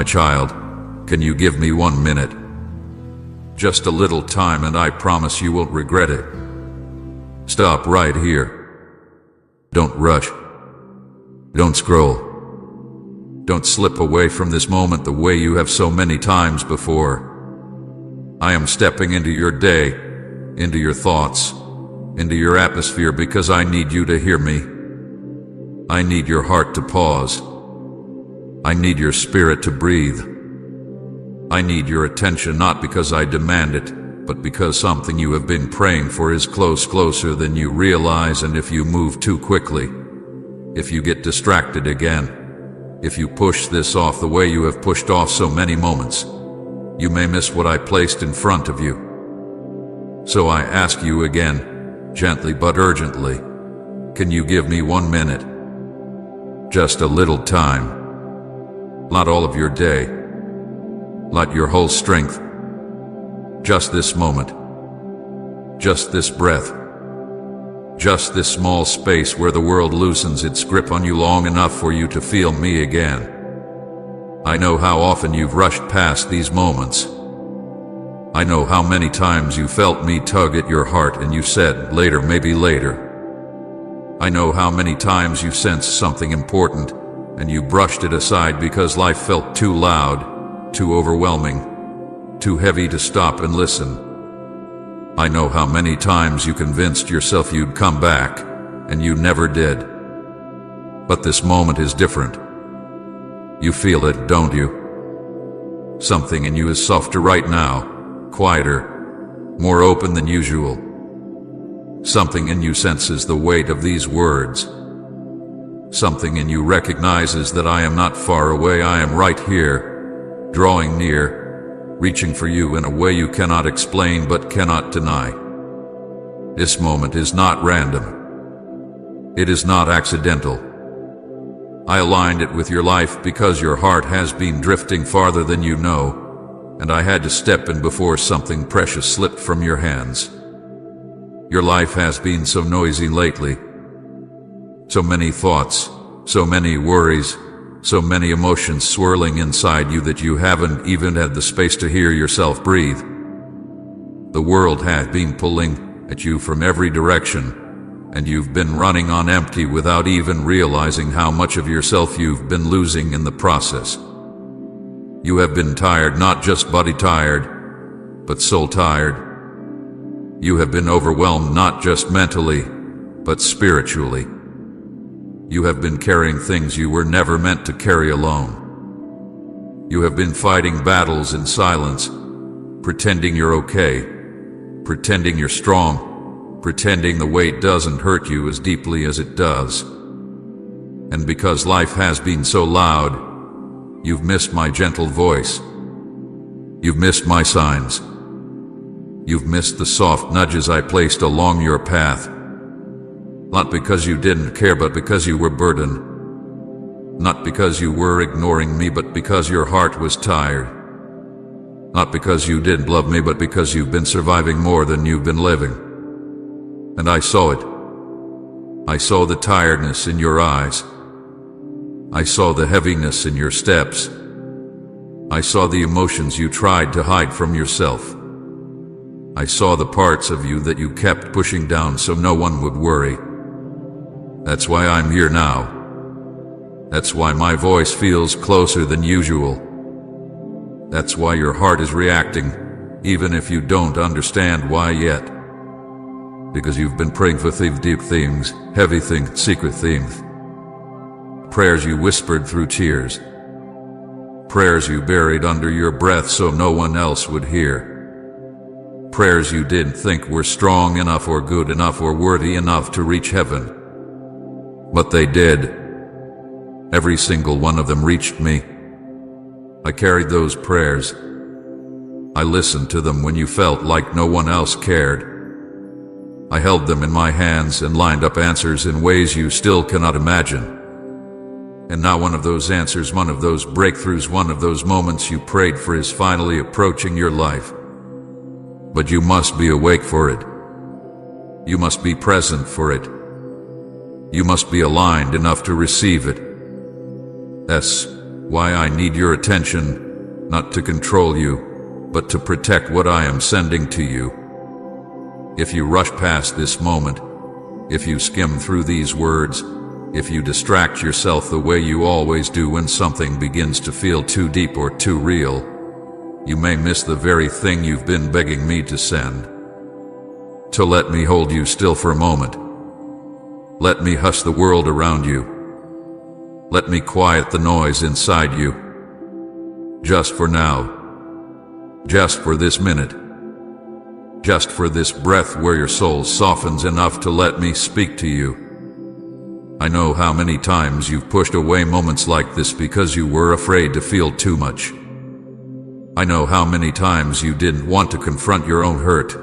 My child, can you give me 1 minute? Just a little time, and I promise you won't regret it. Stop right here. Don't rush. Don't scroll. Don't slip away from this moment the way you have so many times before. I am stepping into your day, into your thoughts, into your atmosphere, because I need you to hear me. I need your heart to pause. I need your spirit to breathe. I need your attention, not because I demand it, but because something you have been praying for is closer than you realize. And if you move too quickly, if you get distracted again, if you push this off the way you have pushed off so many moments, you may miss what I placed in front of you. So I ask you again, gently but urgently, can you give me 1 minute? Just a little time. Not all of your day. Not your whole strength. Just this moment. Just this breath. Just this small space where the world loosens its grip on you long enough for you to feel me again. I know how often you've rushed past these moments. I know how many times you felt me tug at your heart and you said, later, maybe later. I know how many times you sensed something important and you brushed it aside because life felt too loud, too overwhelming, too heavy to stop and listen. I know how many times you convinced yourself you'd come back, and you never did. But this moment is different. You feel it, don't you? Something in you is softer right now, quieter, more open than usual. Something in you senses the weight of these words. Something in you recognizes that I am not far away, I am right here, drawing near, reaching for you in a way you cannot explain but cannot deny. This moment is not random. It is not accidental. I aligned it with your life because your heart has been drifting farther than you know, and I had to step in before something precious slipped from your hands. Your life has been so noisy lately. So many thoughts, so many worries, so many emotions swirling inside you that you haven't even had the space to hear yourself breathe. The world has been pulling at you from every direction, and you've been running on empty without even realizing how much of yourself you've been losing in the process. You have been tired, not just body tired, but soul tired. You have been overwhelmed, not just mentally, but spiritually. You have been carrying things you were never meant to carry alone. You have been fighting battles in silence, pretending you're okay, pretending you're strong, pretending the weight doesn't hurt you as deeply as it does. And because life has been so loud, you've missed my gentle voice. You've missed my signs. You've missed the soft nudges I placed along your path. Not because you didn't care, but because you were burdened. Not because you were ignoring me, but because your heart was tired. Not because you didn't love me, but because you've been surviving more than you've been living. And I saw it. I saw the tiredness in your eyes. I saw the heaviness in your steps. I saw the emotions you tried to hide from yourself. I saw the parts of you that you kept pushing down so no one would worry. That's why I'm here now. That's why my voice feels closer than usual. That's why your heart is reacting, even if you don't understand why yet. Because you've been praying for deep things, heavy things, secret things. Prayers you whispered through tears. Prayers you buried under your breath so no one else would hear. Prayers you didn't think were strong enough or good enough or worthy enough to reach heaven. But they did. Every single one of them reached me. I carried those prayers. I listened to them when you felt like no one else cared. I held them in my hands and lined up answers in ways you still cannot imagine. And now one of those answers, one of those breakthroughs, one of those moments you prayed for is finally approaching your life. But you must be awake for it. You must be present for it. You must be aligned enough to receive it. That's why I need your attention, not to control you, but to protect what I am sending to you. If you rush past this moment, if you skim through these words, if you distract yourself the way you always do when something begins to feel too deep or too real, you may miss the very thing you've been begging me to send. So let me hold you still for a moment. Let me hush the world around you. Let me quiet the noise inside you. Just for now. Just for this minute. Just for this breath where your soul softens enough to let me speak to you. I know how many times you've pushed away moments like this because you were afraid to feel too much. I know how many times you didn't want to confront your own hurt.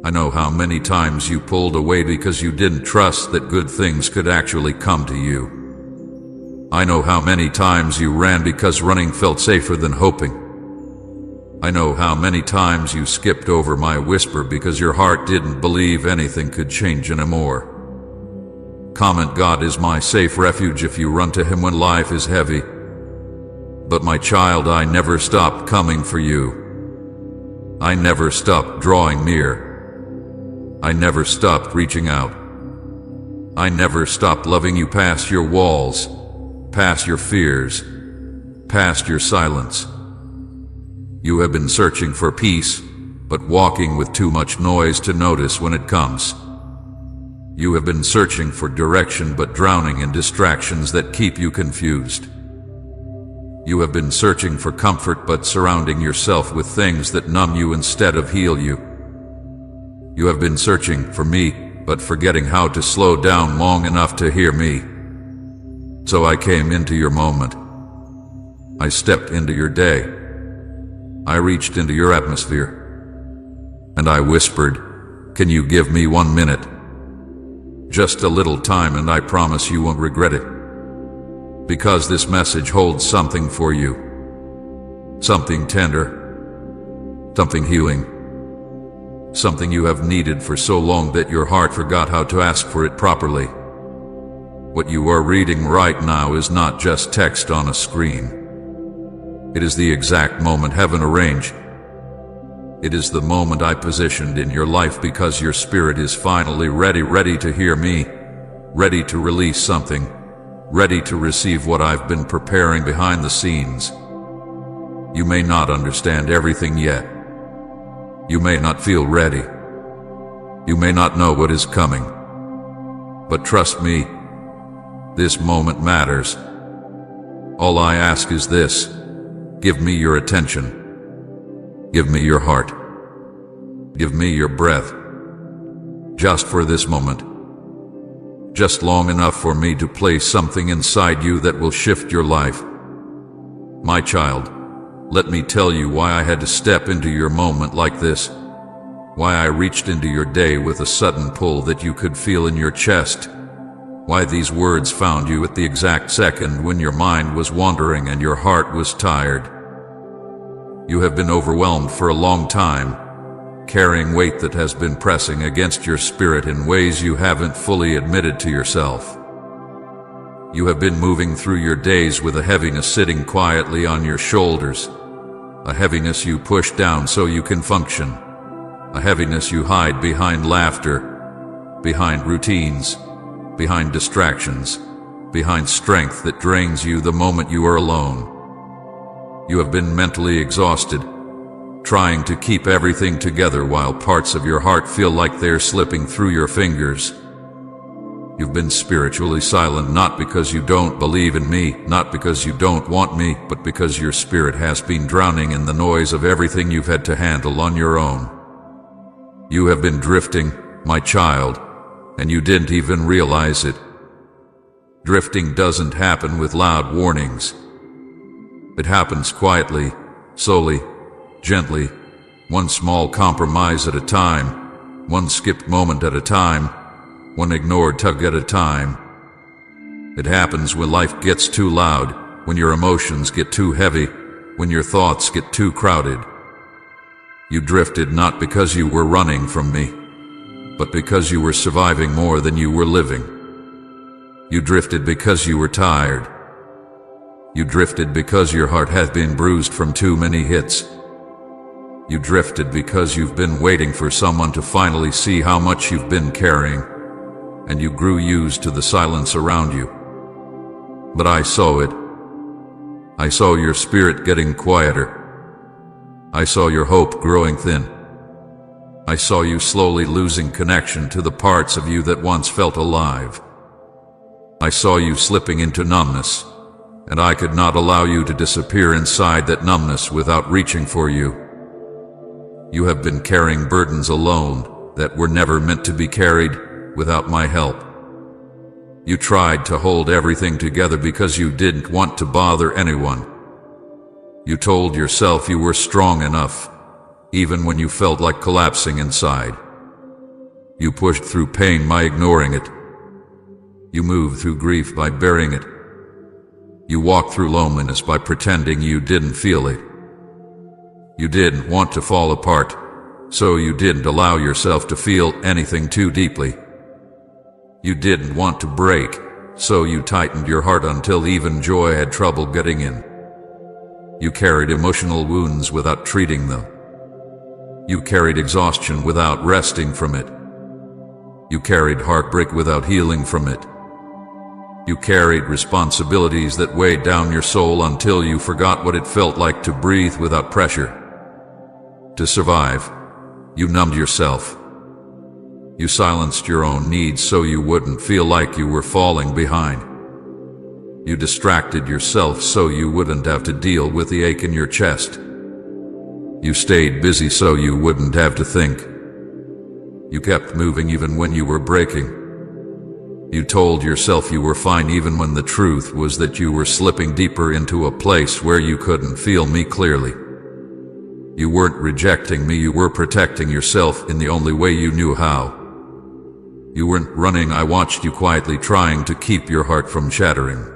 I know how many times you pulled away because you didn't trust that good things could actually come to you. I know how many times you ran because running felt safer than hoping. I know how many times you skipped over my whisper because your heart didn't believe anything could change anymore. Comment, God is my safe refuge if you run to him when life is heavy. But my child, I never stopped coming for you. I never stopped drawing near. I never stopped reaching out. I never stopped loving you past your walls, past your fears, past your silence. You have been searching for peace, but walking with too much noise to notice when it comes. You have been searching for direction, but drowning in distractions that keep you confused. You have been searching for comfort, but surrounding yourself with things that numb you instead of heal you. You have been searching for me, but forgetting how to slow down long enough to hear me. So I came into your moment. I stepped into your day. I reached into your atmosphere. And I whispered, can you give me 1 minute? Just a little time, and I promise you won't regret it. Because this message holds something for you. Something tender. Something healing. Something you have needed for so long that your heart forgot how to ask for it properly. What you are reading right now is not just text on a screen. It is the exact moment heaven arranged. It is the moment I positioned in your life because your spirit is finally ready to hear me, ready to release something, ready to receive what I've been preparing behind the scenes. You may not understand everything yet. You may not feel ready. You may not know what is coming. But trust me, this moment matters. All I ask is this: give me your attention. Give me your heart. Give me your breath. Just for this moment. Just long enough for me to place something inside you that will shift your life. My child, let me tell you why I had to step into your moment like this. Why I reached into your day with a sudden pull that you could feel in your chest. Why these words found you at the exact second when your mind was wandering and your heart was tired. You have been overwhelmed for a long time, carrying weight that has been pressing against your spirit in ways you haven't fully admitted to yourself. You have been moving through your days with a heaviness sitting quietly on your shoulders, a heaviness you push down so you can function, a heaviness you hide behind laughter, behind routines, behind distractions, behind strength that drains you the moment you are alone. You have been mentally exhausted, trying to keep everything together while parts of your heart feel like they're slipping through your fingers. You've been spiritually silent, not because you don't believe in me, not because you don't want me, but because your spirit has been drowning in the noise of everything you've had to handle on your own. You have been drifting, my child, and you didn't even realize it. Drifting doesn't happen with loud warnings. It happens quietly, slowly, gently, one small compromise at a time, one skipped moment at a time, one ignored tug at a time. It happens when life gets too loud, when your emotions get too heavy, when your thoughts get too crowded. You drifted not because you were running from me, but because you were surviving more than you were living. You drifted because you were tired. You drifted because your heart has been bruised from too many hits. You drifted because you've been waiting for someone to finally see how much you've been carrying, and you grew used to the silence around you. But I saw it. I saw your spirit getting quieter. I saw your hope growing thin. I saw you slowly losing connection to the parts of you that once felt alive. I saw you slipping into numbness, and I could not allow you to disappear inside that numbness without reaching for you. You have been carrying burdens alone that were never meant to be carried without my help. You tried to hold everything together because you didn't want to bother anyone. You told yourself you were strong enough, even when you felt like collapsing inside. You pushed through pain by ignoring it. You moved through grief by burying it. You walked through loneliness by pretending you didn't feel it. You didn't want to fall apart, so you didn't allow yourself to feel anything too deeply. You didn't want to break, so you tightened your heart until even joy had trouble getting in. You carried emotional wounds without treating them. You carried exhaustion without resting from it. You carried heartbreak without healing from it. You carried responsibilities that weighed down your soul until you forgot what it felt like to breathe without pressure. To survive, you numbed yourself. You silenced your own needs so you wouldn't feel like you were falling behind. You distracted yourself so you wouldn't have to deal with the ache in your chest. You stayed busy so you wouldn't have to think. You kept moving even when you were breaking. You told yourself you were fine even when the truth was that you were slipping deeper into a place where you couldn't feel me clearly. You weren't rejecting me, you were protecting yourself in the only way you knew how. You weren't running, I watched you quietly trying to keep your heart from shattering.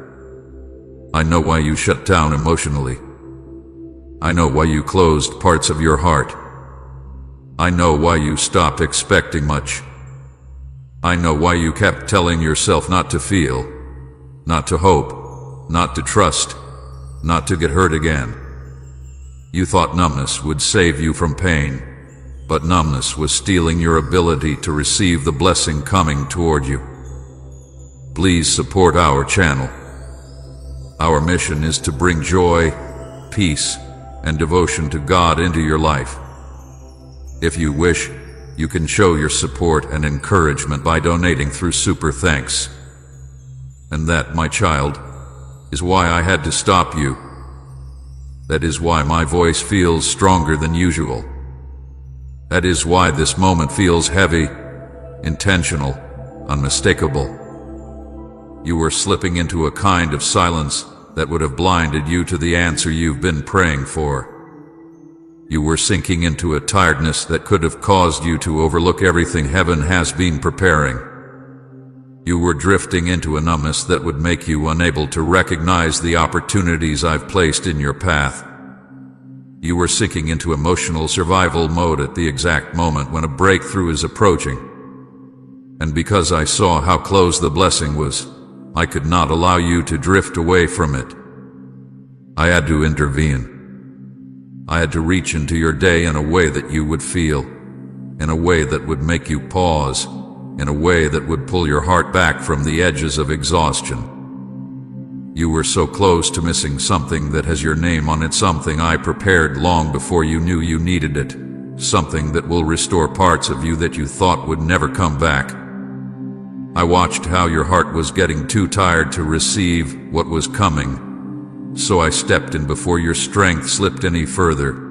I know why you shut down emotionally. I know why you closed parts of your heart. I know why you stopped expecting much. I know why you kept telling yourself not to feel, not to hope, not to trust, not to get hurt again. You thought numbness would save you from pain, but numbness was stealing your ability to receive the blessing coming toward you. Please support our channel. Our mission is to bring joy, peace, and devotion to God into your life. If you wish, you can show your support and encouragement by donating through Super Thanks. And that, my child, is why I had to stop you. That is why my voice feels stronger than usual. That is why this moment feels heavy, intentional, unmistakable. You were slipping into a kind of silence that would have blinded you to the answer you've been praying for. You were sinking into a tiredness that could have caused you to overlook everything heaven has been preparing. You were drifting into a numbness that would make you unable to recognize the opportunities I've placed in your path. You were sinking into emotional survival mode at the exact moment when a breakthrough is approaching. And because I saw how close the blessing was, I could not allow you to drift away from it. I had to intervene. I had to reach into your day in a way that you would feel, in a way that would make you pause, in a way that would pull your heart back from the edges of exhaustion. You were so close to missing something that has your name on it, something I prepared long before you knew you needed it, something that will restore parts of you that you thought would never come back. I watched how your heart was getting too tired to receive what was coming, so I stepped in before your strength slipped any further.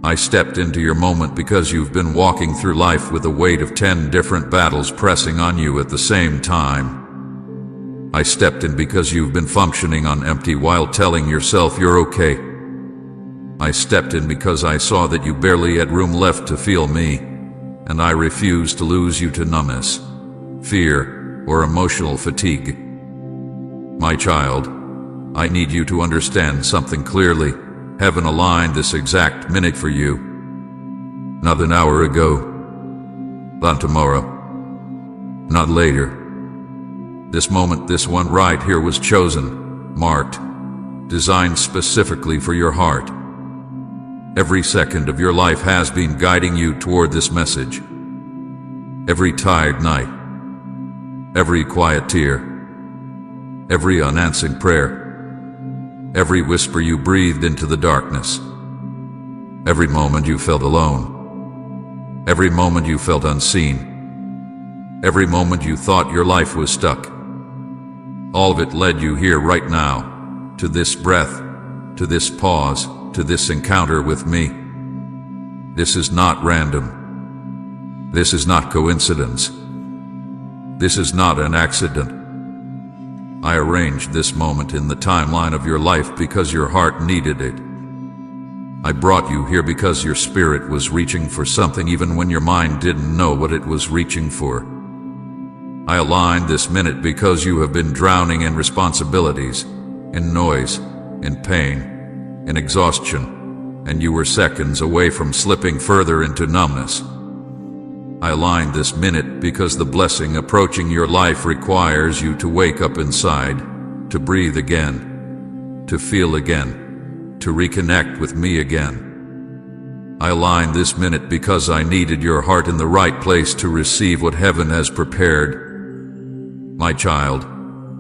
I stepped into your moment because you've been walking through life with the weight of 10 different battles pressing on you at the same time. I stepped in because you've been functioning on empty while telling yourself you're okay. I stepped in because I saw that you barely had room left to feel me, and I refused to lose you to numbness, fear, or emotional fatigue. My child, I need you to understand something clearly. Heaven aligned this exact minute for you. Not an hour ago. Not tomorrow. Not later. This moment, this one right here was chosen, marked, designed specifically for your heart. Every second of your life has been guiding you toward this message. Every tired night, every quiet tear, every unanswered prayer, every whisper you breathed into the darkness, every moment you felt alone, every moment you felt unseen, every moment you thought your life was stuck. All of it led you here right now, to this breath, to this pause, to this encounter with me. This is not random. This is not coincidence. This is not an accident. I arranged this moment in the timeline of your life because your heart needed it. I brought you here because your spirit was reaching for something even when your mind didn't know what it was reaching for. I aligned this minute because you have been drowning in responsibilities, in noise, in pain, in exhaustion, and you were seconds away from slipping further into numbness. I aligned this minute because the blessing approaching your life requires you to wake up inside, to breathe again, to feel again, to reconnect with me again. I aligned this minute because I needed your heart in the right place to receive what heaven has prepared. My child,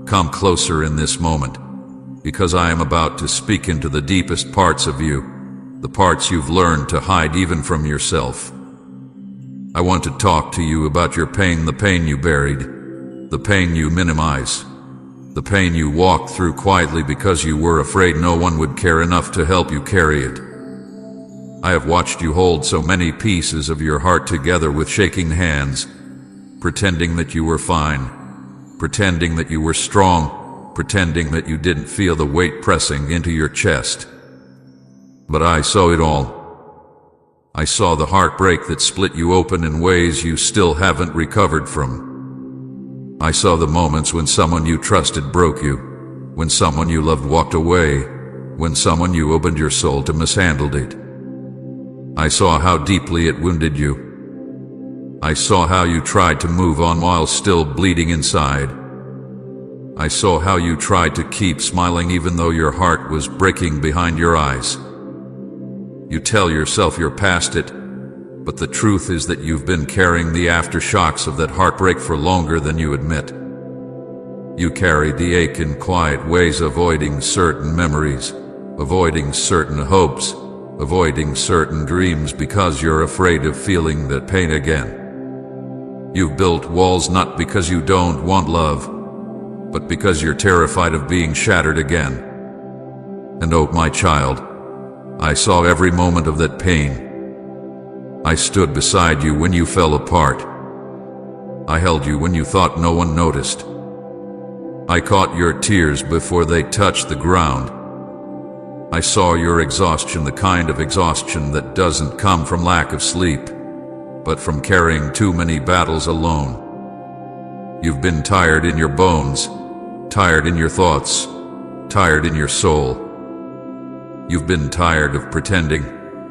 come closer in this moment, because I am about to speak into the deepest parts of you, the parts you've learned to hide even from yourself. I want to talk to you about your pain, the pain you buried, the pain you minimize, the pain you walked through quietly because you were afraid no one would care enough to help you carry it. I have watched you hold so many pieces of your heart together with shaking hands, pretending that you were fine, pretending that you were strong, pretending that you didn't feel the weight pressing into your chest. But I saw it all. I saw the heartbreak that split you open in ways you still haven't recovered from. I saw the moments when someone you trusted broke you, when someone you loved walked away, when someone you opened your soul to mishandled it. I saw how deeply it wounded you. I saw how you tried to move on while still bleeding inside. I saw how you tried to keep smiling even though your heart was breaking behind your eyes. You tell yourself you're past it, but the truth is that you've been carrying the aftershocks of that heartbreak for longer than you admit. You carry the ache in quiet ways, avoiding certain memories, avoiding certain hopes, avoiding certain dreams because you're afraid of feeling that pain again. You've built walls not because you don't want love, but because you're terrified of being shattered again. And oh, my child, I saw every moment of that pain. I stood beside you when you fell apart. I held you when you thought no one noticed. I caught your tears before they touched the ground. I saw your exhaustion, the kind of exhaustion that doesn't come from lack of sleep, but from carrying too many battles alone. You've been tired in your bones, tired in your thoughts, tired in your soul. You've been tired of pretending,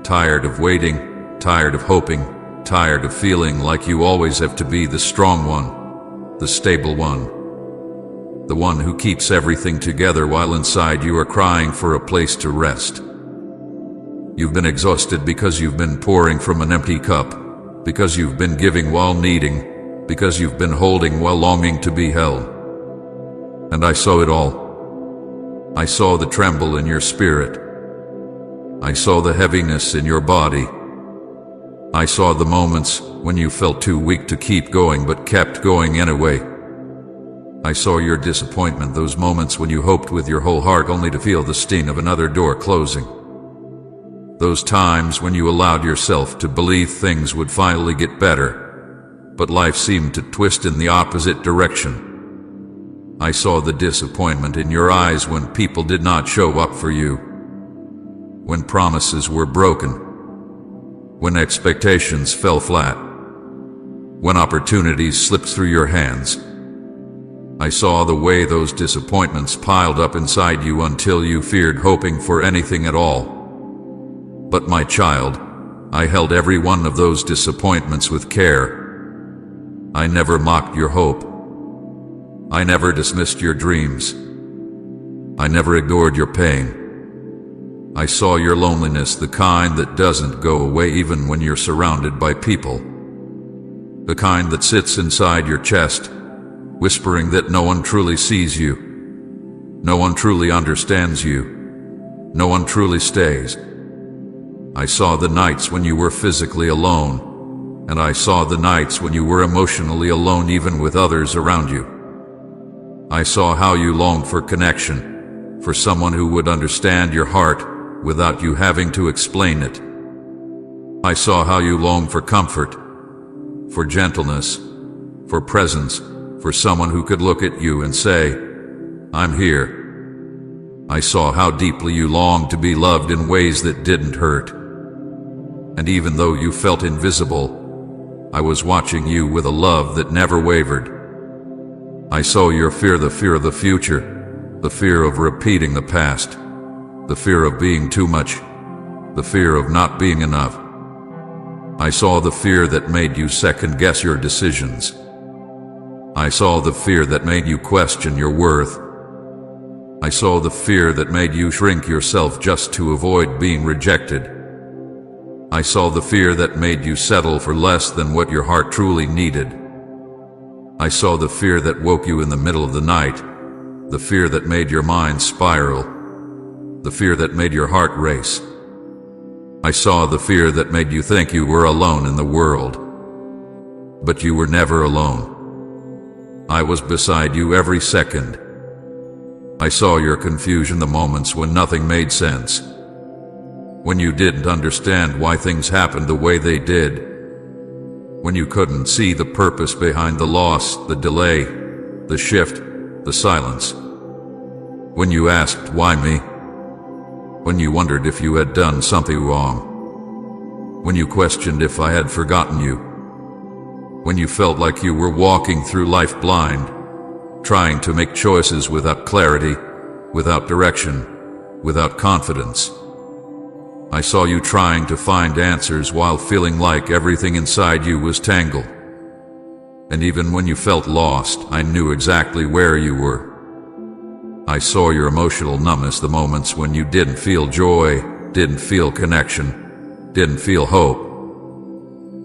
tired of waiting, tired of hoping, tired of feeling like you always have to be the strong one, the stable one, the one who keeps everything together while inside you are crying for a place to rest. You've been exhausted because you've been pouring from an empty cup, because you've been giving while needing, because you've been holding while longing to be held. And I saw it all. I saw the tremble in your spirit. I saw the heaviness in your body. I saw the moments when you felt too weak to keep going but kept going anyway. I saw your disappointment, those moments when you hoped with your whole heart only to feel the sting of another door closing. Those times when you allowed yourself to believe things would finally get better, but life seemed to twist in the opposite direction. I saw the disappointment in your eyes when people did not show up for you, when promises were broken, when expectations fell flat, when opportunities slipped through your hands. I saw the way those disappointments piled up inside you until you feared hoping for anything at all. But my child, I held every one of those disappointments with care. I never mocked your hope. I never dismissed your dreams. I never ignored your pain. I saw your loneliness, the kind that doesn't go away even when you're surrounded by people. The kind that sits inside your chest, whispering that no one truly sees you. No one truly understands you. No one truly stays. I saw the nights when you were physically alone, and I saw the nights when you were emotionally alone even with others around you. I saw how you longed for connection, for someone who would understand your heart without you having to explain it. I saw how you longed for comfort, for gentleness, for presence, for someone who could look at you and say, "I'm here." I saw how deeply you longed to be loved in ways that didn't hurt. And even though you felt invisible, I was watching you with a love that never wavered. I saw your fear, the fear of the future, the fear of repeating the past, the fear of being too much, the fear of not being enough. I saw the fear that made you second-guess your decisions. I saw the fear that made you question your worth. I saw the fear that made you shrink yourself just to avoid being rejected. I saw the fear that made you settle for less than what your heart truly needed. I saw the fear that woke you in the middle of the night, the fear that made your mind spiral, the fear that made your heart race. I saw the fear that made you think you were alone in the world. But you were never alone. I was beside you every second. I saw your confusion, the moments when nothing made sense, when you didn't understand why things happened the way they did, when you couldn't see the purpose behind the loss, the delay, the shift, the silence, when you asked, "Why me?" When you wondered if you had done something wrong, when you questioned if I had forgotten you, when you felt like you were walking through life blind, trying to make choices without clarity, without direction, without confidence. I saw you trying to find answers while feeling like everything inside you was tangled. And even when you felt lost, I knew exactly where you were. I saw your emotional numbness, the moments when you didn't feel joy, didn't feel connection, didn't feel hope.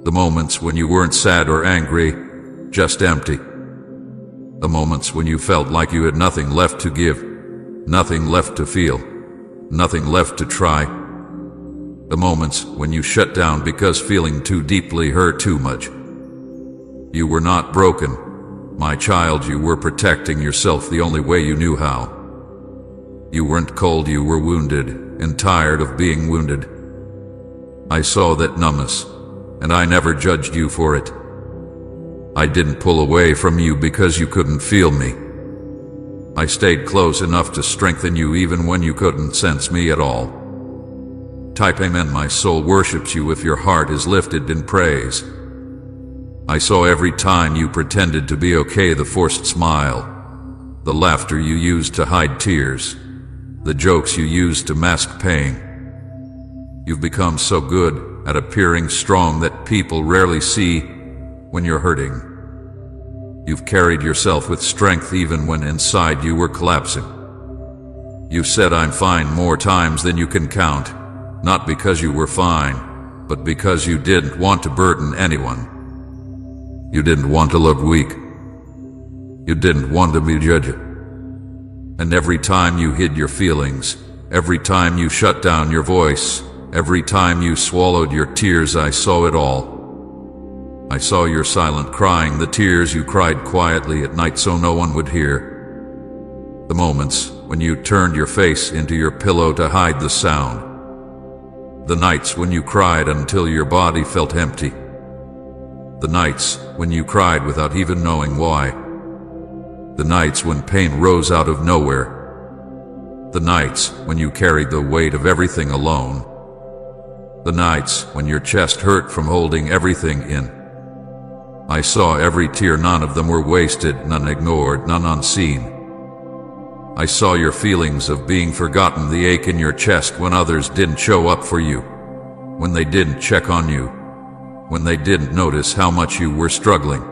The moments when you weren't sad or angry, just empty. The moments when you felt like you had nothing left to give, nothing left to feel, nothing left to try. The moments when you shut down because feeling too deeply hurt too much. You were not broken, my child. You were protecting yourself the only way you knew how. You weren't cold, you were wounded and tired of being wounded. I saw that numbness, and I never judged you for it. I didn't pull away from you because you couldn't feel me. I stayed close enough to strengthen you even when you couldn't sense me at all. Type amen. My soul worships you if your heart is lifted in praise. I saw every time you pretended to be okay, the forced smile, the laughter you used to hide tears, the jokes you used to mask pain. You've become so good at appearing strong that people rarely see when you're hurting. You've carried yourself with strength even when inside you were collapsing. You've said "I'm fine" more times than you can count, not because you were fine, but because you didn't want to burden anyone. You didn't want to look weak. You didn't want to be judged. And every time you hid your feelings, every time you shut down your voice, every time you swallowed your tears, I saw it all. I saw your silent crying, the tears you cried quietly at night so no one would hear. The moments when you turned your face into your pillow to hide the sound. The nights when you cried until your body felt empty. The nights when you cried without even knowing why. The nights when pain rose out of nowhere. The nights when you carried the weight of everything alone. The nights when your chest hurt from holding everything in. I saw every tear, none of them were wasted, none ignored, none unseen. I saw your feelings of being forgotten, the ache in your chest when others didn't show up for you, when they didn't check on you, when they didn't notice how much you were struggling.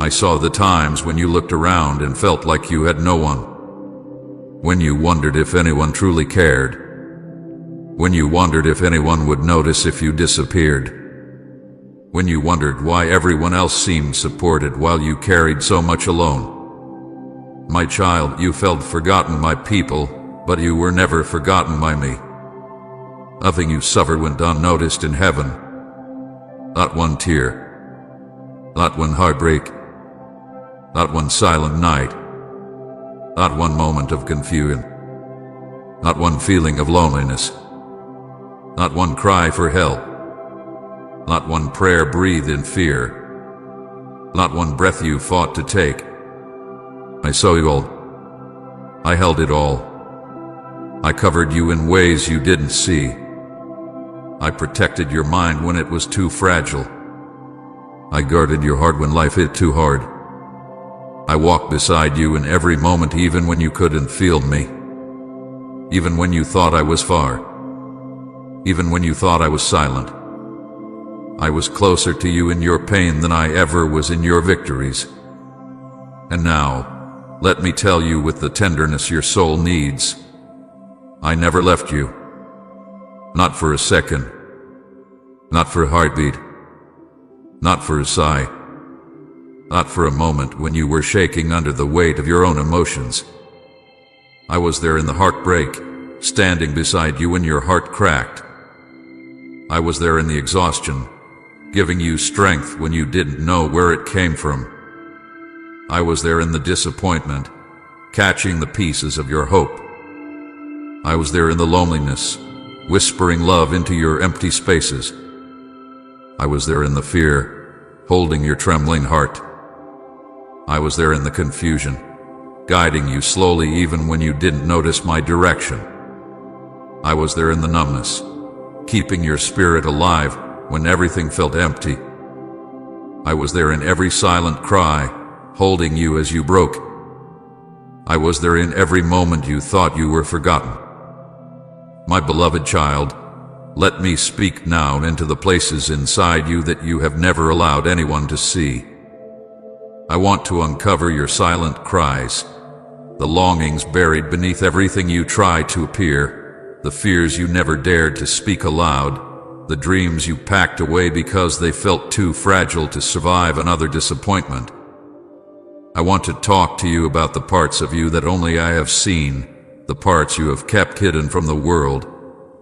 I saw the times when you looked around and felt like you had no one. When you wondered if anyone truly cared. When you wondered if anyone would notice if you disappeared. When you wondered why everyone else seemed supported while you carried so much alone. My child, you felt forgotten by people, but you were never forgotten by me. Nothing you suffered went unnoticed in heaven. Not one tear. Not one heartbreak. Not one silent night. Not one moment of confusion. Not one feeling of loneliness. Not one cry for help. Not one prayer breathed in fear. Not one breath you fought to take. I saw you all. I held it all. I covered you in ways you didn't see. I protected your mind when it was too fragile. I guarded your heart when life hit too hard. I walked beside you in every moment, even when you couldn't feel me. Even when you thought I was far. Even when you thought I was silent. I was closer to you in your pain than I ever was in your victories. And now, let me tell you with the tenderness your soul needs, I never left you. Not for a second. Not for a heartbeat. Not for a sigh. Not for a moment when you were shaking under the weight of your own emotions. I was there in the heartbreak, standing beside you when your heart cracked. I was there in the exhaustion, giving you strength when you didn't know where it came from. I was there in the disappointment, catching the pieces of your hope. I was there in the loneliness, whispering love into your empty spaces. I was there in the fear, holding your trembling heart. I was there in the confusion, guiding you slowly even when you didn't notice my direction. I was there in the numbness, keeping your spirit alive when everything felt empty. I was there in every silent cry, holding you as you broke. I was there in every moment you thought you were forgotten. My beloved child, let me speak now into the places inside you that you have never allowed anyone to see. I want to uncover your silent cries, the longings buried beneath everything you try to appear, the fears you never dared to speak aloud, the dreams you packed away because they felt too fragile to survive another disappointment. I want to talk to you about the parts of you that only I have seen, the parts you have kept hidden from the world,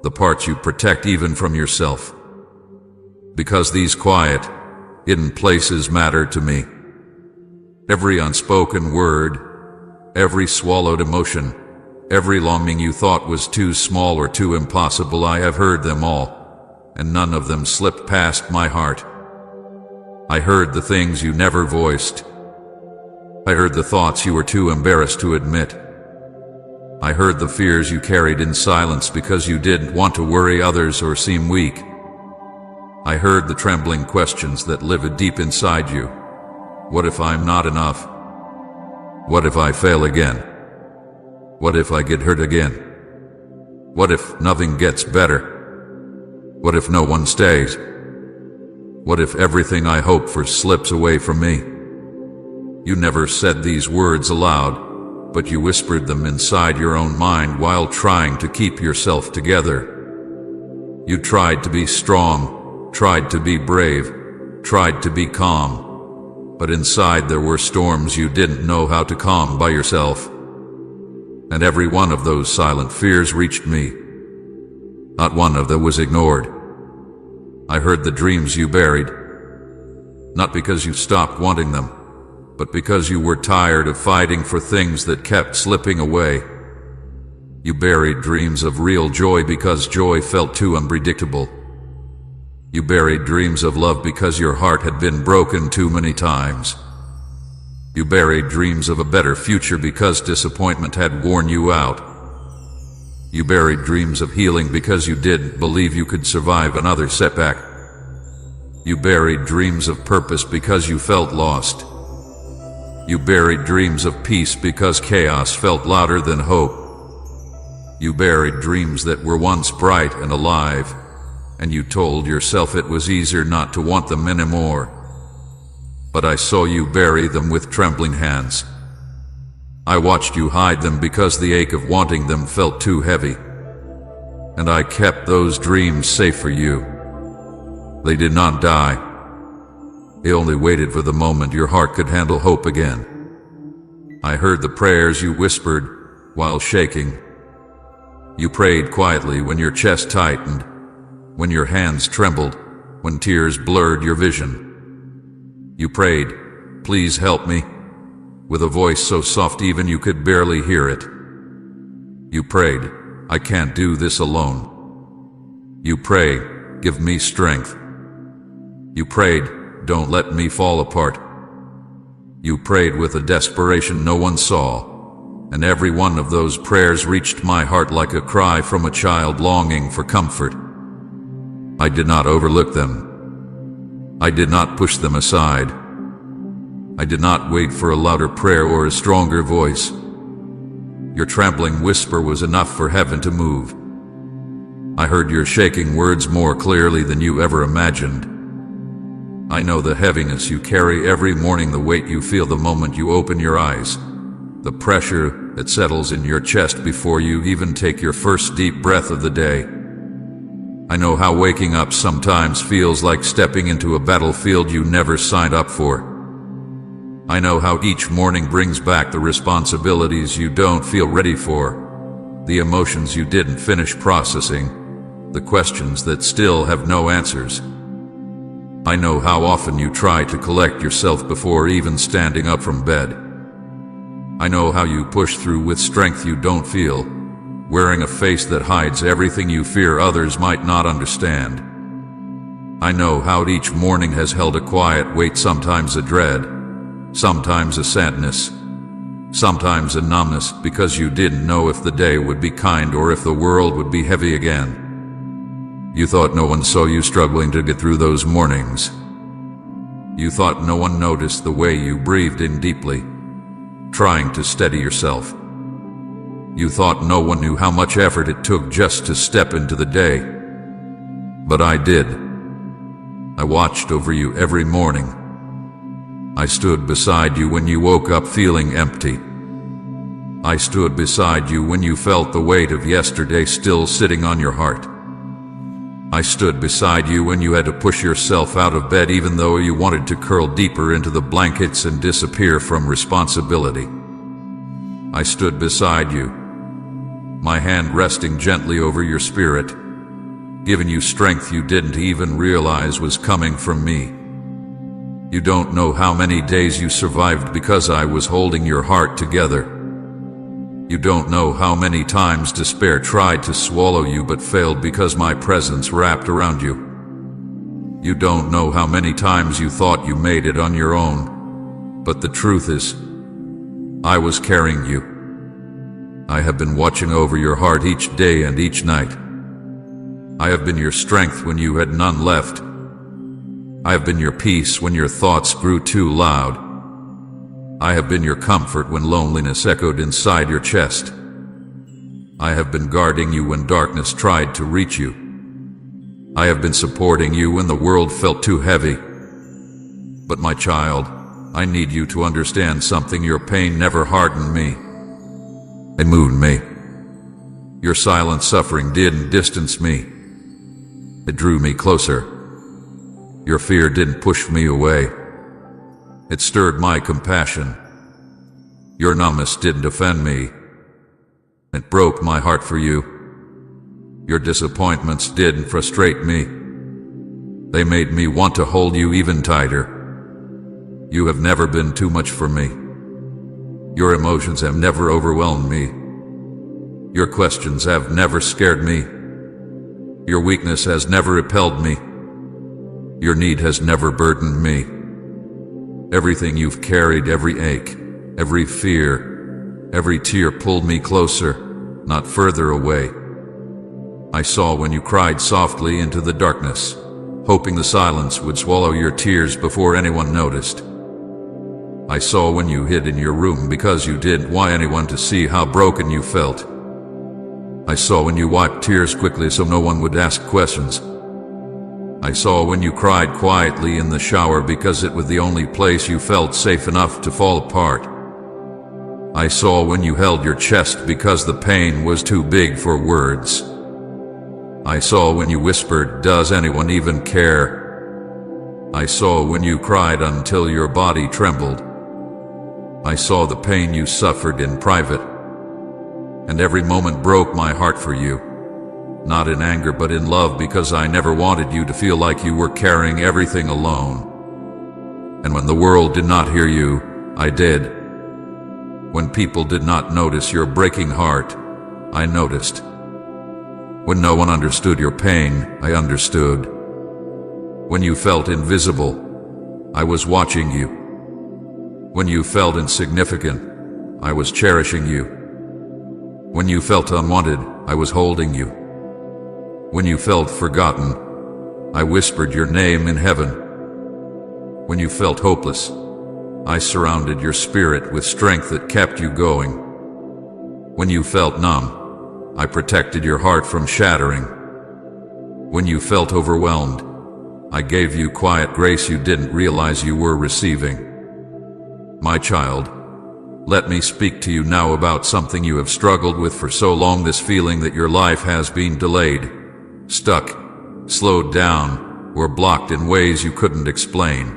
the parts you protect even from yourself. Because these quiet, hidden places matter to me. Every unspoken word, every swallowed emotion, every longing you thought was too small or too impossible, I have heard them all, and none of them slipped past my heart. I heard the things you never voiced. I heard the thoughts you were too embarrassed to admit. I heard the fears you carried in silence because you didn't want to worry others or seem weak. I heard the trembling questions that lived deep inside you. What if I'm not enough? What if I fail again? What if I get hurt again? What if nothing gets better? What if no one stays? What if everything I hope for slips away from me? You never said these words aloud, but you whispered them inside your own mind while trying to keep yourself together. You tried to be strong, tried to be brave, tried to be calm. But inside there were storms you didn't know how to calm by yourself. And every one of those silent fears reached me. Not one of them was ignored. I heard the dreams you buried. Not because you stopped wanting them, but because you were tired of fighting for things that kept slipping away. You buried dreams of real joy because joy felt too unpredictable. You buried dreams of love because your heart had been broken too many times. You buried dreams of a better future because disappointment had worn you out. You buried dreams of healing because you didn't believe you could survive another setback. You buried dreams of purpose because you felt lost. You buried dreams of peace because chaos felt louder than hope. You buried dreams that were once bright and alive, and you told yourself it was easier not to want them anymore. But I saw you bury them with trembling hands. I watched you hide them because the ache of wanting them felt too heavy. And I kept those dreams safe for you. They did not die. They only waited for the moment your heart could handle hope again. I heard the prayers you whispered while shaking. You prayed quietly when your chest tightened, when your hands trembled, when tears blurred your vision. You prayed, "Please help me," with a voice so soft even you could barely hear it. You prayed, "I can't do this alone." You prayed, "Give me strength." You prayed, "Don't let me fall apart." You prayed with a desperation no one saw, and every one of those prayers reached my heart like a cry from a child longing for comfort. I did not overlook them. I did not push them aside. I did not wait for a louder prayer or a stronger voice. Your trembling whisper was enough for heaven to move. I heard your shaking words more clearly than you ever imagined. I know the heaviness you carry every morning, the weight you feel the moment you open your eyes, the pressure that settles in your chest before you even take your first deep breath of the day. I know how waking up sometimes feels like stepping into a battlefield you never signed up for. I know how each morning brings back the responsibilities you don't feel ready for, the emotions you didn't finish processing, the questions that still have no answers. I know how often you try to collect yourself before even standing up from bed. I know how you push through with strength you don't feel, wearing a face that hides everything you fear others might not understand. I know how each morning has held a quiet weight, sometimes a dread, sometimes a sadness, sometimes a numbness, because you didn't know if the day would be kind or if the world would be heavy again. You thought no one saw you struggling to get through those mornings. You thought no one noticed the way you breathed in deeply, trying to steady yourself. You thought no one knew how much effort it took just to step into the day. But I did. I watched over you every morning. I stood beside you when you woke up feeling empty. I stood beside you when you felt the weight of yesterday still sitting on your heart. I stood beside you when you had to push yourself out of bed even though you wanted to curl deeper into the blankets and disappear from responsibility. I stood beside you, my hand resting gently over your spirit, giving you strength you didn't even realize was coming from me. You don't know how many days you survived because I was holding your heart together. You don't know how many times despair tried to swallow you but failed because my presence wrapped around you. You don't know how many times you thought you made it on your own, but the truth is, I was carrying you. I have been watching over your heart each day and each night. I have been your strength when you had none left. I have been your peace when your thoughts grew too loud. I have been your comfort when loneliness echoed inside your chest. I have been guarding you when darkness tried to reach you. I have been supporting you when the world felt too heavy. But my child, I need you to understand something. Your pain never hardened me. It moved me. Your silent suffering didn't distance me. It drew me closer. Your fear didn't push me away. It stirred my compassion. Your numbness didn't offend me. It broke my heart for you. Your disappointments didn't frustrate me. They made me want to hold you even tighter. You have never been too much for me. Your emotions have never overwhelmed me. Your questions have never scared me. Your weakness has never repelled me. Your need has never burdened me. Everything you've carried, every ache, every fear, every tear pulled me closer, not further away. I saw when you cried softly into the darkness, hoping the silence would swallow your tears before anyone noticed. I saw when you hid in your room because you didn't want anyone to see how broken you felt. I saw when you wiped tears quickly so no one would ask questions. I saw when you cried quietly in the shower because it was the only place you felt safe enough to fall apart. I saw when you held your chest because the pain was too big for words. I saw when you whispered, "Does anyone even care?" I saw when you cried until your body trembled. I saw the pain you suffered in private, and every moment broke my heart for you. Not in anger but in love, because I never wanted you to feel like you were carrying everything alone. And when the world did not hear you, I did. When people did not notice your breaking heart, I noticed. When no one understood your pain, I understood. When you felt invisible, I was watching you. When you felt insignificant, I was cherishing you. When you felt unwanted, I was holding you. When you felt forgotten, I whispered your name in heaven. When you felt hopeless, I surrounded your spirit with strength that kept you going. When you felt numb, I protected your heart from shattering. When you felt overwhelmed, I gave you quiet grace you didn't realize you were receiving. My child, let me speak to you now about something you have struggled with for so long, this feeling that your life has been delayed, stuck, slowed down, or blocked in ways you couldn't explain.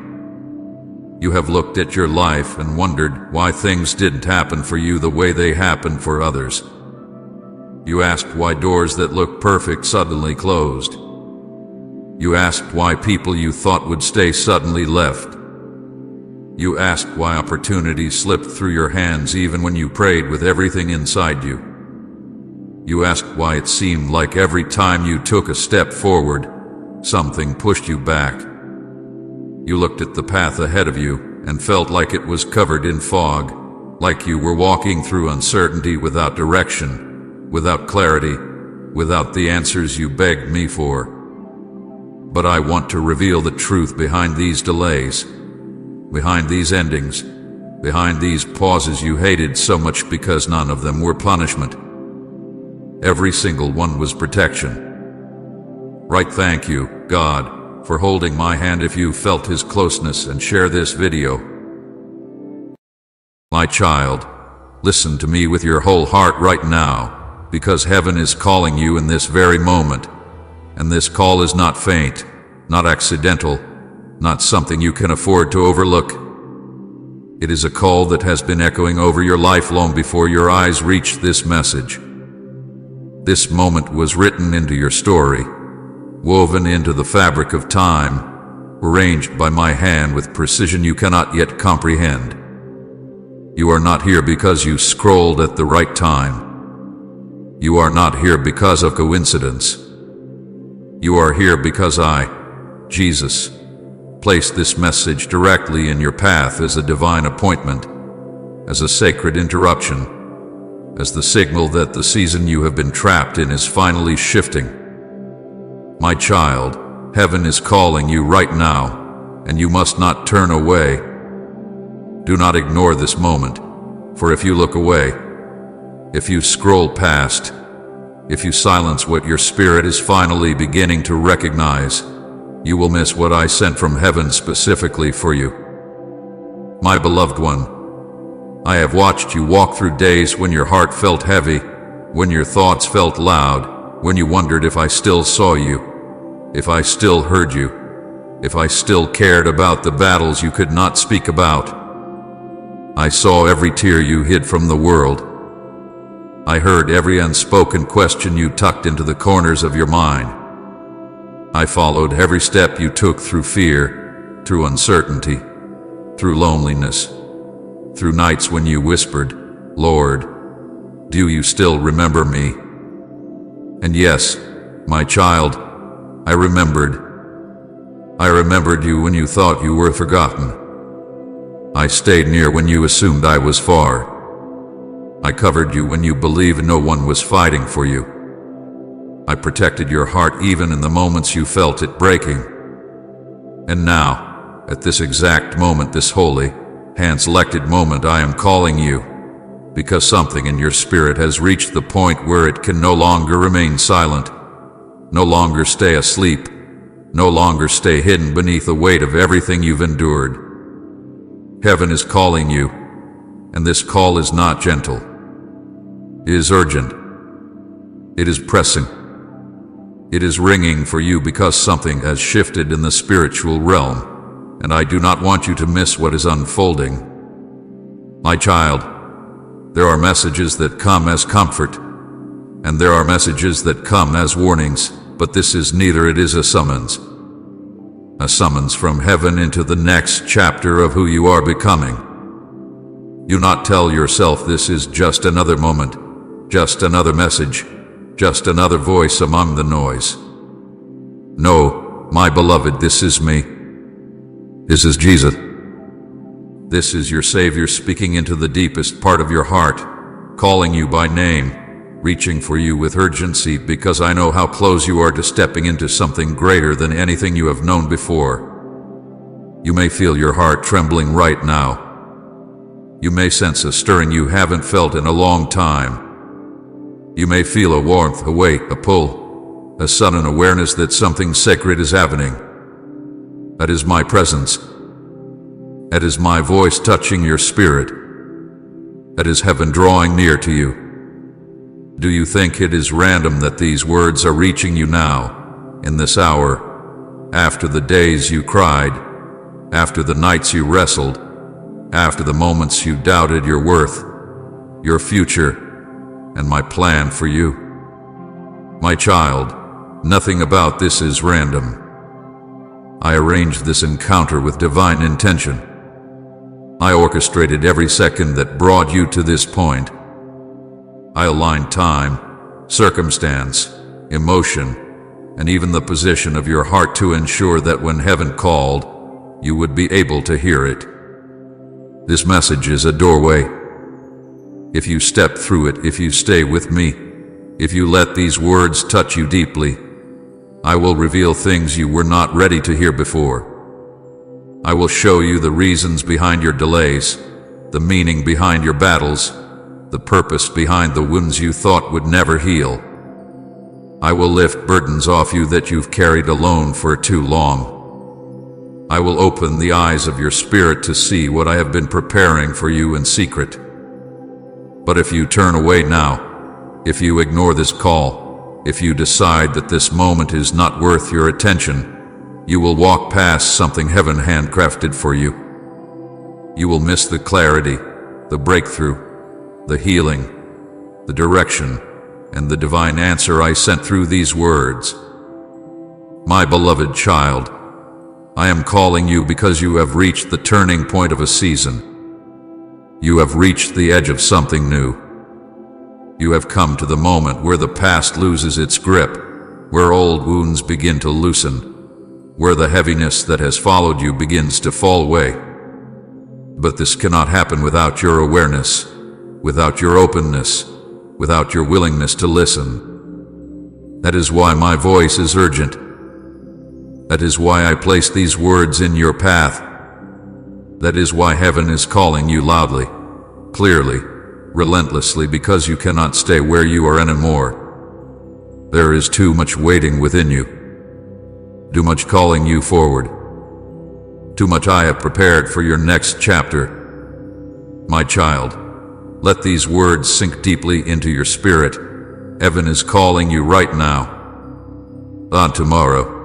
You have looked at your life and wondered why things didn't happen for you the way they happened for others. You asked why doors that looked perfect suddenly closed. You asked why people you thought would stay suddenly left. You asked why opportunities slipped through your hands even when you prayed with everything inside you. You asked why it seemed like every time you took a step forward, something pushed you back. You looked at the path ahead of you and felt like it was covered in fog, like you were walking through uncertainty without direction, without clarity, without the answers you begged me for. But I want to reveal the truth behind these delays, behind these endings, behind these pauses you hated so much, because none of them were punishment. Every single one was protection. Right, thank you, God, for holding my hand if you felt His closeness, and share this video. My child, listen to me with your whole heart right now, because heaven is calling you in this very moment. And this call is not faint, not accidental, not something you can afford to overlook. It is a call that has been echoing over your life long before your eyes reached this message. This moment was written into your story, woven into the fabric of time, arranged by my hand with precision you cannot yet comprehend. You are not here because you scrolled at the right time. You are not here because of coincidence. You are here because I, Jesus, placed this message directly in your path as a divine appointment, as a sacred interruption, as the signal that the season you have been trapped in is finally shifting. My child, heaven is calling you right now, and you must not turn away. Do not ignore this moment, for if you look away, if you scroll past, if you silence what your spirit is finally beginning to recognize, you will miss what I sent from heaven specifically for you. My beloved one, I have watched you walk through days when your heart felt heavy, when your thoughts felt loud, when you wondered if I still saw you, if I still heard you, if I still cared about the battles you could not speak about. I saw every tear you hid from the world. I heard every unspoken question you tucked into the corners of your mind. I followed every step you took through fear, through uncertainty, through loneliness, through nights when you whispered, "Lord, do you still remember me?" And yes, my child, I remembered. I remembered you when you thought you were forgotten. I stayed near when you assumed I was far. I covered you when you believed no one was fighting for you. I protected your heart even in the moments you felt it breaking. And now, at this exact moment, this holy, hand-selected moment, I am calling you, because something in your spirit has reached the point where it can no longer remain silent, no longer stay asleep, no longer stay hidden beneath the weight of everything you've endured. Heaven is calling you, And this call is not gentle. It is urgent. It is pressing. It is ringing for you because something has shifted in the spiritual realm, and I do not want you to miss what is unfolding. My child, there are messages that come as comfort, and there are messages that come as warnings, but this is neither. It is a summons from heaven into the next chapter of who you are becoming. Do not tell yourself this is just another moment, just another message, just another voice among the noise. No, my beloved, this is me. This is Jesus. This is your Savior speaking into the deepest part of your heart, calling you by name, reaching for you with urgency because I know how close you are to stepping into something greater than anything you have known before. You may feel your heart trembling right now. You may sense a stirring you haven't felt in a long time. You may feel a warmth, a weight, a pull, a sudden awareness that something sacred is happening. That is my presence. That is my voice touching your spirit. That is heaven drawing near to you. Do you think it is random that these words are reaching you now, in this hour, after the days you cried, after the nights you wrestled, after the moments you doubted your worth, your future, and my plan for you? My child, nothing about this is random. I arranged this encounter with divine intention. I orchestrated every second that brought you to this point. I aligned time, circumstance, emotion, and even the position of your heart to ensure that when heaven called, you would be able to hear it. This message is a doorway. If you step through it, if you stay with me, if you let these words touch you deeply, I will reveal things you were not ready to hear before. I will show you the reasons behind your delays, the meaning behind your battles, the purpose behind the wounds you thought would never heal. I will lift burdens off you that you've carried alone for too long. I will open the eyes of your spirit to see what I have been preparing for you in secret. But if you turn away now, if you ignore this call, if you decide that this moment is not worth your attention, you will walk past something heaven handcrafted for you. You will miss the clarity, the breakthrough, the healing, the direction, and the divine answer I sent through these words. My beloved child, I am calling you because you have reached the turning point of a season. You have reached the edge of something new. You have come to the moment where the past loses its grip, where old wounds begin to loosen, where the heaviness that has followed you begins to fall away. But this cannot happen without your awareness, without your openness, without your willingness to listen. That is why my voice is urgent. That is why I place these words in your path. That is why heaven is calling you loudly, clearly, relentlessly, because you cannot stay where you are anymore. There is too much waiting within you, too much calling you forward, too much I have prepared for your next chapter. My child, let these words sink deeply into your spirit. Heaven is calling you right now. Not tomorrow.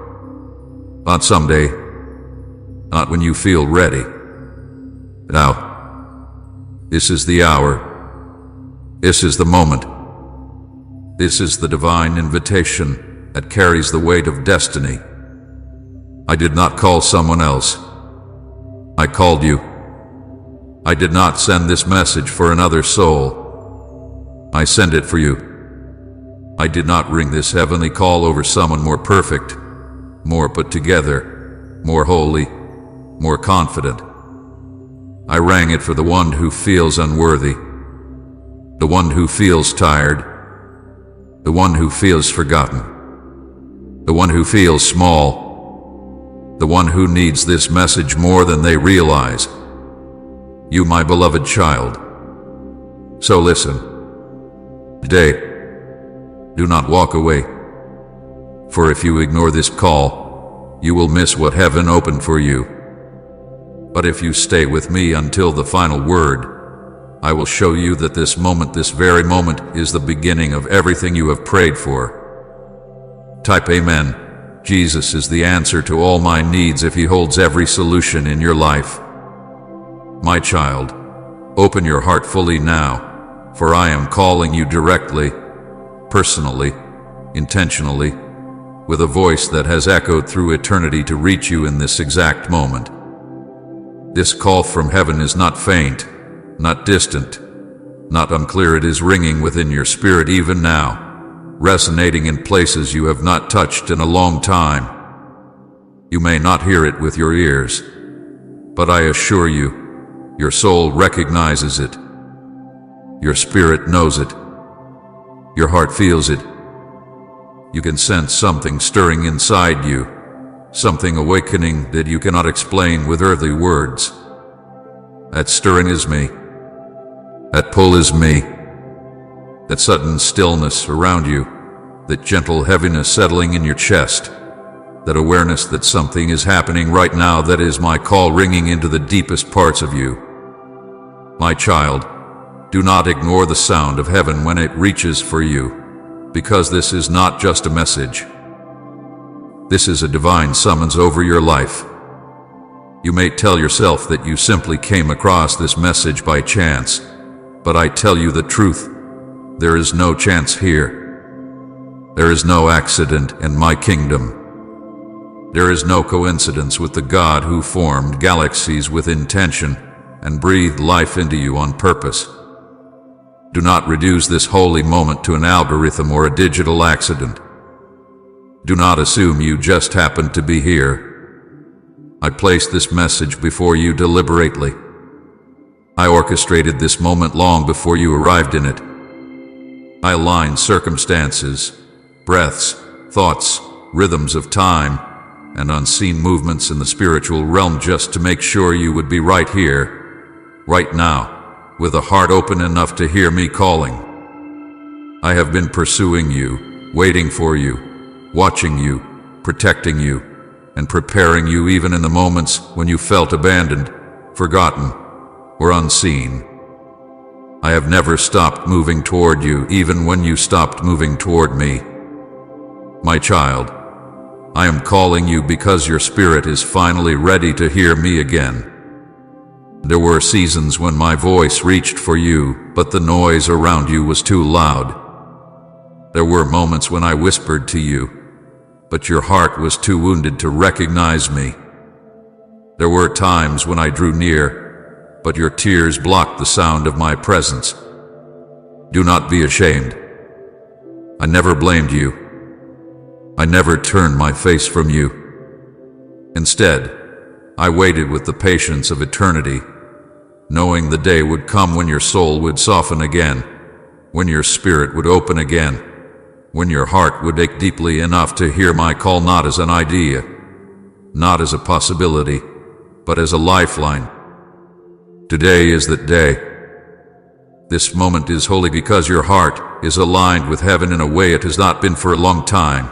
Not someday. Not when you feel ready. Now. This is the hour. This is the moment. This is the divine invitation that carries the weight of destiny. I did not call someone else. I called you. I did not send this message for another soul. I send it for you. I did not ring this heavenly call over someone more perfect, more put together, more holy, more confident. I rang it for the one who feels unworthy, the one who feels tired, the one who feels forgotten, the one who feels small, the one who needs this message more than they realize. You, my beloved child. So listen. Today, do not walk away. For if you ignore this call, you will miss what heaven opened for you. But if you stay with me until the final word, I will show you that this moment, this very moment, is the beginning of everything you have prayed for. Type Amen. Jesus is the answer to all my needs if He holds every solution in your life. My child, open your heart fully now, for I am calling you directly, personally, intentionally, with a voice that has echoed through eternity to reach you in this exact moment. This call from heaven is not faint, not distant, not unclear. It is ringing within your spirit even now, resonating in places you have not touched in a long time. You may not hear it with your ears, but I assure you, your soul recognizes it. Your spirit knows it. Your heart feels it. You can sense something stirring inside you, something awakening that you cannot explain with earthly words. That stirring is me. That pull is me. That sudden stillness around you, that gentle heaviness settling in your chest, that awareness that something is happening right now, that is my call ringing into the deepest parts of you. My child, do not ignore the sound of heaven when it reaches for you, because this is not just a message. This is a divine summons over your life. You may tell yourself that you simply came across this message by chance, but I tell you the truth. There is no chance here. There is no accident in my kingdom. There is no coincidence with the God who formed galaxies with intention and breathed life into you on purpose. Do not reduce this holy moment to an algorithm or a digital accident. Do not assume you just happened to be here. I placed this message before you deliberately. I orchestrated this moment long before you arrived in it. I aligned circumstances, breaths, thoughts, rhythms of time, and unseen movements in the spiritual realm just to make sure you would be right here, right now, with a heart open enough to hear me calling. I have been pursuing you, waiting for you, watching you, protecting you, and preparing you even in the moments when you felt abandoned, forgotten, or unseen. I have never stopped moving toward you, even when you stopped moving toward me. My child, I am calling you because your spirit is finally ready to hear me again. There were seasons when my voice reached for you, but the noise around you was too loud. There were moments when I whispered to you, but your heart was too wounded to recognize me. There were times when I drew near, but your tears blocked the sound of my presence. Do not be ashamed. I never blamed you. I never turned my face from you. Instead, I waited with the patience of eternity, knowing the day would come when your soul would soften again, when your spirit would open again, when your heart would ache deeply enough to hear my call not as an idea, not as a possibility, but as a lifeline. Today is that day. This moment is holy because your heart is aligned with heaven in a way it has not been for a long time.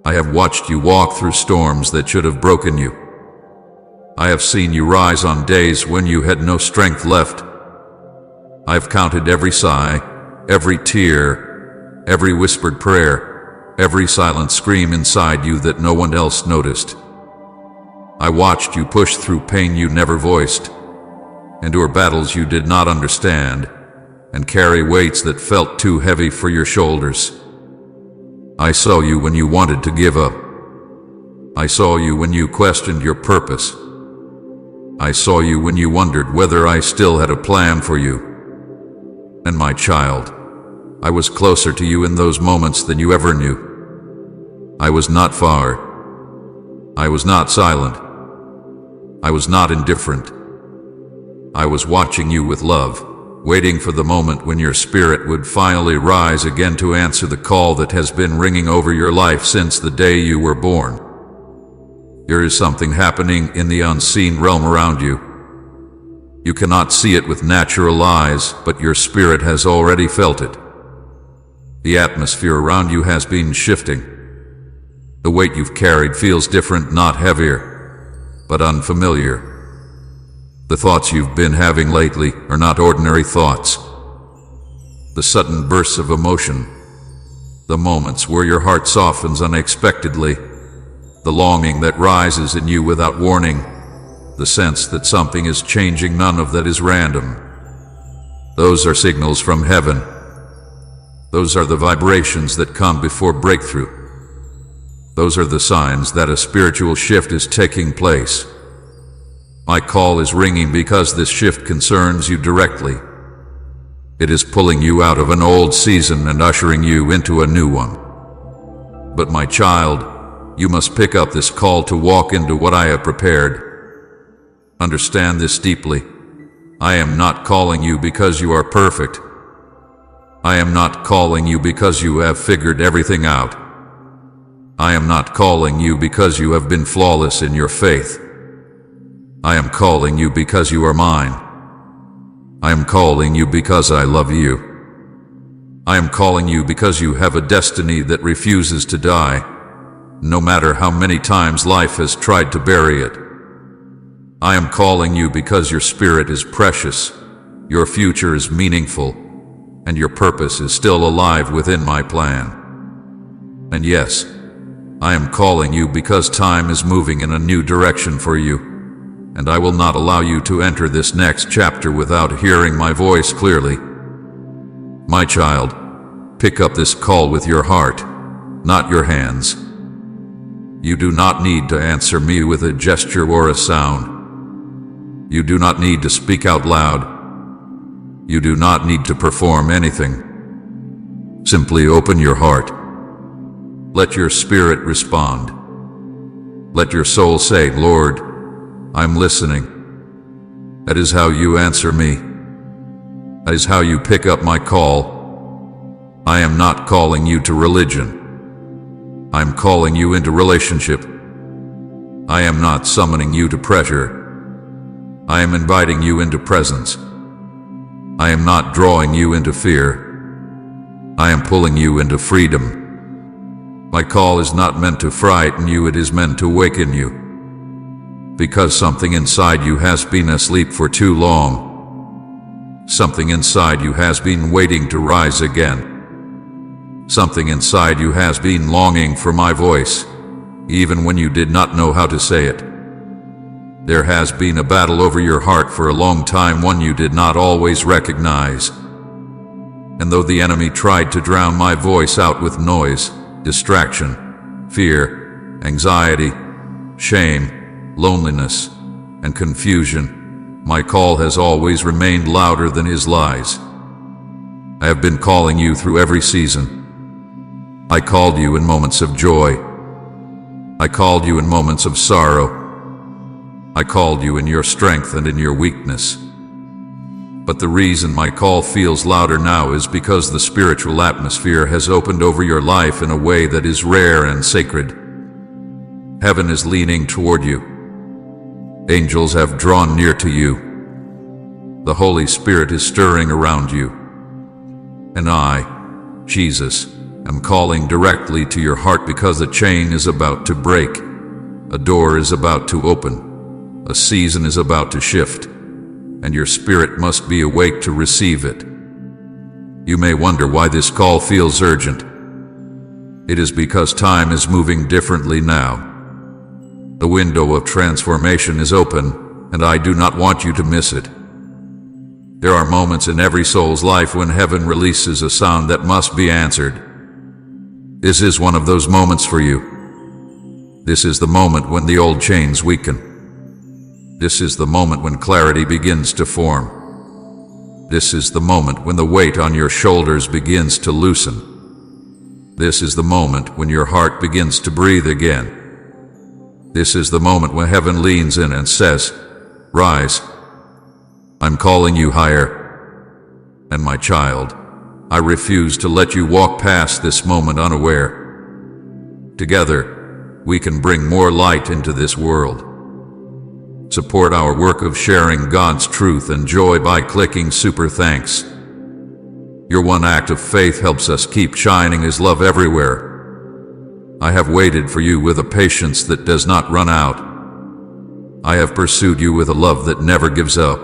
I have watched you walk through storms that should have broken you. I have seen you rise on days when you had no strength left. I've counted every sigh, every tear, every whispered prayer, every silent scream inside you that no one else noticed. I watched you push through pain you never voiced, endure battles you did not understand, and carry weights that felt too heavy for your shoulders. I saw you when you wanted to give up. I saw you when you questioned your purpose. I saw you when you wondered whether I still had a plan for you. And my child, I was closer to you in those moments than you ever knew. I was not far. I was not silent. I was not indifferent. I was watching you with love, waiting for the moment when your spirit would finally rise again to answer the call that has been ringing over your life since the day you were born. There is something happening in the unseen realm around you. You cannot see it with natural eyes, but your spirit has already felt it. The atmosphere around you has been shifting. The weight you've carried feels different, not heavier, but unfamiliar. The thoughts you've been having lately are not ordinary thoughts. The sudden bursts of emotion, the moments where your heart softens unexpectedly, the longing that rises in you without warning, the sense that something is changing, none of that is random. Those are signals from heaven. Those are the vibrations that come before breakthrough. Those are the signs that a spiritual shift is taking place. My call is ringing because this shift concerns you directly. It is pulling you out of an old season and ushering you into a new one. But my child, you must pick up this call to walk into what I have prepared. Understand this deeply. I am not calling you because you are perfect. I am not calling you because you have figured everything out. I am not calling you because you have been flawless in your faith. I am calling you because you are mine. I am calling you because I love you. I am calling you because you have a destiny that refuses to die, no matter how many times life has tried to bury it. I am calling you because your spirit is precious, your future is meaningful, and your purpose is still alive within my plan. And yes, I am calling you because time is moving in a new direction for you. And I will not allow you to enter this next chapter without hearing my voice clearly. My child, pick up this call with your heart, not your hands. You do not need to answer me with a gesture or a sound. You do not need to speak out loud. You do not need to perform anything. Simply open your heart. Let your spirit respond. Let your soul say, Lord, I'm listening. That is how you answer me. That is how you pick up my call. I am not calling you to religion. I am calling you into relationship. I am not summoning you to pressure. I am inviting you into presence. I am not drawing you into fear. I am pulling you into freedom. My call is not meant to frighten you, it is meant to awaken you. Because something inside you has been asleep for too long. Something inside you has been waiting to rise again. Something inside you has been longing for my voice, even when you did not know how to say it. There has been a battle over your heart for a long time, one you did not always recognize. And though the enemy tried to drown my voice out with noise, distraction, fear, anxiety, shame, loneliness, and confusion, my call has always remained louder than his lies. I have been calling you through every season. I called you in moments of joy. I called you in moments of sorrow. I called you in your strength and in your weakness. But the reason my call feels louder now is because the spiritual atmosphere has opened over your life in a way that is rare and sacred. Heaven is leaning toward you. Angels have drawn near to you. The Holy Spirit is stirring around you. And I, Jesus, am calling directly to your heart because a chain is about to break. A door is about to open. A season is about to shift. And your spirit must be awake to receive it. You may wonder why this call feels urgent. It is because time is moving differently now. The window of transformation is open, and I do not want you to miss it. There are moments in every soul's life when heaven releases a sound that must be answered. This is one of those moments for you. This is the moment when the old chains weaken. This is the moment when clarity begins to form. This is the moment when the weight on your shoulders begins to loosen. This is the moment when your heart begins to breathe again. This is the moment when heaven leans in and says, Rise. I'm calling you higher. And my child, I refuse to let you walk past this moment unaware. Together, we can bring more light into this world. Support our work of sharing God's truth and joy by clicking super thanks. Your one act of faith helps us keep shining His love everywhere. I have waited for you with a patience that does not run out. I have pursued you with a love that never gives up.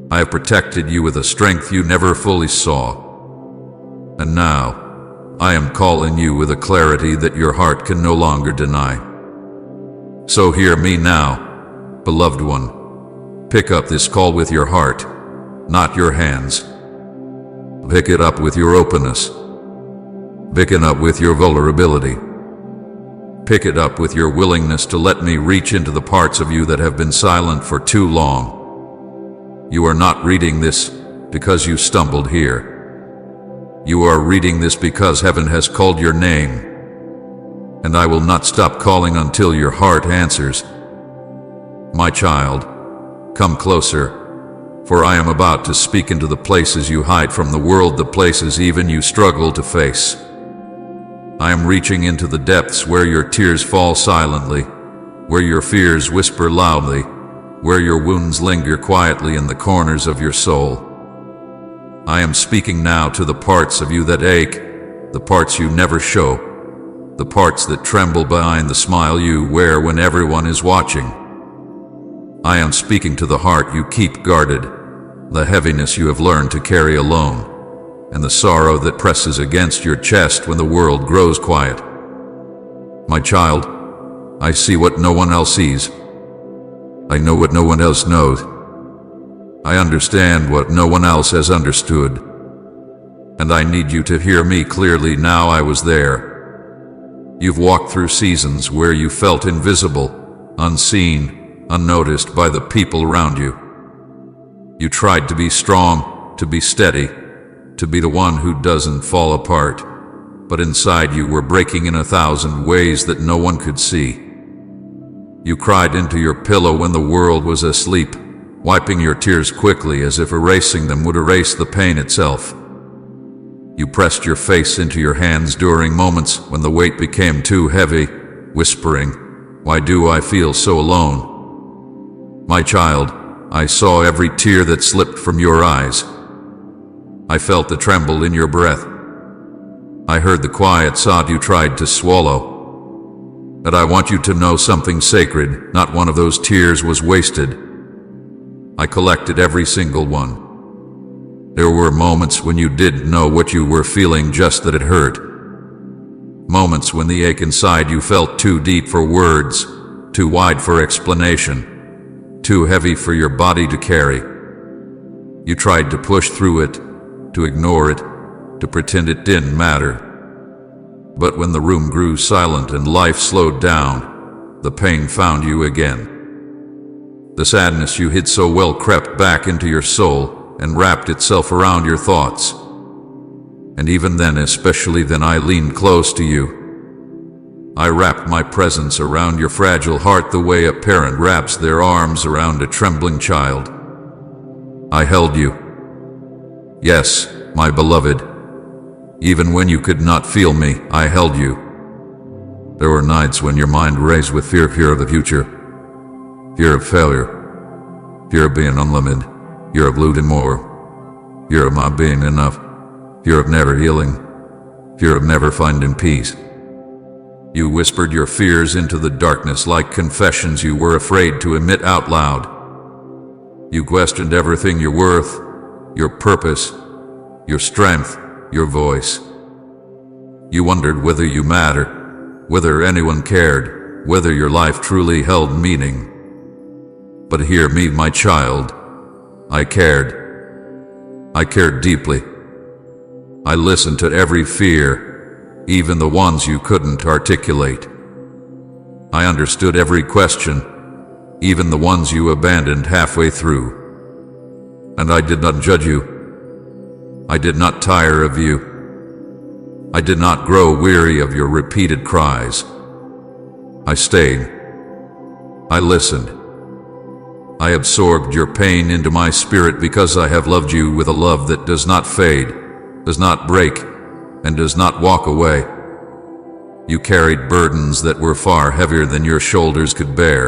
I have protected you with a strength you never fully saw. And now, I am calling you with a clarity that your heart can no longer deny. So hear me now, beloved one. Pick up this call with your heart, not your hands. Pick it up with your openness. Pick it up with your vulnerability. Pick it up with your willingness to let me reach into the parts of you that have been silent for too long. You are not reading this because you stumbled here. You are reading this because heaven has called your name, and I will not stop calling until your heart answers. My child, come closer, for I am about to speak into the places you hide from the world, the places even you struggle to face. I am reaching into the depths where your tears fall silently, where your fears whisper loudly, where your wounds linger quietly in the corners of your soul. I am speaking now to the parts of you that ache, the parts you never show, the parts that tremble behind the smile you wear when everyone is watching. I am speaking to the heart you keep guarded, the heaviness you have learned to carry alone, and the sorrow that presses against your chest when the world grows quiet. My child, I see what no one else sees. I know what no one else knows. I understand what no one else has understood. And I need you to hear me clearly now. I was there. You've walked through seasons where you felt invisible, unseen, unnoticed by the people around you. You tried to be strong, to be steady, to be the one who doesn't fall apart, but inside you were breaking in 1,000 ways that no one could see. You cried into your pillow when the world was asleep, wiping your tears quickly as if erasing them would erase the pain itself. You pressed your face into your hands during moments when the weight became too heavy, whispering, "Why do I feel so alone?" My child, I saw every tear that slipped from your eyes. I felt the tremble in your breath. I heard the quiet sob you tried to swallow. But I want you to know something sacred. Not one of those tears was wasted. I collected every single one. There were moments when you didn't know what you were feeling, just that it hurt. Moments when the ache inside you felt too deep for words, too wide for explanation, too heavy for your body to carry. You tried to push through it, to ignore it, to pretend it didn't matter. But when the room grew silent and life slowed down, the pain found you again. The sadness you hid so well crept back into your soul and wrapped itself around your thoughts. And even then, especially then, I leaned close to you. I wrapped my presence around your fragile heart the way a parent wraps their arms around a trembling child. I held you. Yes, my beloved. Even when you could not feel me, I held you. There were nights when your mind raced with fear of the future. Fear of failure, fear of being unlimited, fear of losing more, fear of not being enough, fear of never healing, fear of never finding peace. You whispered your fears into the darkness like confessions you were afraid to emit out loud. You questioned everything: your worth, your purpose, your strength, your voice. You wondered whether you mattered, whether anyone cared, whether your life truly held meaning. But hear me, my child. I cared. I cared deeply. I listened to every fear, even the ones you couldn't articulate. I understood every question, even the ones you abandoned halfway through. And I did not judge you. I did not tire of you. I did not grow weary of your repeated cries. I stayed. I listened. I absorbed your pain into my spirit because I have loved you with a love that does not fade, does not break, and does not walk away. You carried burdens that were far heavier than your shoulders could bear.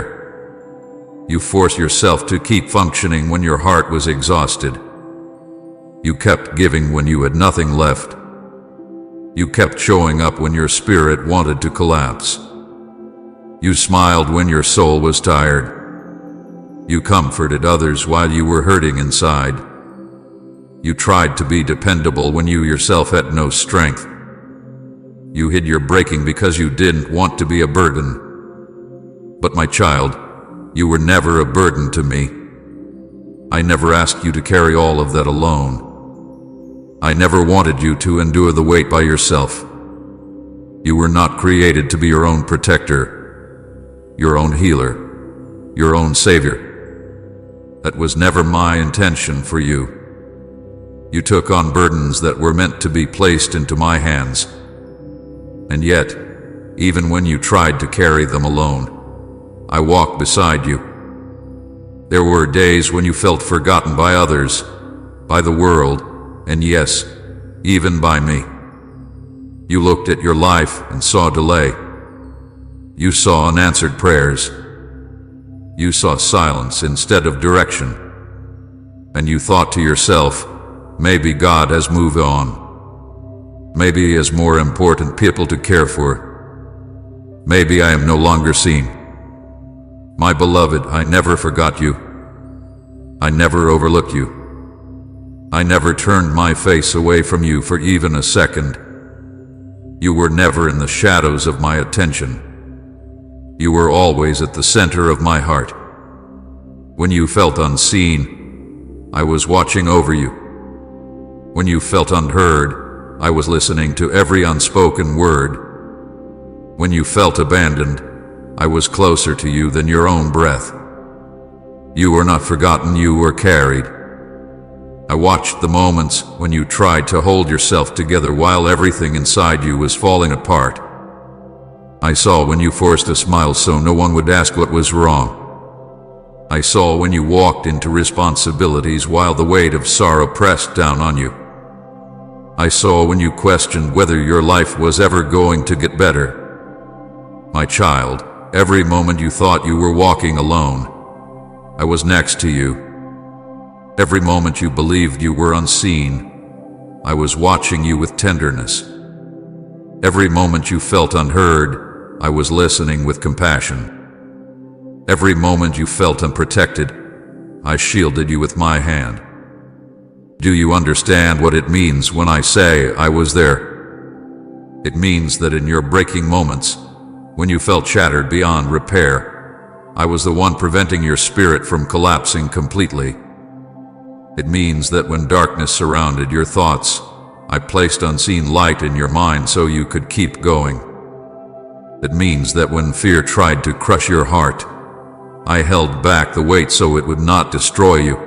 You forced yourself to keep functioning when your heart was exhausted. You kept giving when you had nothing left. You kept showing up when your spirit wanted to collapse. You smiled when your soul was tired. You comforted others while you were hurting inside. You tried to be dependable when you yourself had no strength. You hid your breaking because you didn't want to be a burden. But my child, you were never a burden to me. I never asked you to carry all of that alone. I never wanted you to endure the weight by yourself. You were not created to be your own protector, your own healer, your own savior. That was never my intention for you. You took on burdens that were meant to be placed into my hands. And yet, even when you tried to carry them alone, I walked beside you. There were days when you felt forgotten by others, by the world, and yes, even by me. You looked at your life and saw delay. You saw unanswered prayers. You saw silence instead of direction. And you thought to yourself, maybe God has moved on. Maybe he has more important people to care for. Maybe I am no longer seen. My beloved, I never forgot you. I never overlooked you. I never turned my face away from you for even a second. You were never in the shadows of my attention. You were always at the center of my heart. When you felt unseen, I was watching over you. When you felt unheard, I was listening to every unspoken word. When you felt abandoned, I was closer to you than your own breath. You were not forgotten, you were carried. I watched the moments when you tried to hold yourself together while everything inside you was falling apart. I saw when you forced a smile so no one would ask what was wrong. I saw when you walked into responsibilities while the weight of sorrow pressed down on you. I saw when you questioned whether your life was ever going to get better. My child, every moment you thought you were walking alone, I was next to you. Every moment you believed you were unseen, I was watching you with tenderness. Every moment you felt unheard, I was listening with compassion. Every moment you felt unprotected, I shielded you with my hand. Do you understand what it means when I say I was there? It means that in your breaking moments, when you felt shattered beyond repair, I was the one preventing your spirit from collapsing completely. It means that when darkness surrounded your thoughts, I placed unseen light in your mind so you could keep going. It means that when fear tried to crush your heart, I held back the weight so it would not destroy you.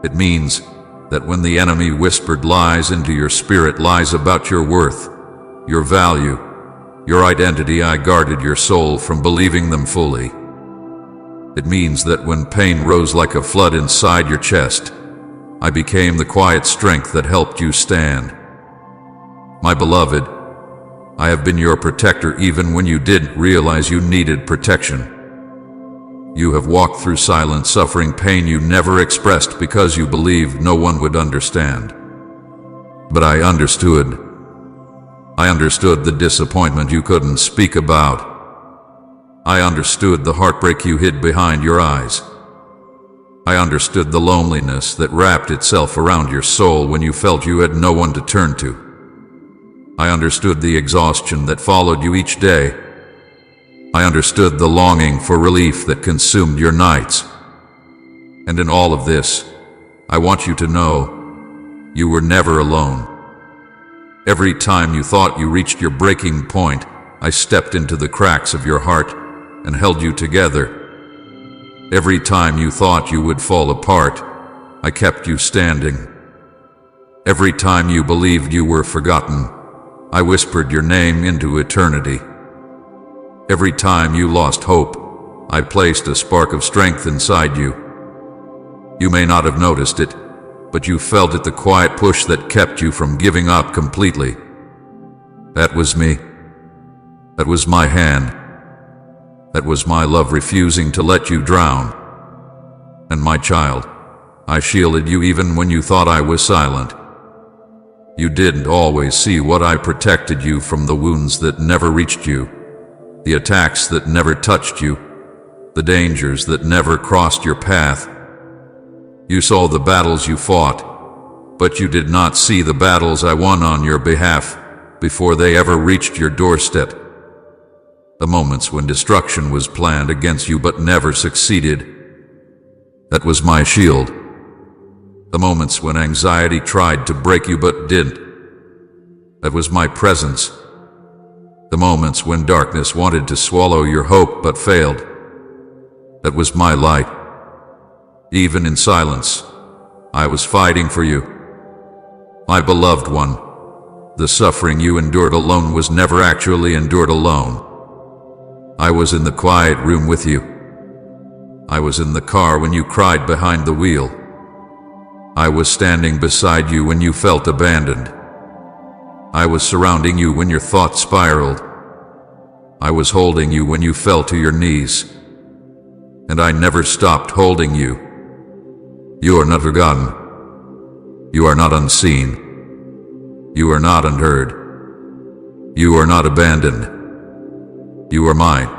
It means that when the enemy whispered lies into your spirit, lies about your worth, your value, your identity, I guarded your soul from believing them fully. It means that when pain rose like a flood inside your chest, I became the quiet strength that helped you stand. My beloved, I have been your protector even when you didn't realize you needed protection. You have walked through silent suffering, pain you never expressed because you believed no one would understand. But I understood. I understood the disappointment you couldn't speak about. I understood the heartbreak you hid behind your eyes. I understood the loneliness that wrapped itself around your soul when you felt you had no one to turn to. I understood the exhaustion that followed you each day. I understood the longing for relief that consumed your nights. And in all of this, I want you to know, you were never alone. Every time you thought you reached your breaking point, I stepped into the cracks of your heart and held you together. Every time you thought you would fall apart, I kept you standing. Every time you believed you were forgotten, I whispered your name into eternity. Every time you lost hope, I placed a spark of strength inside you. You may not have noticed it, but you felt it, the quiet push that kept you from giving up completely. That was me. That was my hand. That was my love refusing to let you drown. And my child, I shielded you even when you thought I was silent. You didn't always see what I protected you from, the wounds that never reached you, the attacks that never touched you, the dangers that never crossed your path. You saw the battles you fought, but you did not see the battles I won on your behalf before they ever reached your doorstep. The moments when destruction was planned against you but never succeeded. That was my shield. The moments when anxiety tried to break you but didn't. That was my presence. The moments when darkness wanted to swallow your hope but failed. That was my light. Even in silence, I was fighting for you. My beloved one, the suffering you endured alone was never actually endured alone. I was in the quiet room with you. I was in the car when you cried behind the wheel. I was standing beside you when you felt abandoned. I was surrounding you when your thoughts spiraled. I was holding you when you fell to your knees. And I never stopped holding you. You are not forgotten. You are not unseen. You are not unheard. You are not abandoned. You are mine.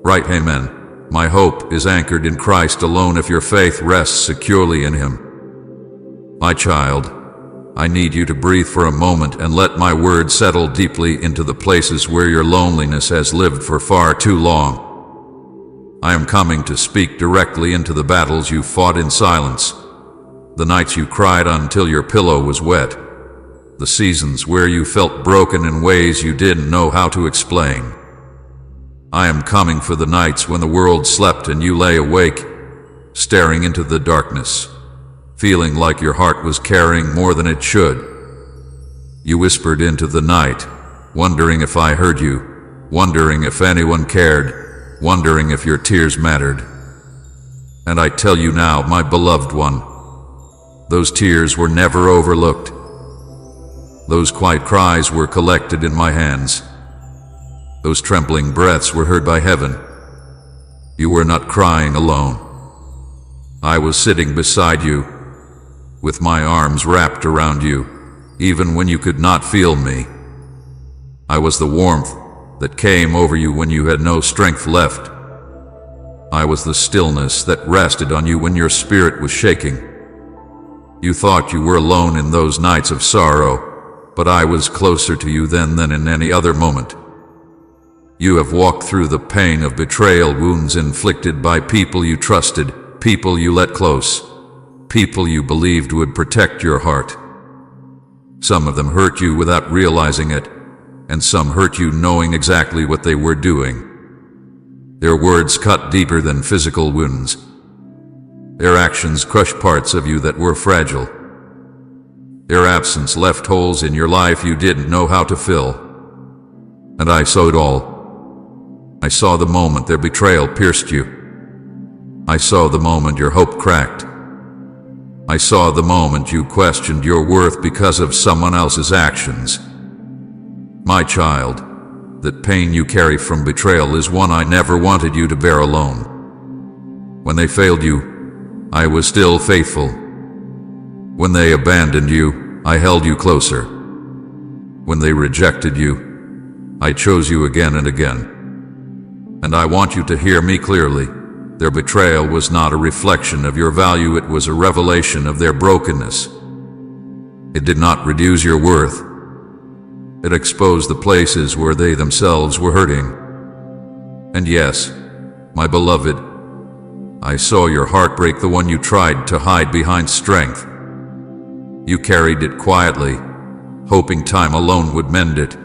Right, amen. My hope is anchored in Christ alone if your faith rests securely in Him. My child, I need you to breathe for a moment and let my word settle deeply into the places where your loneliness has lived for far too long. I am coming to speak directly into the battles you fought in silence, the nights you cried until your pillow was wet, the seasons where you felt broken in ways you didn't know how to explain. I am coming for the nights when the world slept and you lay awake, staring into the darkness, feeling like your heart was carrying more than it should. You whispered into the night, wondering if I heard you, wondering if anyone cared, wondering if your tears mattered. And I tell you now, my beloved one, those tears were never overlooked. Those quiet cries were collected in my hands. Those trembling breaths were heard by heaven. You were not crying alone. I was sitting beside you, with my arms wrapped around you, even when you could not feel me. I was the warmth that came over you when you had no strength left. I was the stillness that rested on you when your spirit was shaking. You thought you were alone in those nights of sorrow, but I was closer to you then than in any other moment. You have walked through the pain of betrayal, wounds inflicted by people you trusted, people you let close, people you believed would protect your heart. Some of them hurt you without realizing it, and some hurt you knowing exactly what they were doing. Their words cut deeper than physical wounds. Their actions crushed parts of you that were fragile. Their absence left holes in your life you didn't know how to fill. And I saw it all. I saw the moment their betrayal pierced you. I saw the moment your hope cracked. I saw the moment you questioned your worth because of someone else's actions. My child, that pain you carry from betrayal is one I never wanted you to bear alone. When they failed you, I was still faithful. When they abandoned you, I held you closer. When they rejected you, I chose you again and again. And I want you to hear me clearly. Their betrayal was not a reflection of your value, it was a revelation of their brokenness. It did not reduce your worth. It exposed the places where they themselves were hurting. And yes, my beloved, I saw your heart break, the one you tried to hide behind strength. You carried it quietly, hoping time alone would mend it.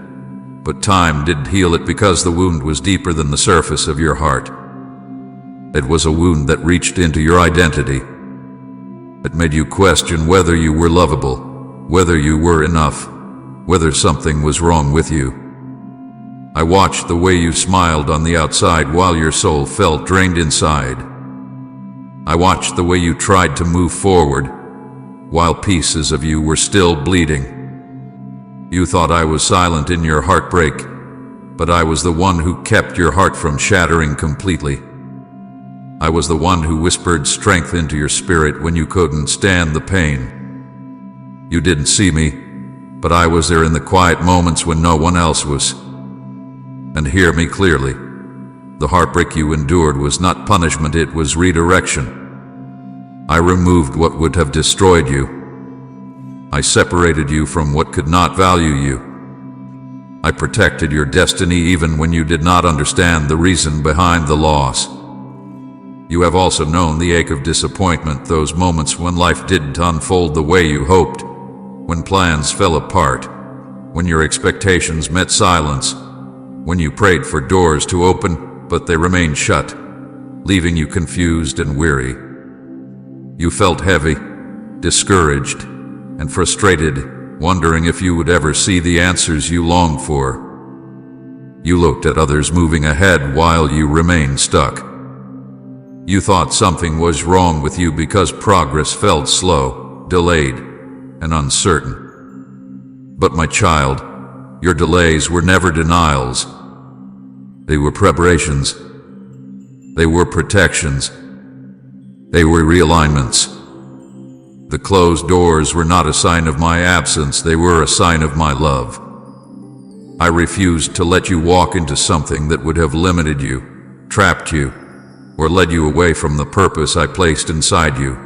But time didn't heal it because the wound was deeper than the surface of your heart. It was a wound that reached into your identity. It made you question whether you were lovable, whether you were enough, whether something was wrong with you. I watched the way you smiled on the outside while your soul felt drained inside. I watched the way you tried to move forward while pieces of you were still bleeding. You thought I was silent in your heartbreak, but I was the one who kept your heart from shattering completely. I was the one who whispered strength into your spirit when you couldn't stand the pain. You didn't see me, but I was there in the quiet moments when no one else was. And hear me clearly. The heartbreak you endured was not punishment, it was redirection. I removed what would have destroyed you. I separated you from what could not value you. I protected your destiny even when you did not understand the reason behind the loss. You have also known the ache of disappointment, those moments when life didn't unfold the way you hoped, when plans fell apart, when your expectations met silence, when you prayed for doors to open, but they remained shut, leaving you confused and weary. You felt heavy, discouraged, and frustrated, wondering if you would ever see the answers you longed for. You looked at others moving ahead while you remained stuck. You thought something was wrong with you because progress felt slow, delayed, and uncertain. But my child, your delays were never denials. They were preparations. They were protections. They were realignments. The closed doors were not a sign of my absence, they were a sign of my love. I refused to let you walk into something that would have limited you, trapped you, or led you away from the purpose I placed inside you.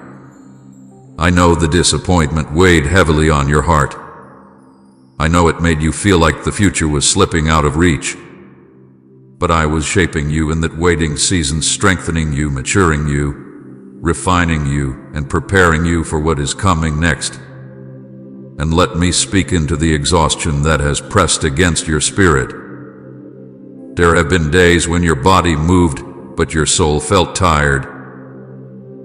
I know the disappointment weighed heavily on your heart. I know it made you feel like the future was slipping out of reach. But I was shaping you in that waiting season, strengthening you, maturing you, refining you, and preparing you for what is coming next. And let me speak into the exhaustion that has pressed against your spirit. There have been days when your body moved, but your soul felt tired.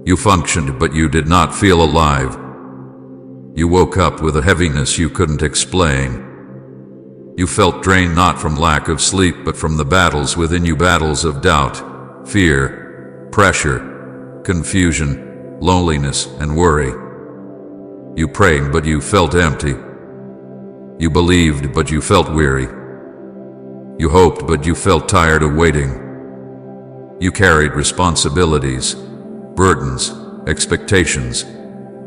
You functioned, but you did not feel alive. You woke up with a heaviness you couldn't explain. You felt drained not from lack of sleep, but from the battles within you, battles of doubt, fear, pressure, confusion, loneliness, and worry. You prayed, but you felt empty. You believed, but you felt weary. You hoped, but you felt tired of waiting. You carried responsibilities, burdens, expectations,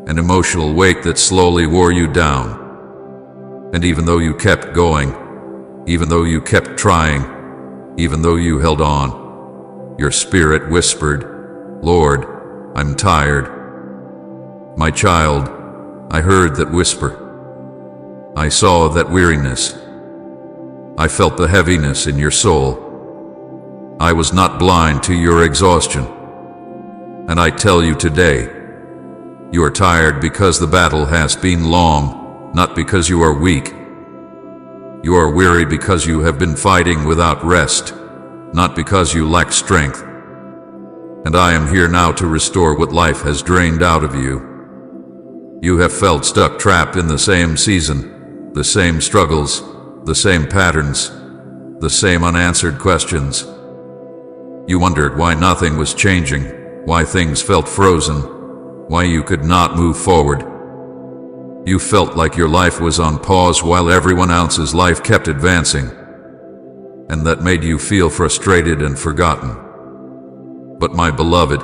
an emotional weight that slowly wore you down. And even though you kept going, even though you kept trying, even though you held on, your spirit whispered, "Lord, I'm tired." My child, I heard that whisper. I saw that weariness. I felt the heaviness in your soul. I was not blind to your exhaustion. And I tell you today, you are tired because the battle has been long, not because you are weak. You are weary because you have been fighting without rest, not because you lack strength. And I am here now to restore what life has drained out of you. You have felt stuck, trapped in the same season, the same struggles, the same patterns, the same unanswered questions. You wondered why nothing was changing, why things felt frozen, why you could not move forward. You felt like your life was on pause while everyone else's life kept advancing, and that made you feel frustrated and forgotten. But my beloved,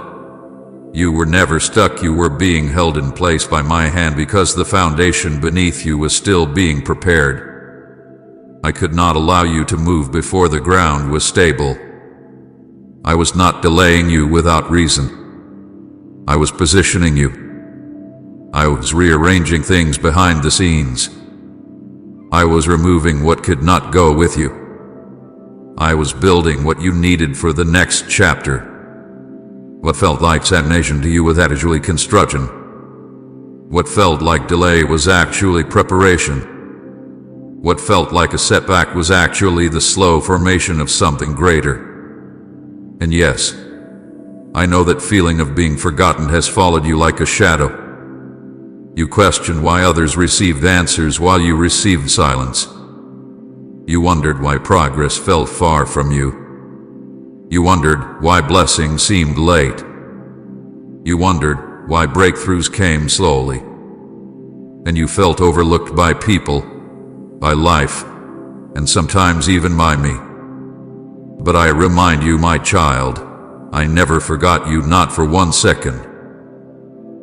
you were never stuck. You were being held in place by my hand because the foundation beneath you was still being prepared. I could not allow you to move before the ground was stable. I was not delaying you without reason. I was positioning you. I was rearranging things behind the scenes. I was removing what could not go with you. I was building what you needed for the next chapter. What felt like stagnation to you was actually construction. What felt like delay was actually preparation. What felt like a setback was actually the slow formation of something greater. And yes, I know that feeling of being forgotten has followed you like a shadow. You questioned why others received answers while you received silence. You wondered why progress felt far from you. You wondered why blessings seemed late. You wondered why breakthroughs came slowly. And you felt overlooked by people, by life, and sometimes even by me. But I remind you, my child, I never forgot you, not for 1 second.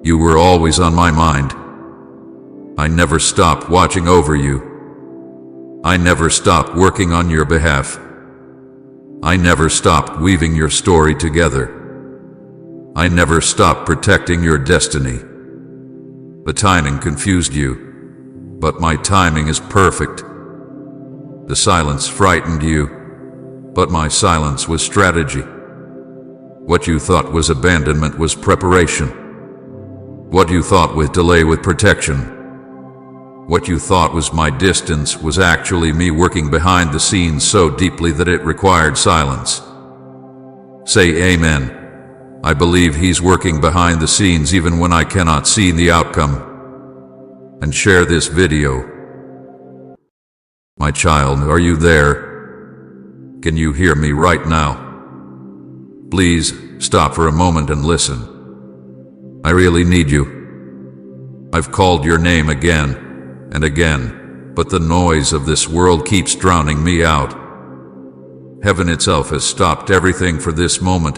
You were always on my mind. I never stopped watching over you. I never stopped working on your behalf. I never stopped weaving your story together. I never stopped protecting your destiny. The timing confused you, but my timing is perfect. The silence frightened you, but my silence was strategy. What you thought was abandonment was preparation. What you thought was delay was protection. What you thought was my distance was actually me working behind the scenes so deeply that it required silence. Say amen. I believe he's working behind the scenes even when I cannot see the outcome. And share this video. My child, are you there? Can you hear me right now? Please, stop for a moment and listen. I really need you. I've called your name again and again, but the noise of this world keeps drowning me out. Heaven itself has stopped everything for this moment,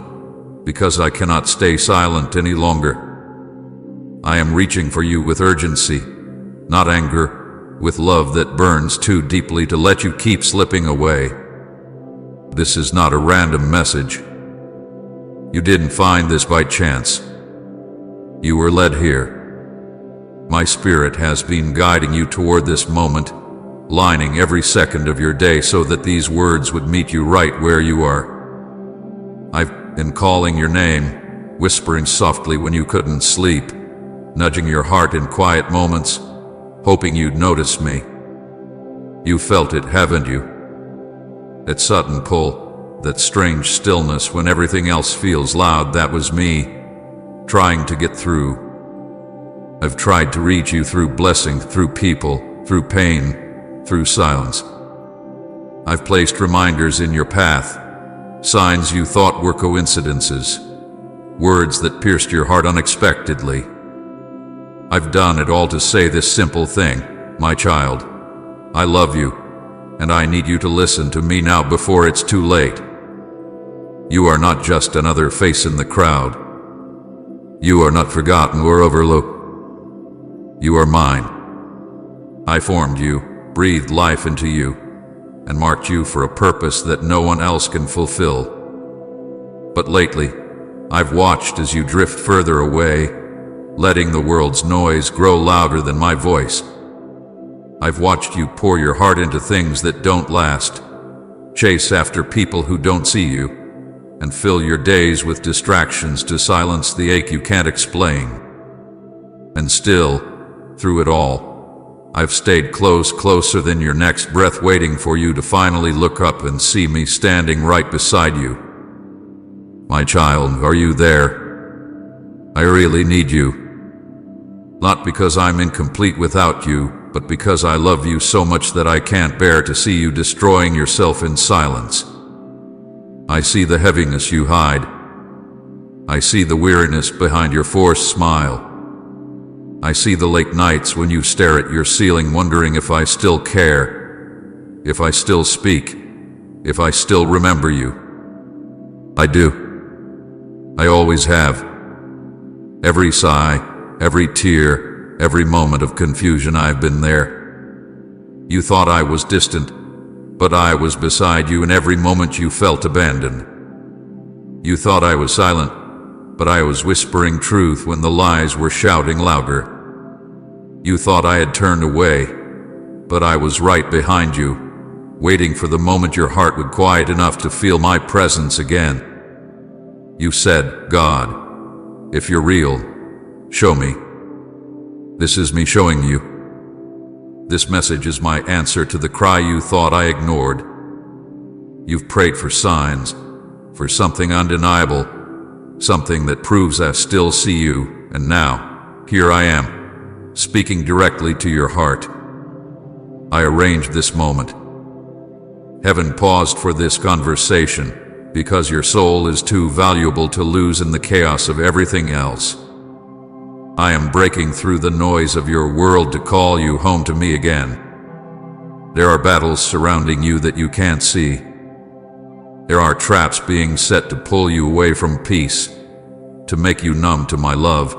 because I cannot stay silent any longer. I am reaching for you with urgency, not anger, with love that burns too deeply to let you keep slipping away. This is not a random message. You didn't find this by chance. You were led here. My spirit has been guiding you toward this moment, lining every second of your day so that these words would meet you right where you are. I've been calling your name, whispering softly when you couldn't sleep, nudging your heart in quiet moments, hoping you'd notice me. You felt it, haven't you? That sudden pull, that strange stillness when everything else feels loud, that was me, trying to get through. I've tried to reach you through blessing, through people, through pain, through silence. I've placed reminders in your path, signs you thought were coincidences, words that pierced your heart unexpectedly. I've done it all to say this simple thing, my child. I love you, and I need you to listen to me now before it's too late. You are not just another face in the crowd. You are not forgotten or overlooked. You are mine. I formed you, breathed life into you, and marked you for a purpose that no one else can fulfill. But lately, I've watched as you drift further away, letting the world's noise grow louder than my voice. I've watched you pour your heart into things that don't last, chase after people who don't see you, and fill your days with distractions to silence the ache you can't explain. And still, through it all, I've stayed closer than your next breath, waiting for you to finally look up and see me standing right beside you. My child, are you there? I really need you. Not because I'm incomplete without you, but because I love you so much that I can't bear to see you destroying yourself in silence. I see the heaviness you hide. I see the weariness behind your forced smile. I see the late nights when you stare at your ceiling wondering if I still care, if I still speak, if I still remember you. I do. I always have. Every sigh, every tear, every moment of confusion, I've been there. You thought I was distant, but I was beside you in every moment you felt abandoned. You thought I was silent, but I was whispering truth when the lies were shouting louder. You thought I had turned away, but I was right behind you, waiting for the moment your heart would quiet enough to feel my presence again. You said, God, if you're real, show me. This is me showing you. This message is my answer to the cry you thought I ignored. You've prayed for signs, for something undeniable, something that proves I still see you, and now, here I am, speaking directly to your heart. I arranged this moment. Heaven paused for this conversation, because your soul is too valuable to lose in the chaos of everything else. I am breaking through the noise of your world to call you home to me again. There are battles surrounding you that you can't see. There are traps being set to pull you away from peace, to make you numb to my love,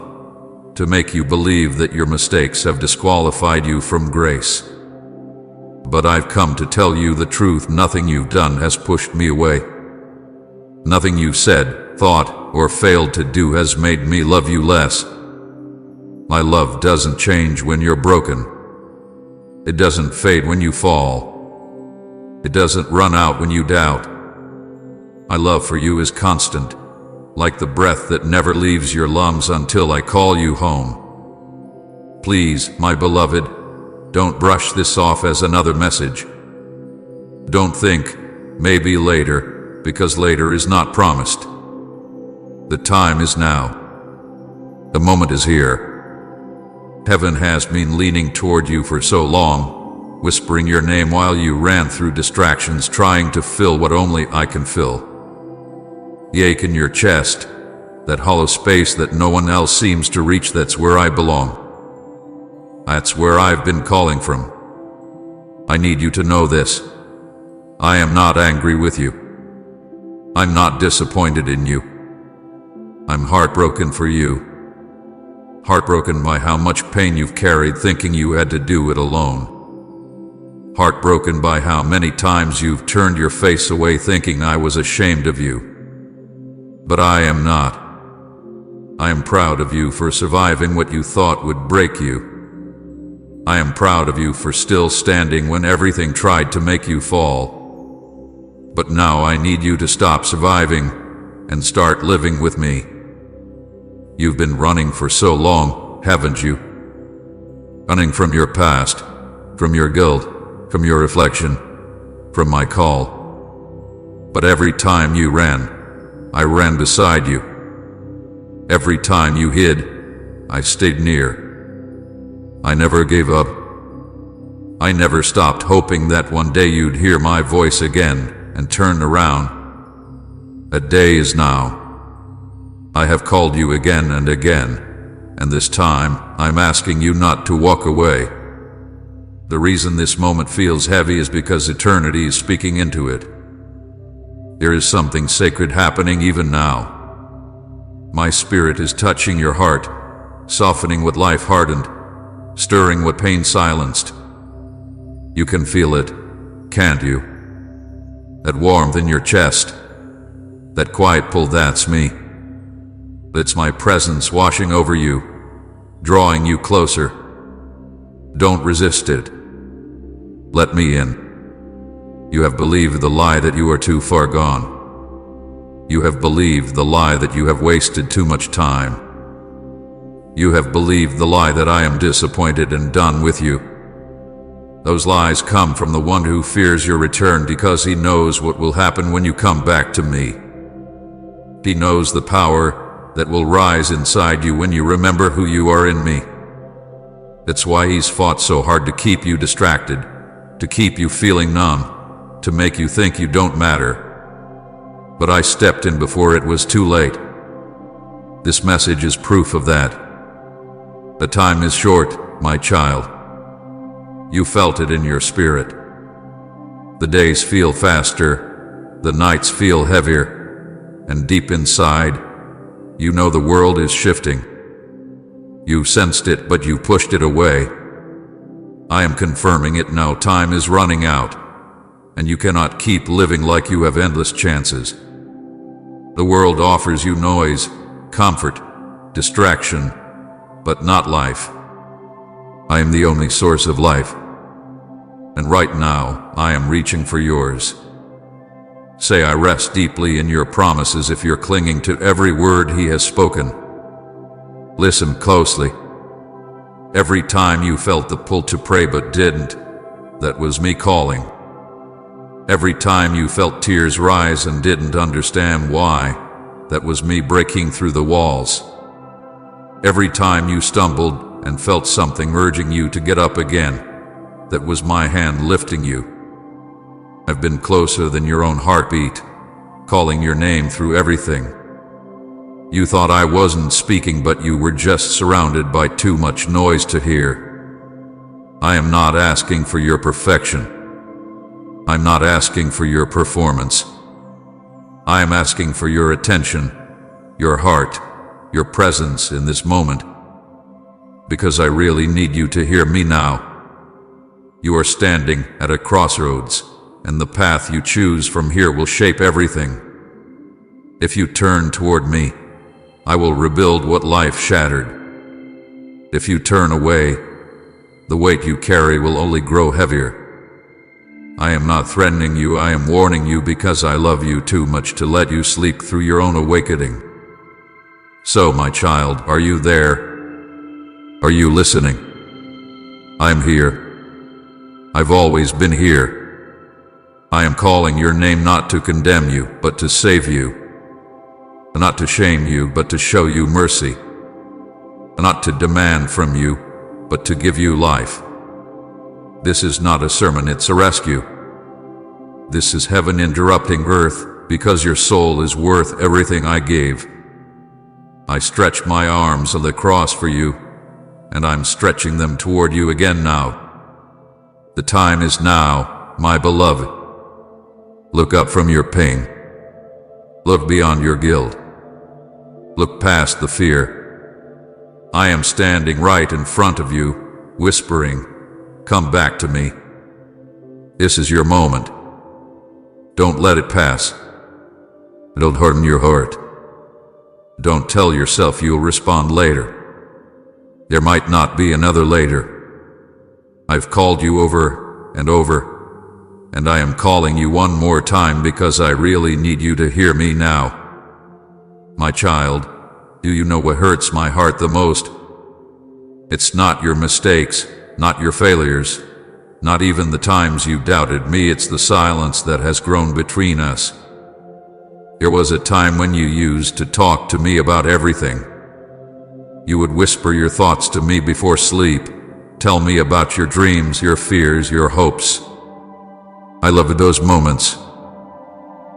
to make you believe that your mistakes have disqualified you from grace. But I've come to tell you the truth. Nothing you've done has pushed me away. Nothing you said, thought, or failed to do has made me love you less. My love doesn't change when you're broken. It doesn't fade when you fall. It doesn't run out when you doubt. My love for you is constant, like the breath that never leaves your lungs until I call you home. Please, my beloved, don't brush this off as another message. Don't think, maybe later, because later is not promised. The time is now. The moment is here. Heaven has been leaning toward you for so long, whispering your name while you ran through distractions trying to fill what only I can fill. The ache in your chest, that hollow space that no one else seems to reach, that's where I belong. That's where I've been calling from. I need you to know this. I am not angry with you. I'm not disappointed in you. I'm heartbroken for you. Heartbroken by how much pain you've carried thinking you had to do it alone. Heartbroken by how many times you've turned your face away thinking I was ashamed of you. But I am not. I am proud of you for surviving what you thought would break you. I am proud of you for still standing when everything tried to make you fall. But now I need you to stop surviving and start living with me. You've been running for so long, haven't you? Running from your past, from your guilt, from your reflection, from my call. But every time you ran, I ran beside you. Every time you hid, I stayed near. I never gave up. I never stopped hoping that one day you'd hear my voice again and turn around. That day is now. I have called you again and again, and this time I'm asking you not to walk away. The reason this moment feels heavy is because eternity is speaking into it. There is something sacred happening even now. My spirit is touching your heart, softening what life hardened, stirring what pain silenced. You can feel it, can't you? That warmth in your chest, that quiet pull, that's me. It's my presence washing over you, drawing you closer. Don't resist it. Let me in. You have believed the lie that you are too far gone. You have believed the lie that you have wasted too much time. You have believed the lie that I am disappointed and done with you. Those lies come from the one who fears your return because he knows what will happen when you come back to me. He knows the power that will rise inside you when you remember who you are in me. That's why he's fought so hard to keep you distracted, to keep you feeling numb, to make you think you don't matter. But I stepped in before it was too late. This message is proof of that. The time is short, my child. You felt it in your spirit. The days feel faster, the nights feel heavier, and deep inside, you know the world is shifting. You sensed it, but you pushed it away. I am confirming it now. Time is running out, and you cannot keep living like you have endless chances. The world offers you noise, comfort, distraction, but not life. I am the only source of life, and right now I am reaching for yours. Say, I rest deeply in your promises if you're clinging to every word he has spoken. Listen closely. Every time you felt the pull to pray but didn't, that was me calling. Every time you felt tears rise and didn't understand why, that was me breaking through the walls. Every time you stumbled and felt something urging you to get up again, that was my hand lifting you. I've been closer than your own heartbeat, calling your name through everything. You thought I wasn't speaking, but you were just surrounded by too much noise to hear. I am not asking for your perfection. I'm not asking for your performance. I am asking for your attention, your heart, your presence in this moment, because I really need you to hear me now. You are standing at a crossroads, and the path you choose from here will shape everything. If you turn toward me, I will rebuild what life shattered. If you turn away, the weight you carry will only grow heavier. I am not threatening you, I am warning you because I love you too much to let you sleep through your own awakening. So, my child, are you there? Are you listening? I'm here. I've always been here. I am calling your name not to condemn you, but to save you. Not to shame you, but to show you mercy. Not to demand from you, but to give you life. This is not a sermon, it's a rescue. This is heaven interrupting earth, because your soul is worth everything I gave. I stretched my arms on the cross for you, and I'm stretching them toward you again now. The time is now, my beloved. Look up from your pain. Look beyond your guilt. Look past the fear. I am standing right in front of you, whispering, "Come back to me." This is your moment. Don't let it pass. Don't harden your heart. Don't tell yourself you'll respond later. There might not be another later. I've called you over and over, and I am calling you one more time because I really need you to hear me now. My child, do you know what hurts my heart the most? It's not your mistakes, not your failures, not even the times you doubted me, it's the silence that has grown between us. There was a time when you used to talk to me about everything. You would whisper your thoughts to me before sleep, tell me about your dreams, your fears, your hopes. I loved those moments.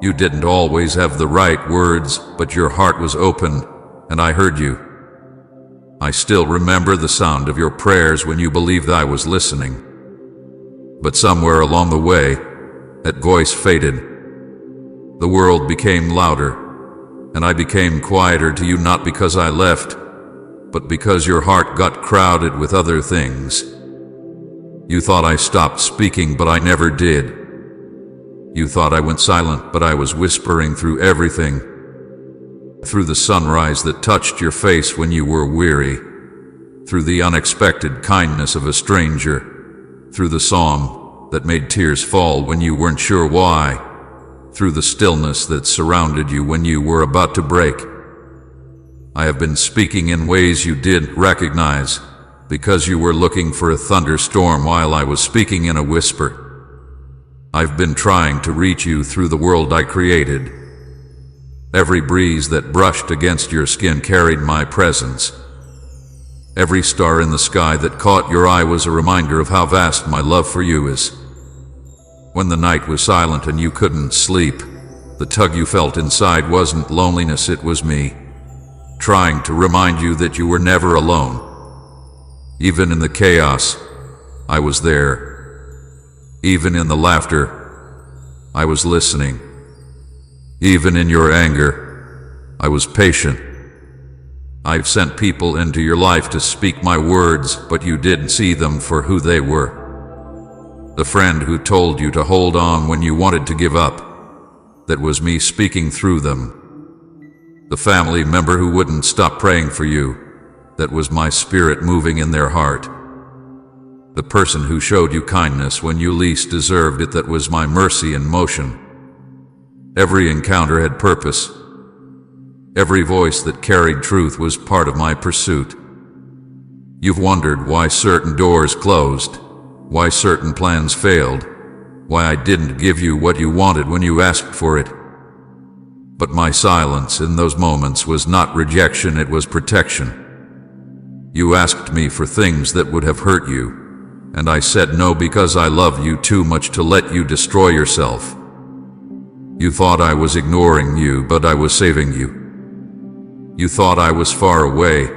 You didn't always have the right words, but your heart was open, and I heard you. I still remember the sound of your prayers when you believed I was listening. But somewhere along the way, that voice faded. The world became louder, and I became quieter to you not because I left, but because your heart got crowded with other things. You thought I stopped speaking, but I never did. You thought I went silent, but I was whispering through everything. Through the sunrise that touched your face when you were weary, through the unexpected kindness of a stranger, through the song that made tears fall when you weren't sure why, through the stillness that surrounded you when you were about to break. I have been speaking in ways you didn't recognize, because you were looking for a thunderstorm while I was speaking in a whisper. I've been trying to reach you through the world I created. Every breeze that brushed against your skin carried my presence. Every star in the sky that caught your eye was a reminder of how vast my love for you is. When the night was silent and you couldn't sleep, the tug you felt inside wasn't loneliness, it was me, trying to remind you that you were never alone. Even in the chaos, I was there. Even in the laughter, I was listening. Even in your anger, I was patient. I've sent people into your life to speak my words, but you didn't see them for who they were. The friend who told you to hold on when you wanted to give up, that was me speaking through them. The family member who wouldn't stop praying for you, that was my spirit moving in their heart. The person who showed you kindness when you least deserved it, that was my mercy in motion. Every encounter had purpose. Every voice that carried truth was part of my pursuit. You've wondered why certain doors closed, why certain plans failed, why I didn't give you what you wanted when you asked for it. But my silence in those moments was not rejection, it was protection. You asked me for things that would have hurt you, and I said no because I love you too much to let you destroy yourself. You thought I was ignoring you, but I was saving you. You thought I was far away,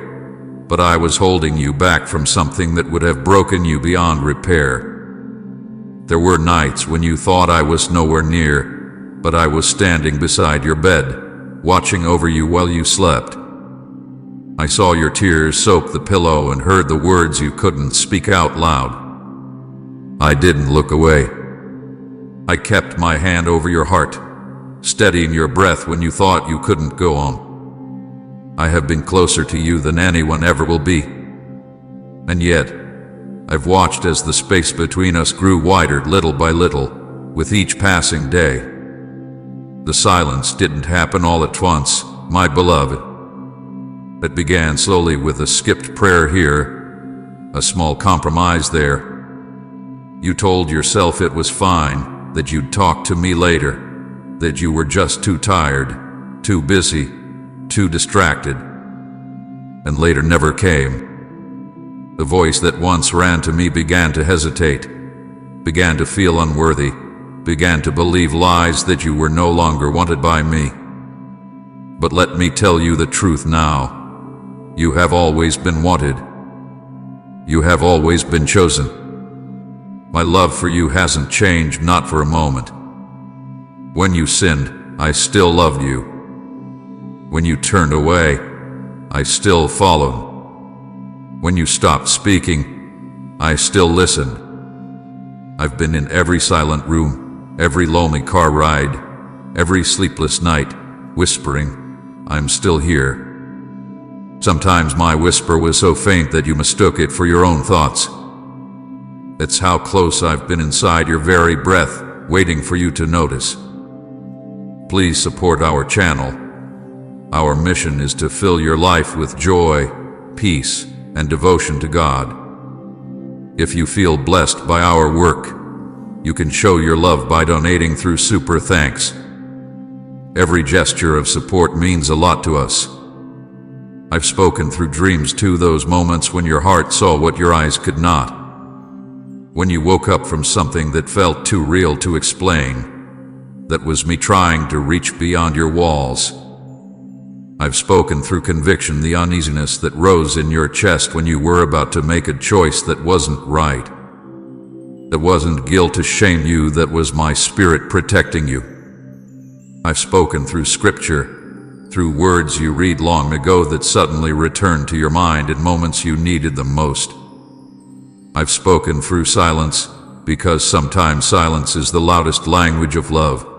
but I was holding you back from something that would have broken you beyond repair. There were nights when you thought I was nowhere near, but I was standing beside your bed, watching over you while you slept. I saw your tears soak the pillow and heard the words you couldn't speak out loud. I didn't look away. I kept my hand over your heart, steadying your breath when you thought you couldn't go on. I have been closer to you than anyone ever will be. And yet, I've watched as the space between us grew wider little by little, with each passing day. The silence didn't happen all at once, my beloved. It began slowly with a skipped prayer here, a small compromise there. You told yourself it was fine, that you'd talk to me later, that you were just too tired, too busy, too distracted, and later never came. The voice that once ran to me began to hesitate, began to feel unworthy, began to believe lies that you were no longer wanted by me. But let me tell you the truth now. You have always been wanted. You have always been chosen. My love for you hasn't changed, not for a moment. When you sinned, I still loved you. When you turned away, I still followed. When you stopped speaking, I still listened. I've been in every silent room, every lonely car ride, every sleepless night, whispering, I'm still here. Sometimes my whisper was so faint that you mistook it for your own thoughts. That's how close I've been inside your very breath, waiting for you to notice. Please support our channel. Our mission is to fill your life with joy, peace, and devotion to God. If you feel blessed by our work, you can show your love by donating through Super Thanks. Every gesture of support means a lot to us. I've spoken through dreams too, those moments when your heart saw what your eyes could not. When you woke up from something that felt too real to explain, that was me trying to reach beyond your walls. I've spoken through conviction, the uneasiness that rose in your chest when you were about to make a choice that wasn't right. That wasn't guilt to shame you, that was my spirit protecting you. I've spoken through scripture, through words you read long ago that suddenly returned to your mind in moments you needed them most. I've spoken through silence, because sometimes silence is the loudest language of love.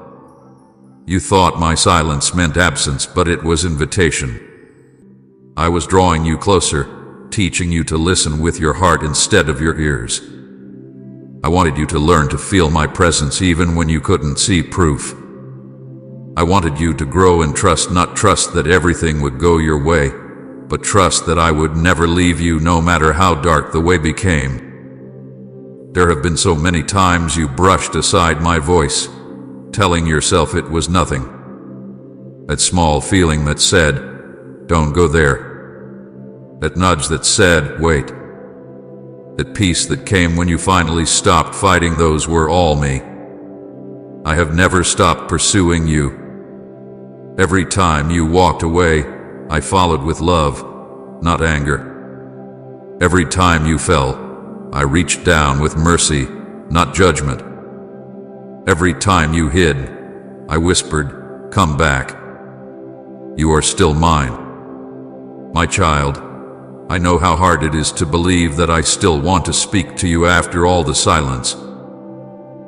You thought my silence meant absence, but it was invitation. I was drawing you closer, teaching you to listen with your heart instead of your ears. I wanted you to learn to feel my presence even when you couldn't see proof. I wanted you to grow in trust, not trust that everything would go your way, but trust that I would never leave you no matter how dark the way became. There have been so many times you brushed aside my voice, telling yourself it was nothing. That small feeling that said, don't go there. That nudge that said, wait. That peace that came when you finally stopped fighting, those were all me. I have never stopped pursuing you. Every time you walked away, I followed with love, not anger. Every time you fell, I reached down with mercy, not judgment. Every time you hid, I whispered, come back. You are still mine. My child, I know how hard it is to believe that I still want to speak to you after all the silence.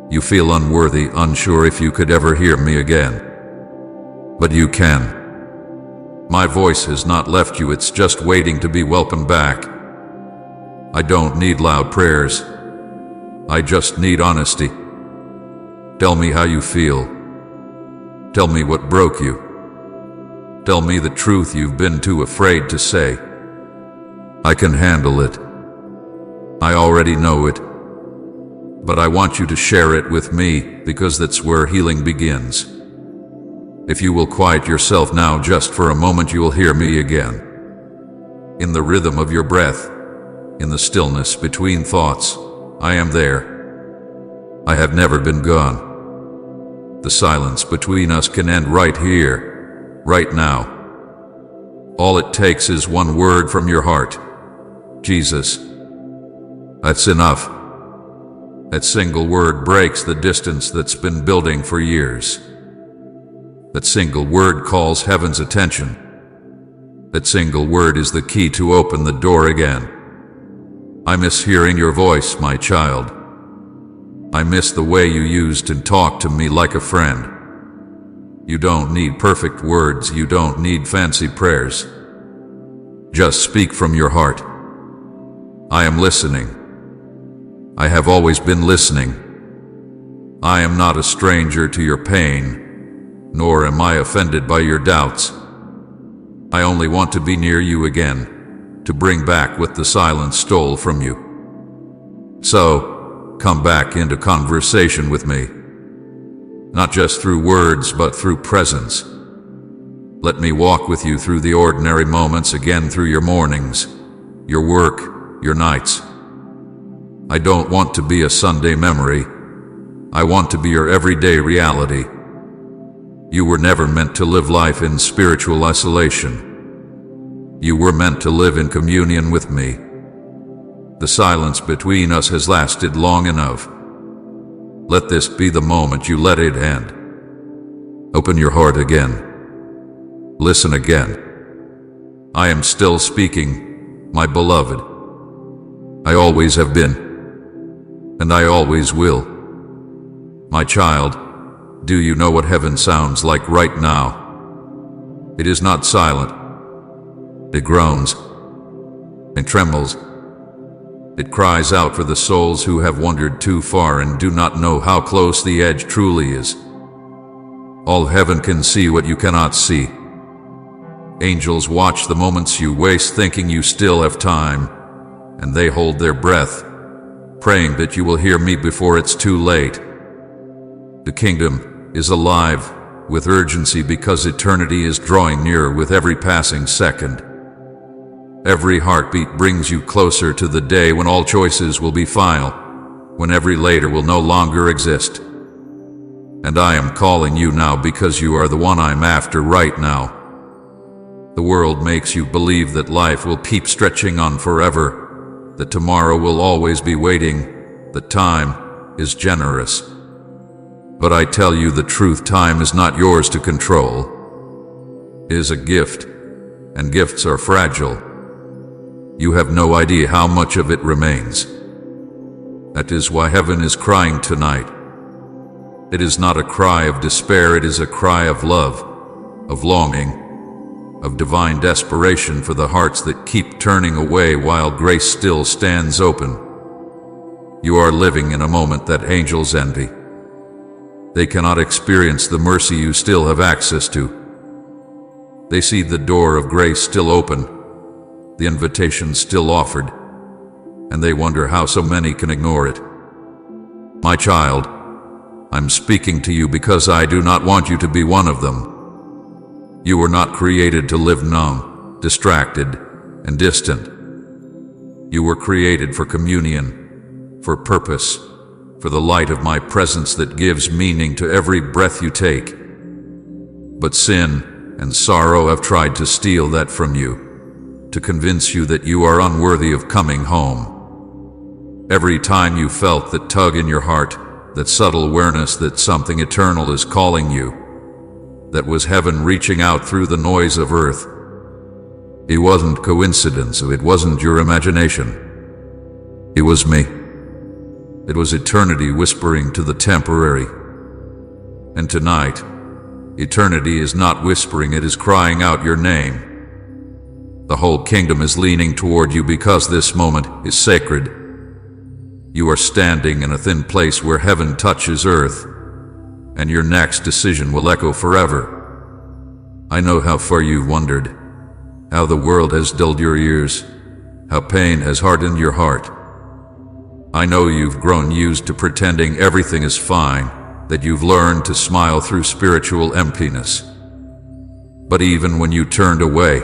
You feel unworthy, unsure if you could ever hear me again. But you can. My voice has not left you, it's just waiting to be welcomed back. I don't need loud prayers. I just need honesty. Tell me how you feel. Tell me what broke you. Tell me the truth you've been too afraid to say. I can handle it. I already know it. But I want you to share it with me, because that's where healing begins. If you will quiet yourself now just for a moment, you will hear me again. In the rhythm of your breath, in the stillness between thoughts, I am there. I have never been gone. The silence between us can end right here, right now. All it takes is one word from your heart. Jesus. That's enough. That single word breaks the distance that's been building for years. That single word calls heaven's attention. That single word is the key to open the door again. I miss hearing your voice, my child. I miss the way you used and talked to me like a friend. You don't need perfect words, you don't need fancy prayers. Just speak from your heart. I am listening. I have always been listening. I am not a stranger to your pain, nor am I offended by your doubts. I only want to be near you again, to bring back what the silence stole from you. So, come back into conversation with me. Not just through words, but through presence. Let me walk with you through the ordinary moments again, through your mornings, your work, your nights. I don't want to be a Sunday memory. I want to be your everyday reality. You were never meant to live life in spiritual isolation. You were meant to live in communion with me. The silence between us has lasted long enough. Let this be the moment you let it end. Open your heart again. Listen again. I am still speaking, my beloved. I always have been, and I always will. My child, do you know what heaven sounds like right now? It is not silent. It groans and trembles. It cries out for the souls who have wandered too far and do not know how close the edge truly is. All heaven can see what you cannot see. Angels watch the moments you waste thinking you still have time, and they hold their breath, praying that you will hear me before it's too late. The kingdom is alive with urgency because eternity is drawing nearer with every passing second. Every heartbeat brings you closer to the day when all choices will be final, when every later will no longer exist. And I am calling you now because you are the one I'm after right now. The world makes you believe that life will keep stretching on forever, that tomorrow will always be waiting, that time is generous. But I tell you the truth, time is not yours to control. It is a gift, and gifts are fragile. You have no idea how much of it remains. That is why heaven is crying tonight. It is not a cry of despair, it is a cry of love, of longing, of divine desperation for the hearts that keep turning away while grace still stands open. You are living in a moment that angels envy. They cannot experience the mercy you still have access to. They see the door of grace still open, the invitation still offered, and they wonder how so many can ignore it. My child, I'm speaking to you because I do not want you to be one of them. You were not created to live numb, distracted, and distant. You were created for communion, for purpose, for the light of my presence that gives meaning to every breath you take. But sin and sorrow have tried to steal that from you, to convince you that you are unworthy of coming home. Every time you felt that tug in your heart, that subtle awareness that something eternal is calling you, that was heaven reaching out through the noise of earth. It wasn't coincidence, it wasn't your imagination. It was me. It was eternity whispering to the temporary. And tonight, eternity is not whispering, it is crying out your name. The whole kingdom is leaning toward you because this moment is sacred. You are standing in a thin place where heaven touches earth, and your next decision will echo forever. I know how far you've wandered, how the world has dulled your ears, how pain has hardened your heart. I know you've grown used to pretending everything is fine, that you've learned to smile through spiritual emptiness. But even when you turned away,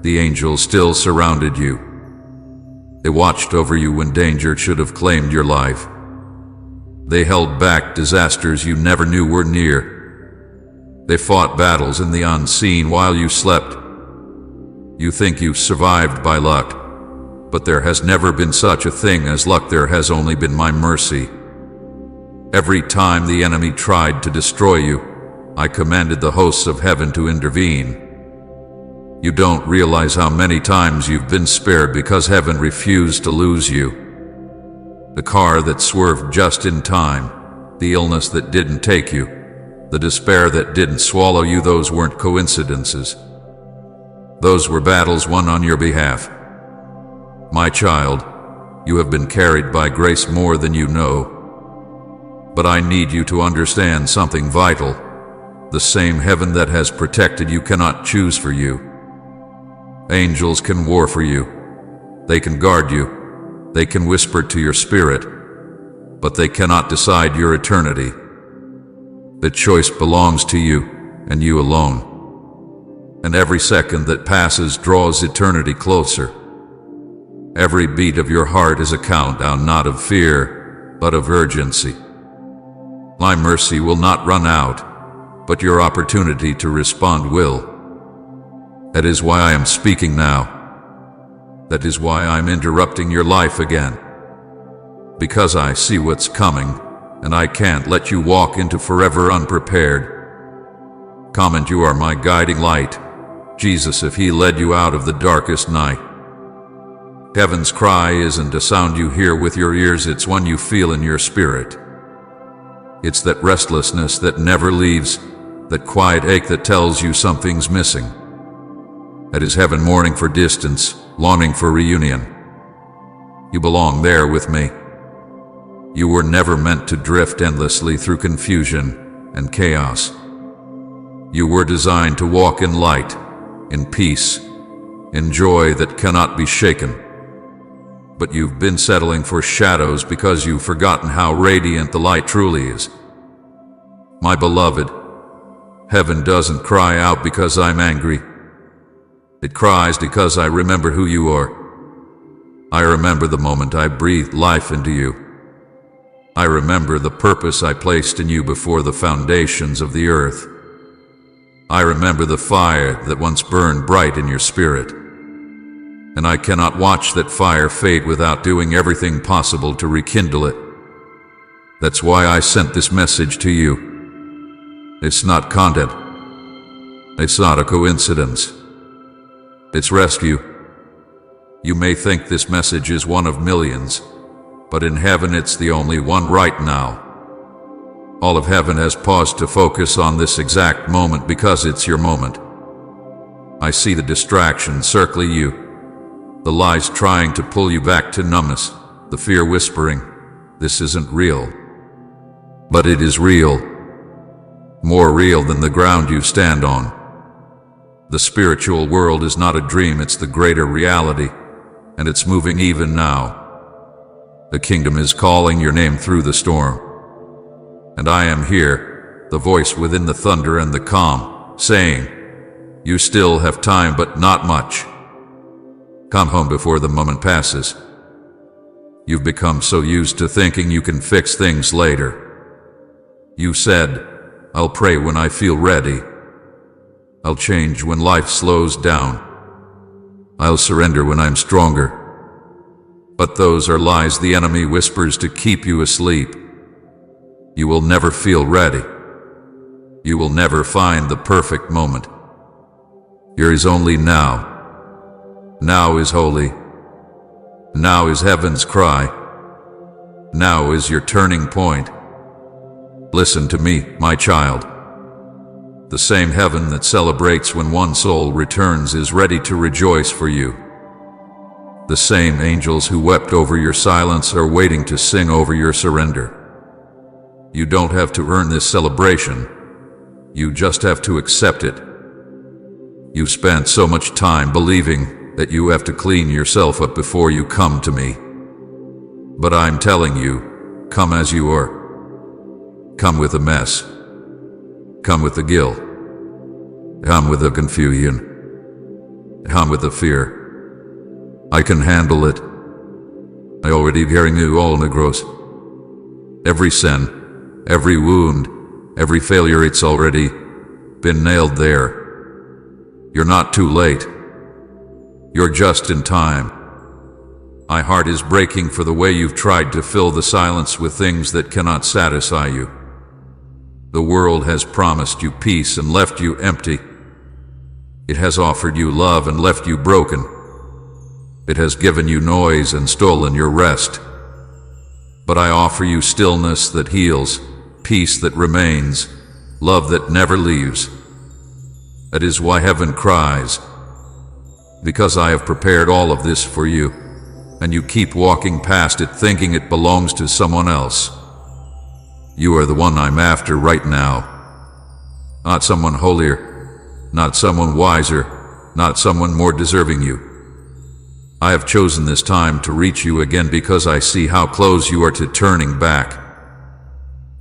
the angels still surrounded you. They watched over you when danger should have claimed your life. They held back disasters you never knew were near. They fought battles in the unseen while you slept. You think you've survived by luck, but there has never been such a thing as luck. There has only been my mercy. Every time the enemy tried to destroy you, I commanded the hosts of heaven to intervene. You don't realize how many times you've been spared because heaven refused to lose you. The car that swerved just in time, the illness that didn't take you, The despair that didn't swallow you, those weren't coincidences. Those were battles won on your behalf. My child, you have been carried by grace more than you know. But I need you to understand something vital. The same heaven that has protected you cannot choose for you. Angels can war for you. They can guard you. They can whisper to your spirit. But they cannot decide your eternity. The choice belongs to you, and you alone. And every second that passes draws eternity closer. Every beat of your heart is a countdown, not of fear, but of urgency. My mercy will not run out, but your opportunity to respond will. That is why I am speaking now. That is why I'm interrupting your life again. Because I see what's coming, and I can't let you walk into forever unprepared. Come, and you are my guiding light, Jesus, if he led you out of the darkest night. Heaven's cry isn't a sound you hear with your ears, it's one you feel in your spirit. It's that restlessness that never leaves, that quiet ache that tells you something's missing. That is heaven mourning for distance, longing for reunion. You belong there with me. You were never meant to drift endlessly through confusion and chaos. You were designed to walk in light, in peace, in joy that cannot be shaken. But you've been settling for shadows because you've forgotten how radiant the light truly is. My beloved, heaven doesn't cry out because I'm angry. It cries because I remember who you are. I remember the moment I breathed life into you. I remember the purpose I placed in you before the foundations of the earth. I remember the fire that once burned bright in your spirit. And I cannot watch that fire fade without doing everything possible to rekindle it. That's why I sent this message to you. It's not content. It's not a coincidence. It's rescue. You may think this message is one of millions, but in heaven it's the only one right now. All of heaven has paused to focus on this exact moment because it's your moment. I see the distractions circling you, the lies trying to pull you back to numbness, the fear whispering, this isn't real. But it is real. More real than the ground you stand on. The spiritual world is not a dream, it's the greater reality, and it's moving even now. The kingdom is calling your name through the storm. And I am here, the voice within the thunder and the calm, saying, you still have time, but not much. Come home before the moment passes. You've become so used to thinking you can fix things later. You said, I'll pray when I feel ready. I'll change when life slows down. I'll surrender when I'm stronger. But those are lies the enemy whispers to keep you asleep. You will never feel ready. You will never find the perfect moment. Here is only now. Now is holy. Now is heaven's cry. Now is your turning point. Listen to me, my child. The same heaven that celebrates when one soul returns is ready to rejoice for you. The same angels who wept over your silence are waiting to sing over your surrender. You don't have to earn this celebration. You just have to accept it. You've spent so much time believing that you have to clean yourself up before you come to me. But I'm telling you, come as you are. Come with a mess. Come with the guilt. Come with the confusion. Come with the fear. I can handle it. I already carry you all, Negros. Every sin, every wound, every failure, it's already been nailed there. You're not too late. You're just in time. My heart is breaking for the way you've tried to fill the silence with things that cannot satisfy you. The world has promised you peace and left you empty. It has offered you love and left you broken. It has given you noise and stolen your rest. But I offer you stillness that heals, peace that remains, love that never leaves. That is why heaven cries, because I have prepared all of this for you, and you keep walking past it thinking it belongs to someone else. You are the one I'm after right now. Not someone holier, not someone wiser, not someone more deserving you. I have chosen this time to reach you again because I see how close you are to turning back.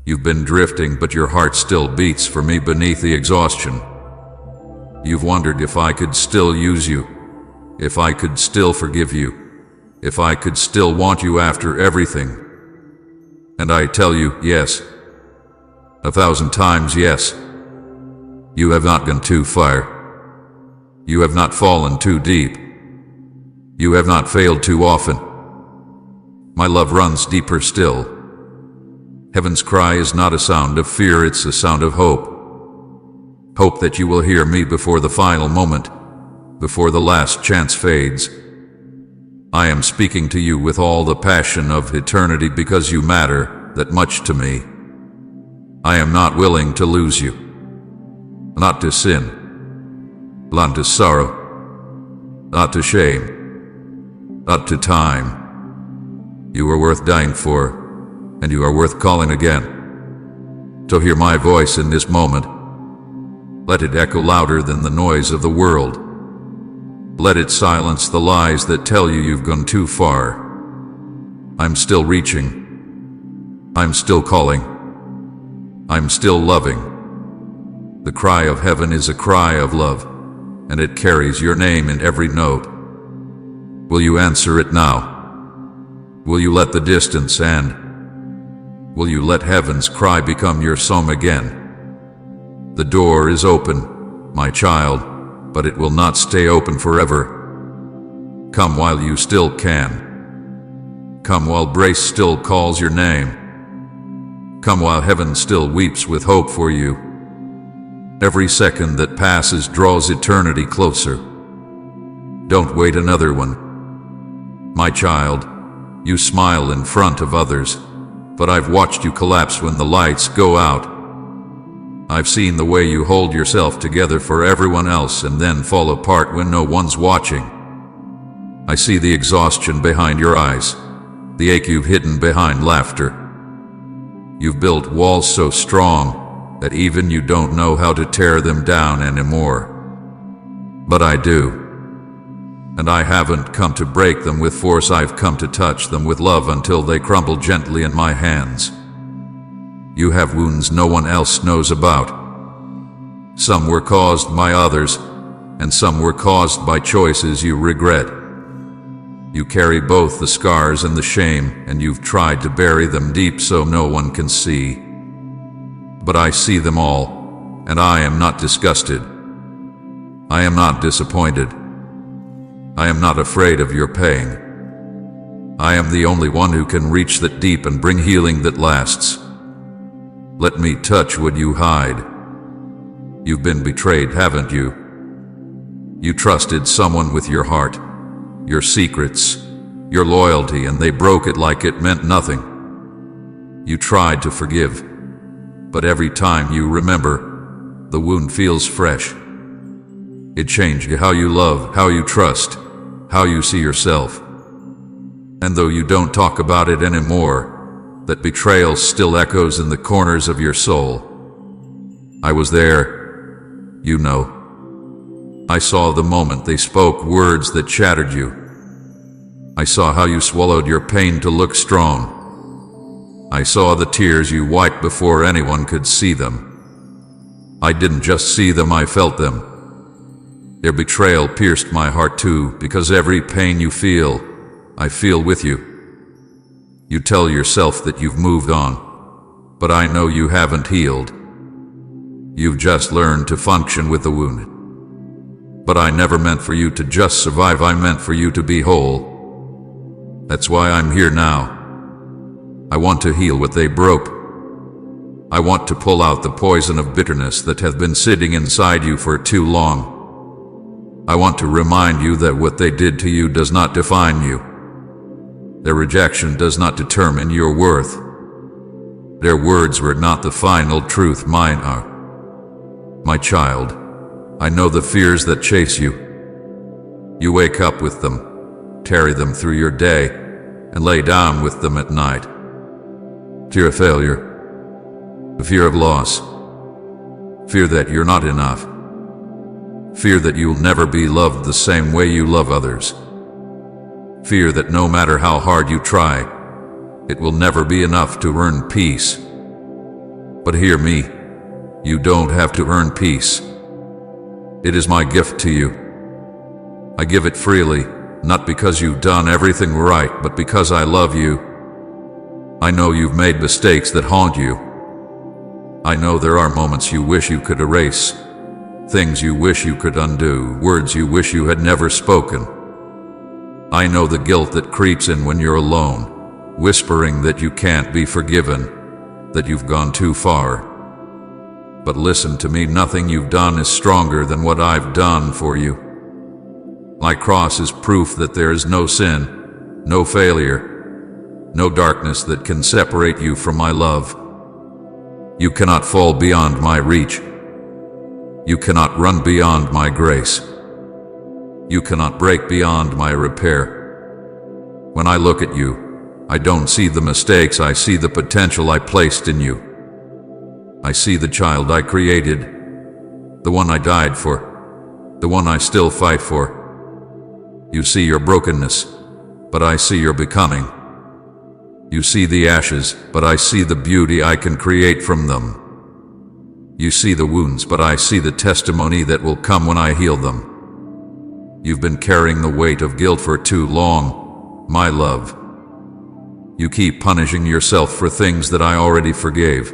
You've been drifting, but your heart still beats for me beneath the exhaustion. You've wondered if I could still use you, if I could still forgive you, if I could still want you after everything. And I tell you, yes. 1,000 times yes. You have not gone too far. You have not fallen too deep. You have not failed too often. My love runs deeper still. Heaven's cry is not a sound of fear, it's a sound of hope. Hope that you will hear me before the final moment, before the last chance fades. I am speaking to you with all the passion of eternity because you matter that much to me. I am not willing to lose you. Not to sin, not to sorrow, not to shame, not to time. You are worth dying for, and you are worth calling again. So hear my voice in this moment. Let it echo louder than the noise of the world. Let it silence the lies that tell you you've gone too far. I'm still reaching. I'm still calling. I'm still loving. The cry of heaven is a cry of love, and it carries your name in every note. Will you answer it now? Will you let the distance end? Will you let heaven's cry become your song again? The door is open, my child, but it will not stay open forever. Come while you still can. Come while grace still calls your name. Come while heaven still weeps with hope for you. Every second that passes draws eternity closer. Don't wait another one. My child, you smile in front of others, but I've watched you collapse when the lights go out. I've seen the way you hold yourself together for everyone else and then fall apart when no one's watching. I see the exhaustion behind your eyes, the ache you've hidden behind laughter. You've built walls so strong that even you don't know how to tear them down anymore. But I do. And I haven't come to break them with force, I've come to touch them with love until they crumble gently in my hands. You have wounds no one else knows about. Some were caused by others, and some were caused by choices you regret. You carry both the scars and the shame, and you've tried to bury them deep so no one can see. But I see them all, and I am not disgusted. I am not disappointed. I am not afraid of your pain. I am the only one who can reach that deep and bring healing that lasts. Let me touch what you hide. You've been betrayed, haven't you? You trusted someone with your heart, your secrets, your loyalty, and they broke it like it meant nothing. You tried to forgive, but every time you remember, the wound feels fresh. It changed how you love, how you trust, how you see yourself. And though you don't talk about it anymore, that betrayal still echoes in the corners of your soul. I was there, you know. I saw the moment they spoke words that shattered you. I saw how you swallowed your pain to look strong. I saw the tears you wiped before anyone could see them. I didn't just see them, I felt them. Their betrayal pierced my heart too, because every pain you feel, I feel with you. You tell yourself that you've moved on, but I know you haven't healed. You've just learned to function with the wound. But I never meant for you to just survive, I meant for you to be whole. That's why I'm here now. I want to heal what they broke. I want to pull out the poison of bitterness that has been sitting inside you for too long. I want to remind you that what they did to you does not define you. Their rejection does not determine your worth. Their words were not the final truth, mine are. My child, I know the fears that chase you. You wake up with them, carry them through your day, and lay down with them at night. Fear of failure, the fear of loss, fear that you're not enough, fear that you'll never be loved the same way you love others, fear that no matter how hard you try, it will never be enough to earn peace. But hear me, you don't have to earn peace. It is my gift to you. I give it freely, not because you've done everything right, but because I love you. I know you've made mistakes that haunt you. I know there are moments you wish you could erase, things you wish you could undo, words you wish you had never spoken. I know the guilt that creeps in when you're alone, whispering that you can't be forgiven, that you've gone too far. But listen to me, nothing you've done is stronger than what I've done for you. My cross is proof that there is no sin, no failure, no darkness that can separate you from my love. You cannot fall beyond my reach. You cannot run beyond my grace. You cannot break beyond my repair. When I look at you, I don't see the mistakes, I see the potential I placed in you. I see the child I created, the one I died for, the one I still fight for. You see your brokenness, but I see your becoming. You see the ashes, but I see the beauty I can create from them. You see the wounds, but I see the testimony that will come when I heal them. You've been carrying the weight of guilt for too long, my love. You keep punishing yourself for things that I already forgave.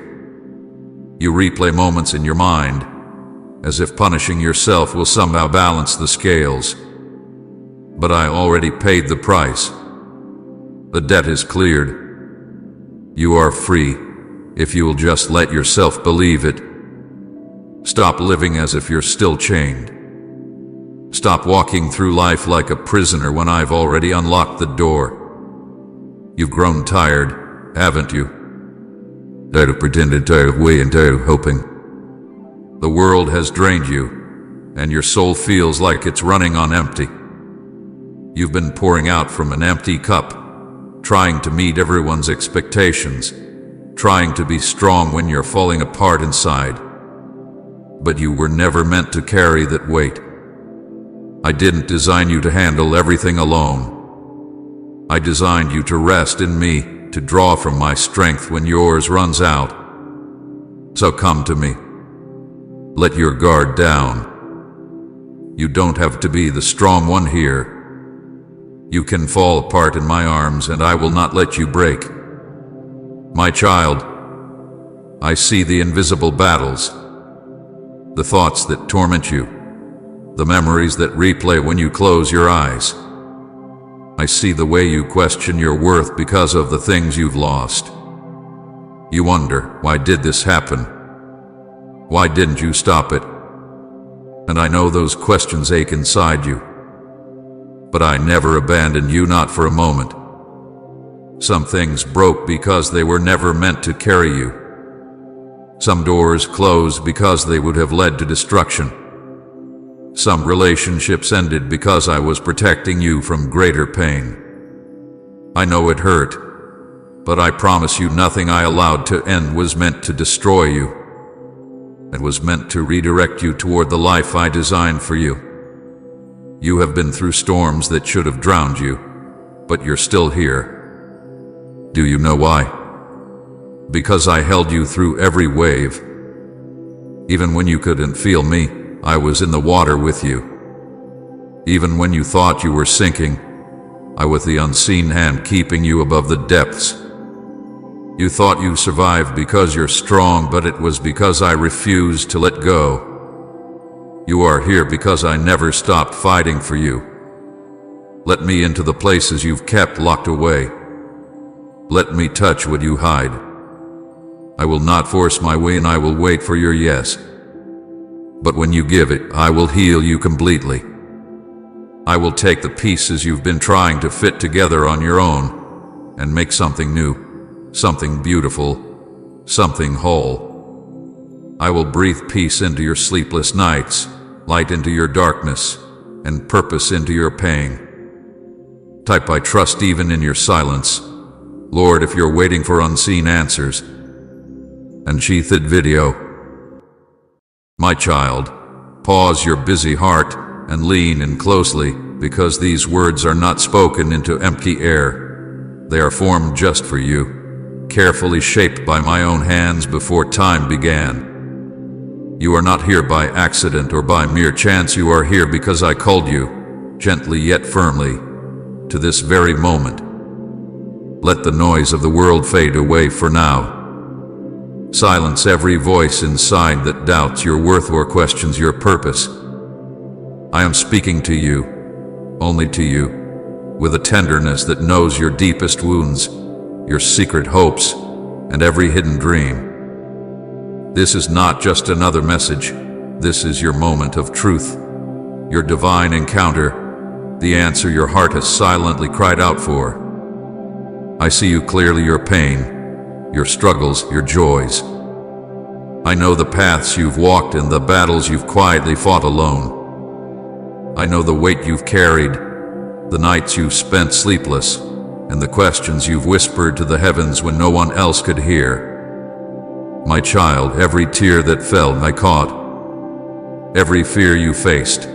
You replay moments in your mind, as if punishing yourself will somehow balance the scales. But I already paid the price. The debt is cleared. You are free, if you will just let yourself believe it. Stop living as if you're still chained. Stop walking through life like a prisoner when I've already unlocked the door. You've grown tired, haven't you? Tired of pretending, tired of waiting, tired of hoping. The world has drained you, and your soul feels like it's running on empty. You've been pouring out from an empty cup, trying to meet everyone's expectations, trying to be strong when you're falling apart inside. But you were never meant to carry that weight. I didn't design you to handle everything alone. I designed you to rest in me, to draw from my strength when yours runs out. So come to me. Let your guard down. You don't have to be the strong one here. You can fall apart in my arms, and I will not let you break. My child, I see the invisible battles, the thoughts that torment you, the memories that replay when you close your eyes. I see the way you question your worth because of the things you've lost. You wonder, why did this happen? Why didn't you stop it? And I know those questions ache inside you. But I never abandoned you, not for a moment. Some things broke because they were never meant to carry you. Some doors closed because they would have led to destruction. Some relationships ended because I was protecting you from greater pain. I know it hurt, but I promise you nothing I allowed to end was meant to destroy you. It was meant to redirect you toward the life I designed for you. You have been through storms that should have drowned you, but you're still here. Do you know why? Because I held you through every wave. Even when you couldn't feel me, I was in the water with you. Even when you thought you were sinking, I was the unseen hand keeping you above the depths. You thought you survived because you're strong, but it was because I refused to let go. You are here because I never stopped fighting for you. Let me into the places you've kept locked away. Let me touch what you hide. I will not force my way, and I will wait for your yes. But when you give it, I will heal you completely. I will take the pieces you've been trying to fit together on your own and make something new, something beautiful, something whole. I will breathe peace into your sleepless nights, light into your darkness, and purpose into your pain. Type I trust even in your silence. Lord, if you're waiting for unseen answers. Unsheathed video. My child, pause your busy heart and lean in closely, because these words are not spoken into empty air. They are formed just for you, carefully shaped by my own hands before time began. You are not here by accident or by mere chance. You are here because I called you, gently yet firmly, to this very moment. Let the noise of the world fade away for now. Silence every voice inside that doubts your worth or questions your purpose. I am speaking to you, only to you, with a tenderness that knows your deepest wounds, your secret hopes, and every hidden dream. This is not just another message. This is your moment of truth, your divine encounter, the answer your heart has silently cried out for. I see you clearly, your pain, your struggles, your joys. I know the paths you've walked and the battles you've quietly fought alone. I know the weight you've carried, the nights you've spent sleepless, and the questions you've whispered to the heavens when no one else could hear. My child, every tear that fell I caught. Every fear you faced,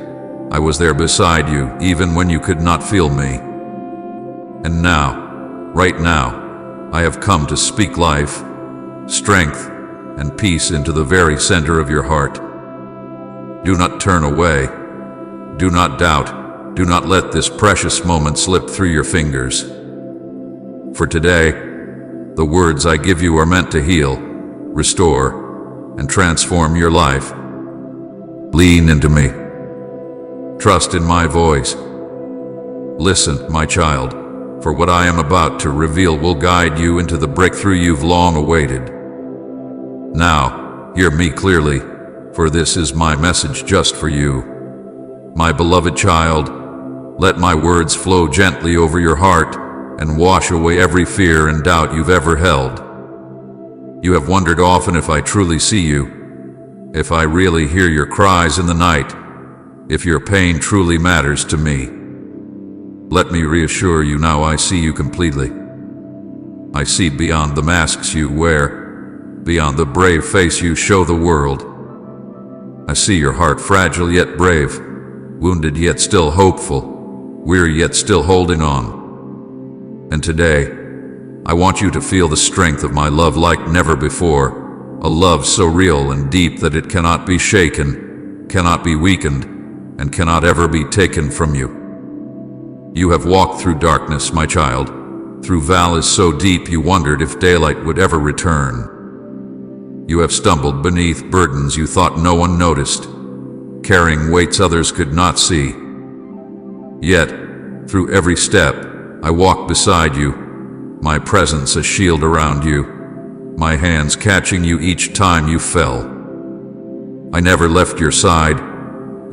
I was there beside you, even when you could not feel me. And now, right now, I have come to speak life, strength, and peace into the very center of your heart. Do not turn away. Do not doubt. Do not let this precious moment slip through your fingers. For today, the words I give you are meant to heal, restore, and transform your life. Lean into me. Trust in my voice. Listen, my child, for what I am about to reveal will guide you into the breakthrough you've long awaited. Now, hear me clearly, for this is my message just for you. My beloved child, let my words flow gently over your heart and wash away every fear and doubt you've ever held. You have wondered often if I truly see you, if I really hear your cries in the night, if your pain truly matters to me. Let me reassure you now, I see you completely. I see beyond the masks you wear, beyond the brave face you show the world. I see your heart, fragile yet brave, wounded yet still hopeful, weary yet still holding on. And today, I want you to feel the strength of my love like never before, a love so real and deep that it cannot be shaken, cannot be weakened, and cannot ever be taken from you. You have walked through darkness, my child, through valleys so deep you wondered if daylight would ever return. You have stumbled beneath burdens you thought no one noticed, carrying weights others could not see. Yet, through every step, I walked beside you, my presence a shield around you, my hands catching you each time you fell. I never left your side,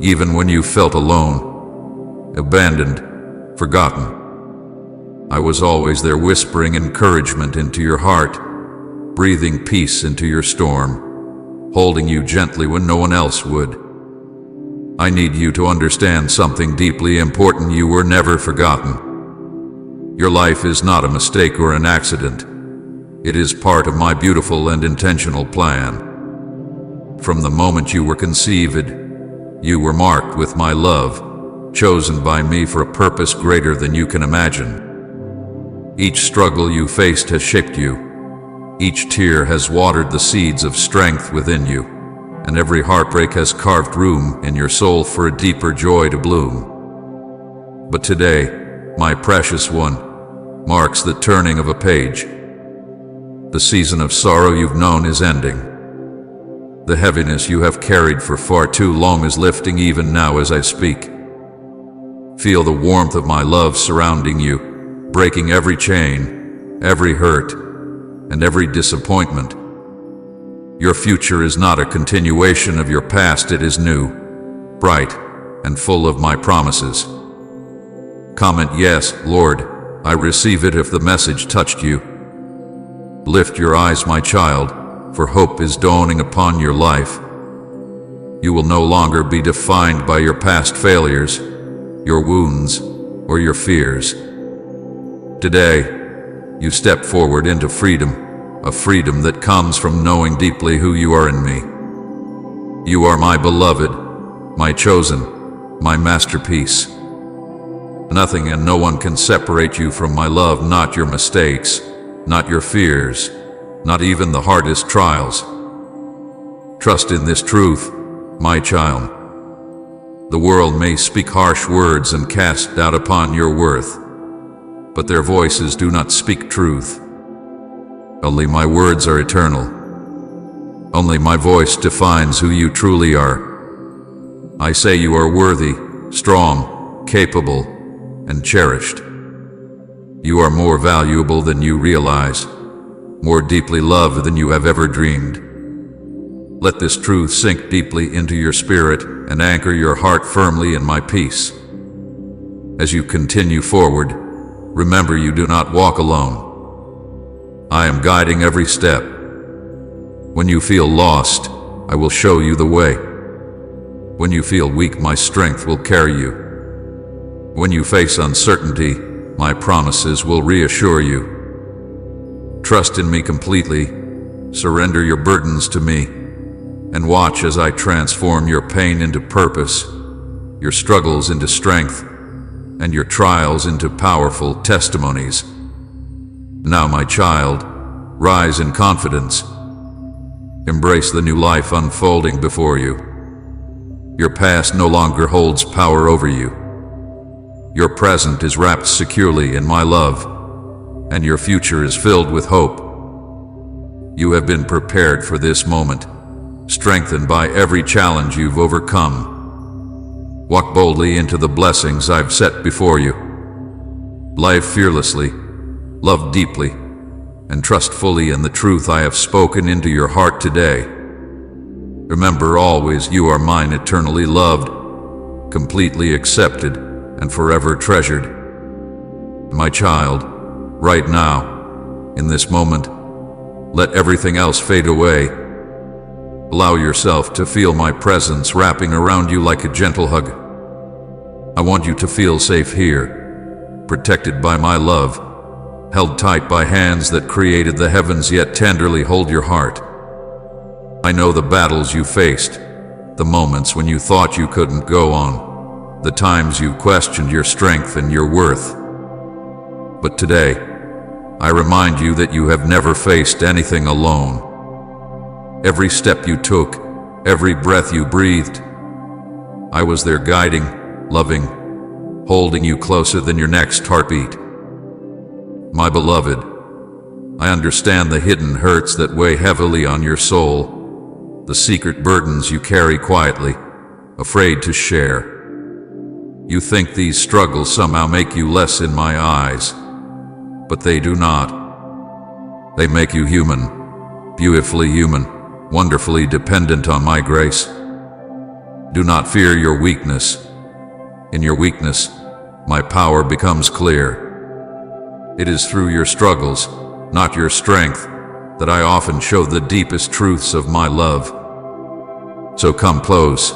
even when you felt alone, abandoned, forgotten. I was always there, whispering encouragement into your heart, breathing peace into your storm, holding you gently when no one else would. I need you to understand something deeply important. You were never forgotten. Your life is not a mistake or an accident. It is part of my beautiful and intentional plan. From the moment you were conceived, you were marked with my love, chosen by me for a purpose greater than you can imagine. Each struggle you faced has shaped you. Each tear has watered the seeds of strength within you. And every heartbreak has carved room in your soul for a deeper joy to bloom. But today, my precious one, marks the turning of a page. The season of sorrow you've known is ending. The heaviness you have carried for far too long is lifting even now as I speak. Feel the warmth of my love surrounding you, breaking every chain, every hurt, and every disappointment. Your future is not a continuation of your past, it is new, bright, and full of my promises. Comment, yes, Lord, I receive it if the message touched you. Lift your eyes, my child, for hope is dawning upon your life. You will no longer be defined by your past failures, your wounds, or your fears. Today, you step forward into freedom, a freedom that comes from knowing deeply who you are in me. You are my beloved, my chosen, my masterpiece. Nothing and no one can separate you from my love, not your mistakes, not your fears, not even the hardest trials. Trust in this truth, my child. The world may speak harsh words and cast doubt upon your worth, but their voices do not speak truth. Only my words are eternal. Only my voice defines who you truly are. I say you are worthy, strong, capable, and cherished. You are more valuable than you realize, more deeply loved than you have ever dreamed. Let this truth sink deeply into your spirit and anchor your heart firmly in my peace. As you continue forward, remember you do not walk alone. I am guiding every step. When you feel lost, I will show you the way. When you feel weak, my strength will carry you. When you face uncertainty, my promises will reassure you. Trust in me completely, surrender your burdens to me, and watch as I transform your pain into purpose, your struggles into strength, and your trials into powerful testimonies. Now, my child, rise in confidence. Embrace the new life unfolding before you. Your past no longer holds power over you. Your present is wrapped securely in my love, and your future is filled with hope. You have been prepared for this moment, strengthened by every challenge you've overcome. Walk boldly into the blessings I've set before you. Live fearlessly, love deeply, and trust fully in the truth I have spoken into your heart today. Remember always, you are mine, eternally loved, completely accepted, and forever treasured. My child, right now, in this moment, let everything else fade away. Allow yourself to feel my presence wrapping around you like a gentle hug. I want you to feel safe here, protected by my love, held tight by hands that created the heavens yet tenderly hold your heart. I know the battles you faced, the moments when you thought you couldn't go on, the times you questioned your strength and your worth. But today, I remind you that you have never faced anything alone. Every step you took, every breath you breathed, I was there guiding, loving, holding you closer than your next heartbeat. My beloved, I understand the hidden hurts that weigh heavily on your soul, the secret burdens you carry quietly, afraid to share. You think these struggles somehow make you less in my eyes, but they do not. They make you human, beautifully human, wonderfully dependent on my grace. Do not fear your weakness. In your weakness, my power becomes clear. It is through your struggles, not your strength, that I often show the deepest truths of my love. So come close,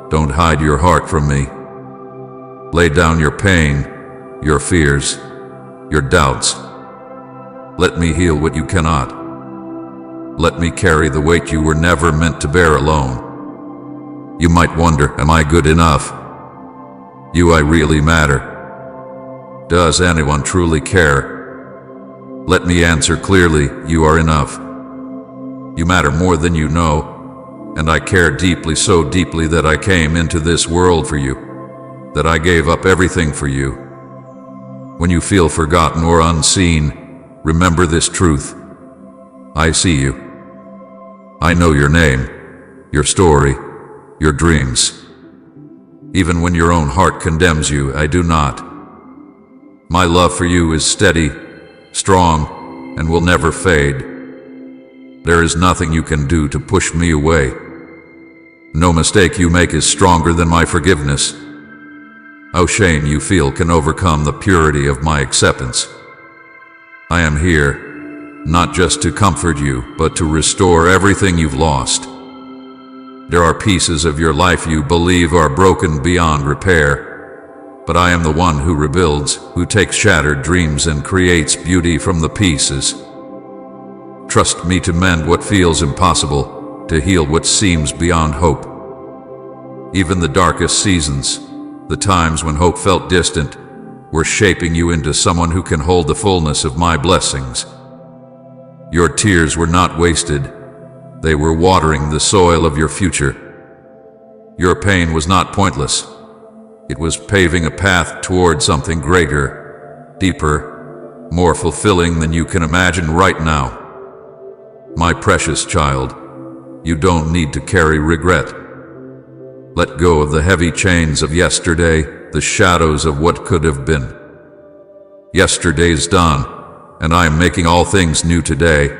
don't hide your heart from me. Lay down your pain, your fears, your doubts. Let me heal what you cannot. Let me carry the weight you were never meant to bear alone. You might wonder, am I good enough? Do I really matter? Does anyone truly care? Let me answer clearly, you are enough. You matter more than you know, and I care deeply, so deeply that I came into this world for you, that I gave up everything for you. When you feel forgotten or unseen, remember this truth. I see you. I know your name, your story, your dreams. Even when your own heart condemns you, I do not. My love for you is steady, strong, and will never fade. There is nothing you can do to push me away. No mistake you make is stronger than my forgiveness. No shame you feel can overcome the purity of my acceptance. I am here, not just to comfort you, but to restore everything you've lost. There are pieces of your life you believe are broken beyond repair, but I am the one who rebuilds, who takes shattered dreams and creates beauty from the pieces. Trust me to mend what feels impossible, to heal what seems beyond hope. Even the darkest seasons, the times when hope felt distant, were shaping you into someone who can hold the fullness of my blessings. Your tears were not wasted. They were watering the soil of your future. Your pain was not pointless. It was paving a path toward something greater, deeper, more fulfilling than you can imagine right now. My precious child, you don't need to carry regret. Let go of the heavy chains of yesterday, the shadows of what could have been. Yesterday's done, and I am making all things new today.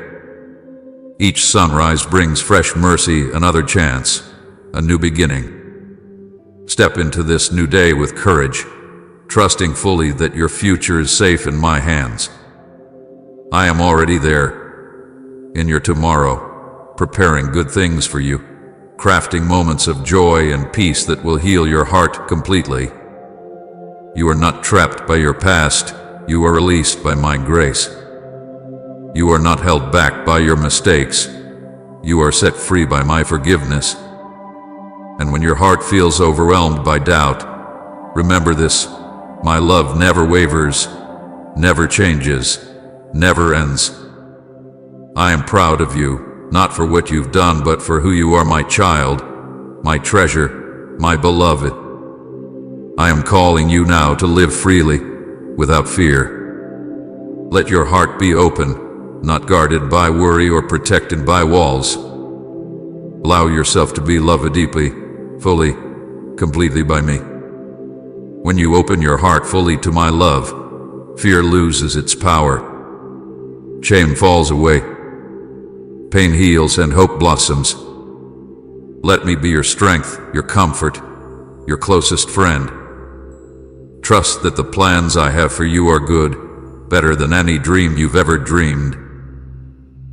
Each sunrise brings fresh mercy, another chance, a new beginning. Step into this new day with courage, trusting fully that your future is safe in my hands. I am already there, in your tomorrow, preparing good things for you, crafting moments of joy and peace that will heal your heart completely. You are not trapped by your past, you are released by my grace. You are not held back by your mistakes. You are set free by my forgiveness. And when your heart feels overwhelmed by doubt, remember this: my love never wavers, never changes, never ends. I am proud of you, not for what you've done, but for who you are, my child, my treasure, my beloved. I am calling you now to live freely, without fear. Let your heart be open, not guarded by worry or protected by walls. Allow yourself to be loved deeply, fully, completely by me. When you open your heart fully to my love, fear loses its power. Shame falls away. Pain heals and hope blossoms. Let me be your strength, your comfort, your closest friend. Trust that the plans I have for you are good, better than any dream you've ever dreamed.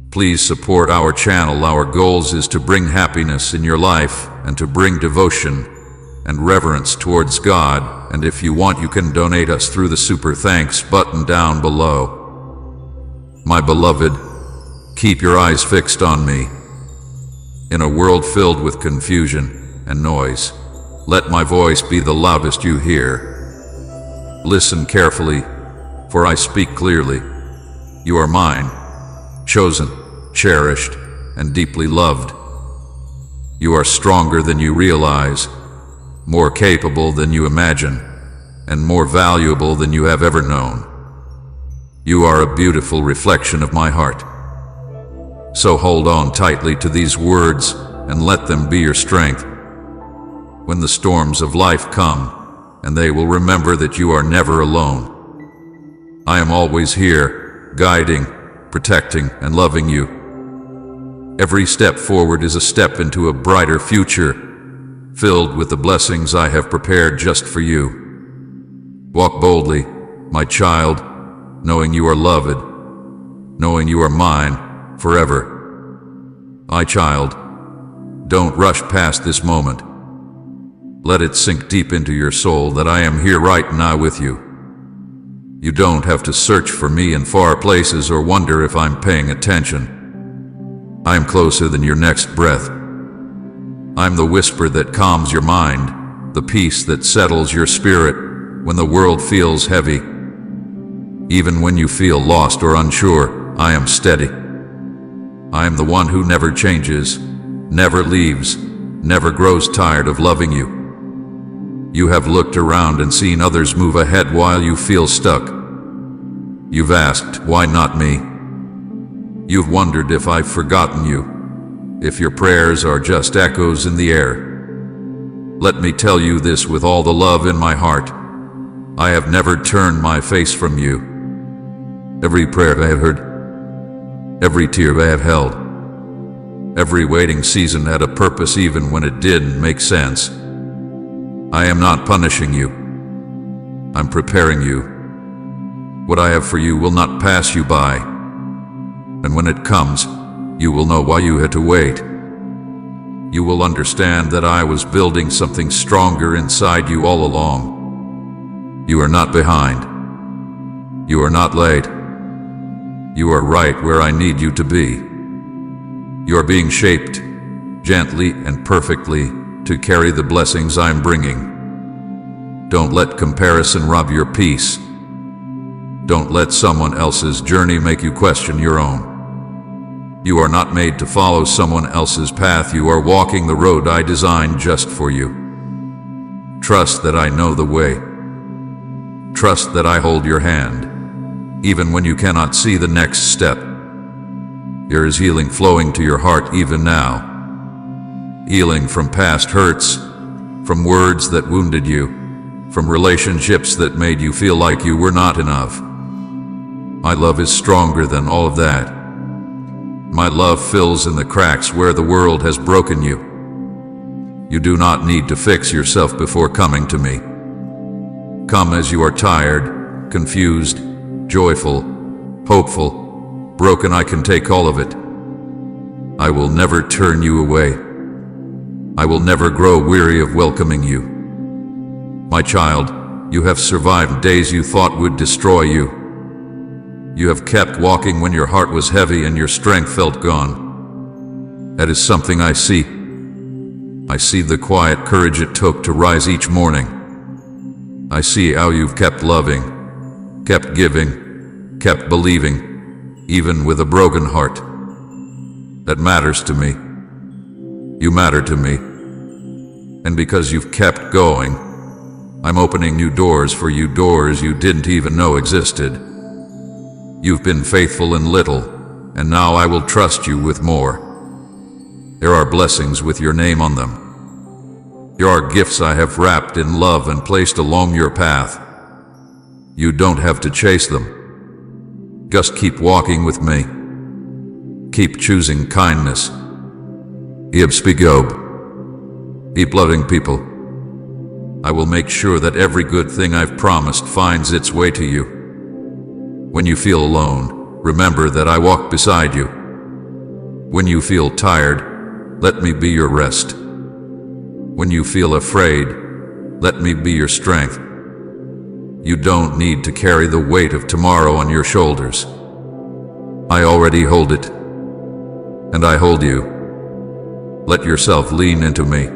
Please support our channel. Our goals is to bring happiness in your life and to bring devotion and reverence towards God. And if you want, you can donate us through the super thanks button down below. My beloved, keep your eyes fixed on me. In a world filled with confusion and noise, let my voice be the loudest you hear. Listen carefully, for I speak clearly. You are mine, chosen, cherished, and deeply loved. You are stronger than you realize, more capable than you imagine, and more valuable than you have ever known. You are a beautiful reflection of my heart. So hold on tightly to these words and let them be your strength. When the storms of life come, and they will remember that you are never alone. I am always here, guiding, protecting, and loving you. Every step forward is a step into a brighter future, filled with the blessings I have prepared just for you. Walk boldly, my child, knowing you are loved, knowing you are mine forever. My child, don't rush past this moment. Let it sink deep into your soul that I am here right now with you. You don't have to search for me in far places or wonder if I'm paying attention. I am closer than your next breath. I'm the whisper that calms your mind, the peace that settles your spirit when the world feels heavy. Even when you feel lost or unsure, I am steady. I am the one who never changes, never leaves, never grows tired of loving you. You have looked around and seen others move ahead while you feel stuck. You've asked, why not me? You've wondered if I've forgotten you, if your prayers are just echoes in the air. Let me tell you this with all the love in my heart. I have never turned my face from you. Every prayer I have heard, every tear I have held, every waiting season had a purpose even when it didn't make sense. I am not punishing you. I'm preparing you. What I have for you will not pass you by. And when it comes, you will know why you had to wait. You will understand that I was building something stronger inside you all along. You are not behind. You are not late. You are right where I need you to be. You are being shaped, gently and perfectly, to carry the blessings I'm bringing. Don't let comparison rob your peace. Don't let someone else's journey make you question your own. You are not made to follow someone else's path. You are walking the road I designed just for you. Trust that I know the way. Trust that I hold your hand, even when you cannot see the next step. There is healing flowing to your heart even now. Healing from past hurts, from words that wounded you, from relationships that made you feel like you were not enough. My love is stronger than all of that. My love fills in the cracks where the world has broken you. You do not need to fix yourself before coming to me. Come as you are tired, confused, joyful, hopeful, broken. I can take all of it. I will never turn you away. I will never grow weary of welcoming you. My child, you have survived days you thought would destroy you. You have kept walking when your heart was heavy and your strength felt gone. That is something I see. I see the quiet courage it took to rise each morning. I see how you've kept loving, kept giving, kept believing, even with a broken heart. That matters to me. You matter to me. And because you've kept going, I'm opening new doors for you, doors you didn't even know existed. You've been faithful in little, and now I will trust you with more. There are blessings with your name on them. There are gifts I have wrapped in love and placed along your path. You don't have to chase them. Just keep walking with me. Keep choosing kindness. Keep loving people. I will make sure that every good thing I've promised finds its way to you. When you feel alone, remember that I walk beside you. When you feel tired, let me be your rest. When you feel afraid, let me be your strength. You don't need to carry the weight of tomorrow on your shoulders. I already hold it, and I hold you. Let yourself lean into me.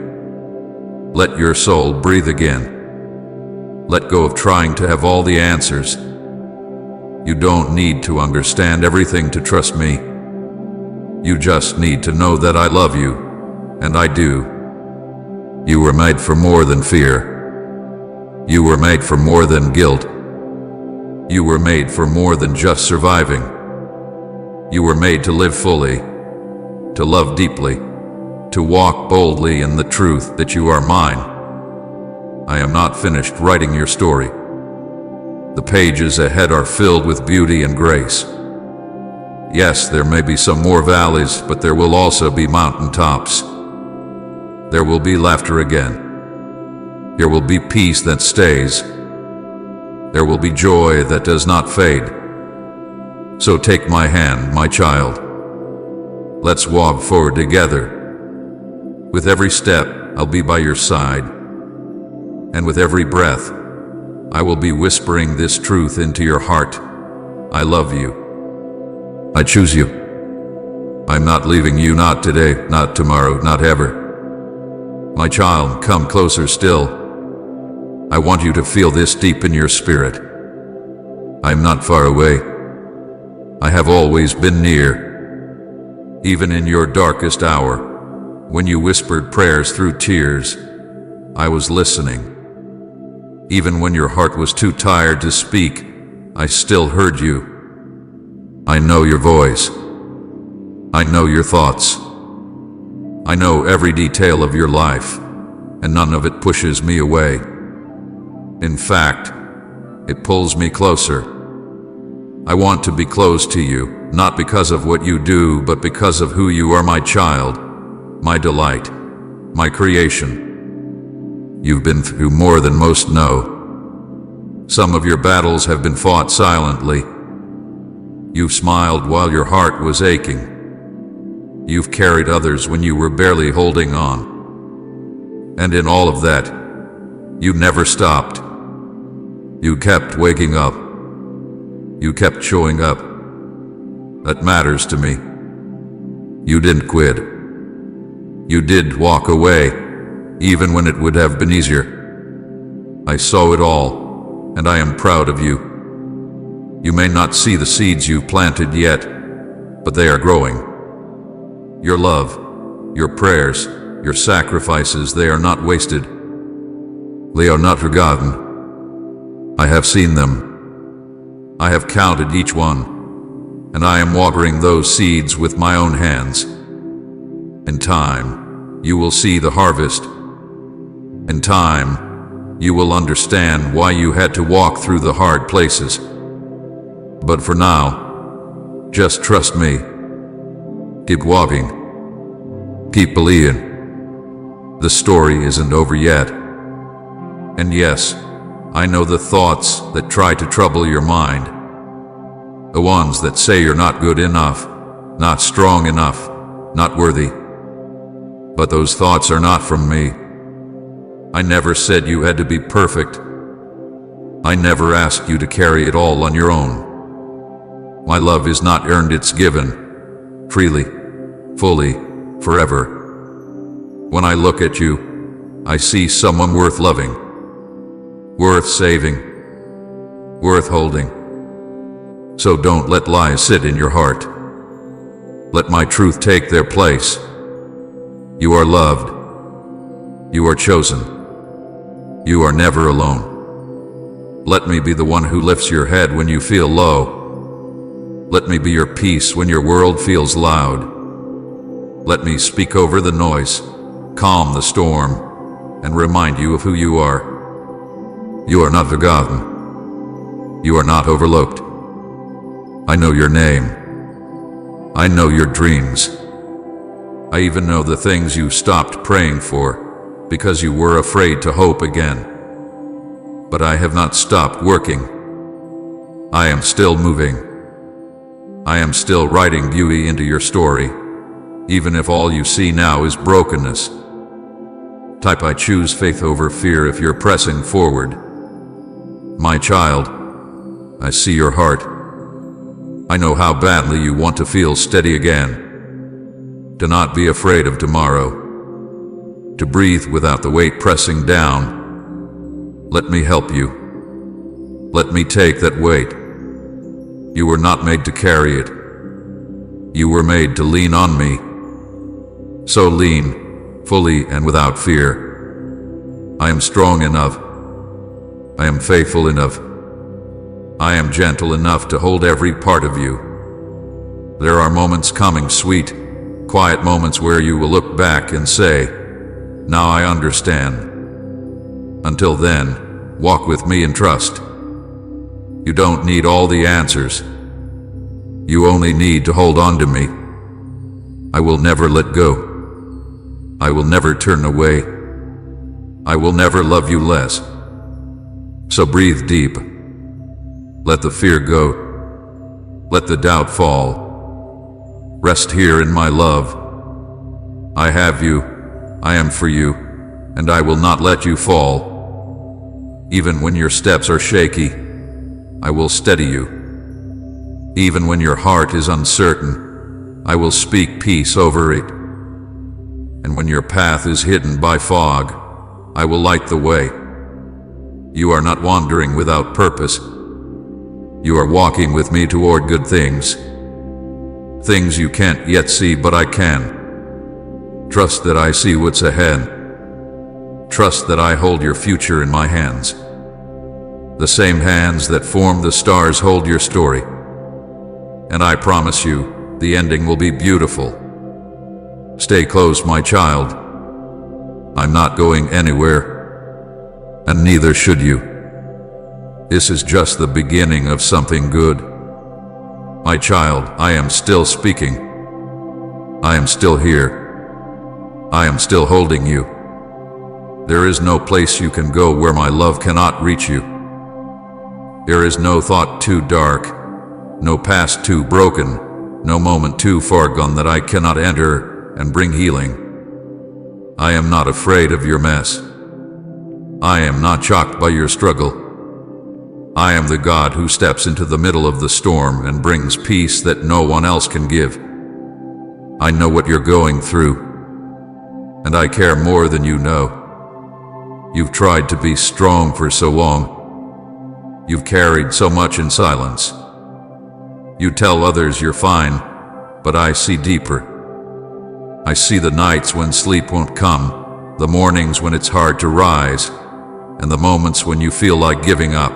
Let your soul breathe again. Let go of trying to have all the answers. You don't need to understand everything to trust me. You just need to know that I love you, and I do. You were made for more than fear. You were made for more than guilt. You were made for more than just surviving. You were made to live fully, to love deeply, to walk boldly in the truth that you are mine. I am not finished writing your story. The pages ahead are filled with beauty and grace. Yes, there may be some more valleys, but there will also be mountaintops. There will be laughter again. There will be peace that stays. There will be joy that does not fade. So take my hand, my child. Let's walk forward together. With every step, I'll be by your side. And with every breath, I will be whispering this truth into your heart. I love you. I choose you. I'm not leaving you, not today, not tomorrow, not ever. My child, come closer still. I want you to feel this deep in your spirit. I'm not far away. I have always been near. Even in your darkest hour, when you whispered prayers through tears, I was listening. Even when your heart was too tired to speak, I still heard you. I know your voice. I know your thoughts. I know every detail of your life, and none of it pushes me away. In fact, it pulls me closer. I want to be close to you, not because of what you do, but because of who you are, my child, my delight, my creation. You've been through more than most know. Some of your battles have been fought silently. You've smiled while your heart was aching. You've carried others when you were barely holding on. And in all of that, you never stopped. You kept waking up. You kept showing up. That matters to me. You didn't quit. You did walk away, even when it would have been easier. I saw it all, and I am proud of you. You may not see the seeds you planted yet, but they are growing. Your love, your prayers, your sacrifices, they are not wasted. They are not forgotten. I have seen them. I have counted each one, and I am watering those seeds with my own hands. In time, you will see the harvest. In time, you will understand why you had to walk through the hard places. But for now, just trust me. Keep walking. Keep believing. The story isn't over yet. And yes, I know the thoughts that try to trouble your mind. The ones that say you're not good enough, not strong enough, not worthy. But those thoughts are not from me. I never said you had to be perfect. I never asked you to carry it all on your own. My love is not earned, it's given. Freely, fully, forever. When I look at you, I see someone worth loving, worth saving, worth holding. So don't let lies sit in your heart. Let my truth take their place. You are loved. You are chosen. You are never alone. Let me be the one who lifts your head when you feel low. Let me be your peace when your world feels loud. Let me speak over the noise, calm the storm, and remind you of who you are. You are not forgotten. You are not overlooked. I know your name. I know your dreams. I even know the things you stopped praying for because you were afraid to hope again. But I have not stopped working. I am still moving. I am still writing beauty into your story, even if all you see now is brokenness. Type I choose faith over fear if you're pressing forward. My child, I see your heart. I know how badly you want to feel steady again, to not be afraid of tomorrow, to breathe without the weight pressing down. Let me help you. Let me take that weight. You were not made to carry it. You were made to lean on me. So lean, fully and without fear. I am strong enough. I am faithful enough. I am gentle enough to hold every part of you. There are moments coming, sweet, quiet moments where you will look back and say, "Now I understand." Until then, walk with me and trust. You don't need all the answers. You only need to hold on to me. I will never let go. I will never turn away. I will never love you less. So breathe deep. Let the fear go. Let the doubt fall. Rest here in my love. I have you. I am for you. And I will not let you fall. Even when your steps are shaky, I will steady you. Even when your heart is uncertain, I will speak peace over it. And when your path is hidden by fog, I will light the way. You are not wandering without purpose. You are walking with me toward good things. Things you can't yet see, but I can. Trust that I see what's ahead. Trust that I hold your future in my hands. The same hands that formed the stars hold your story. And I promise you, the ending will be beautiful. Stay close, my child. I'm not going anywhere, and neither should you. This is just the beginning of something good. My child, I am still speaking. I am still here. I am still holding you. There is no place you can go where my love cannot reach you. There is no thought too dark, No past too broken, no moment too far gone that I cannot enter and bring healing. I am not afraid of your mess. I am not shocked by your struggle. I am the God who steps into the middle of the storm and brings peace that no one else can give. I know what you're going through, and I care more than you know. You've tried to be strong for so long. You've carried so much in silence. You tell others you're fine, but I see deeper. I see the nights when sleep won't come, the mornings when it's hard to rise, and the moments when you feel like giving up.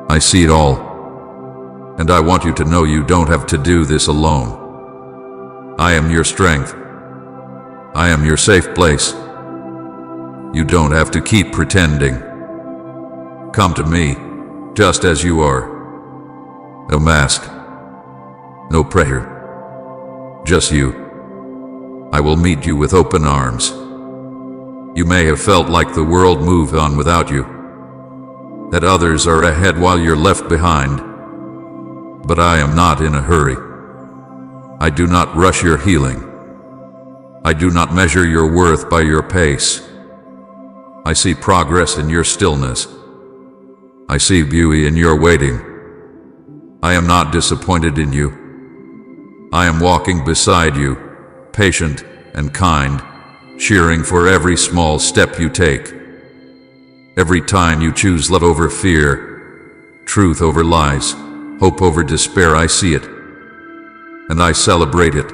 I see it all, and I want you to know you don't have to do this alone. I am your strength. I am your safe place. You don't have to keep pretending. Come to me, just as you are. No mask, no prayer, just you. I will meet you with open arms. You may have felt like the world moved on without you, that others are ahead while you're left behind. But I am not in a hurry. I do not rush your healing. I do not measure your worth by your pace. I see progress in your stillness. I see beauty in your waiting. I am not disappointed in you. I am walking beside you, patient and kind, cheering for every small step you take. Every time you choose love over fear, truth over lies, hope over despair, I see it, and I celebrate it.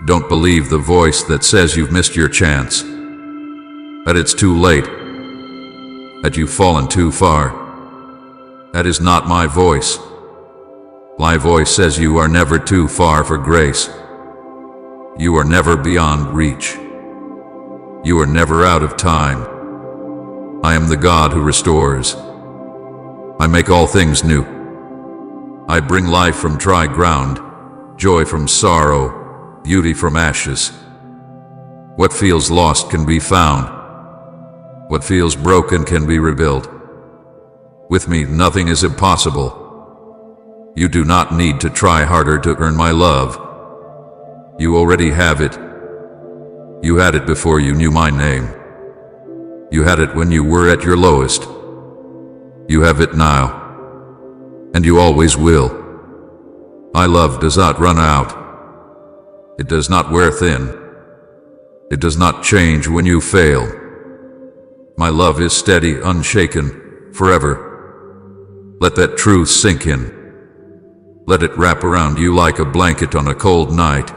Don't believe the voice that says you've missed your chance, that it's too late, that you've fallen too far. That is not my voice. My voice says you are never too far for grace. You are never beyond reach. You are never out of time. I am the God who restores. I make all things new. I bring life from dry ground, joy from sorrow, beauty from ashes. What feels lost can be found. What feels broken can be rebuilt. With me, nothing is impossible. You do not need to try harder to earn my love. You already have it. You had it before you knew my name. You had it when you were at your lowest. You have it now, and you always will. My love does not run out. It does not wear thin. It does not change when you fail. My love is steady, unshaken, forever. Let that truth sink in. Let it wrap around you like a blanket on a cold night.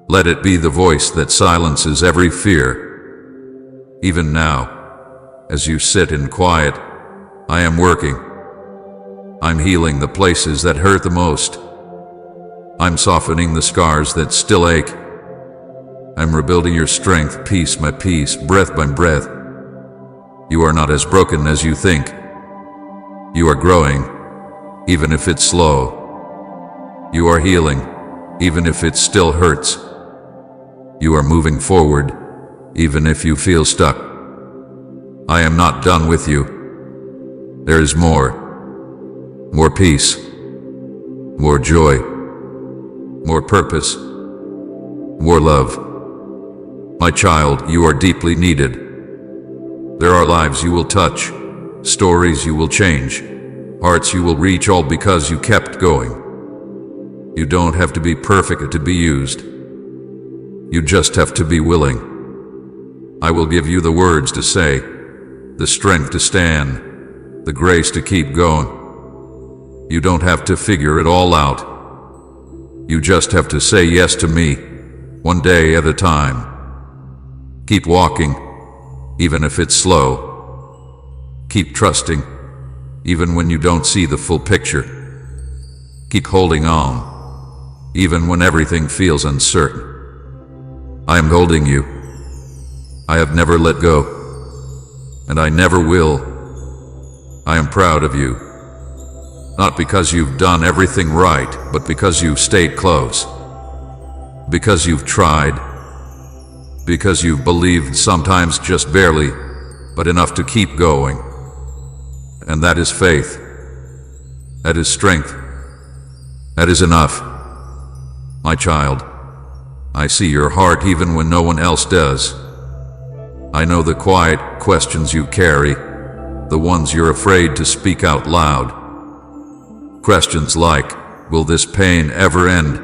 Let it be the voice that silences every fear. Even now, as you sit in quiet, I am working. I'm healing the places that hurt the most. I'm softening the scars that still ache. I'm rebuilding your strength, piece by piece, breath by breath. You are not as broken as you think. You are growing, even if it's slow. You are healing, even if it still hurts. You are moving forward, even if you feel stuck. I am not done with you. There is more. More peace. More joy. More purpose. More love. My child, you are deeply needed. There are lives you will touch, stories you will change, hearts you will reach, all because you kept going. You don't have to be perfect to be used. You just have to be willing. I will give you the words to say, the strength to stand, the grace to keep going. You don't have to figure it all out. You just have to say yes to me, one day at a time. Keep walking, even if it's slow. Keep trusting, even when you don't see the full picture. Keep holding on, even when everything feels uncertain. I am holding you. I have never let go, and I never will. I am proud of you, not because you've done everything right, but because you've stayed close, because you've tried, because you've believed, sometimes just barely, but enough to keep going. And that is faith. That is strength. That is enough. My child, I see your heart even when no one else does. I know the quiet questions you carry, the ones you're afraid to speak out loud. Questions like, will this pain ever end?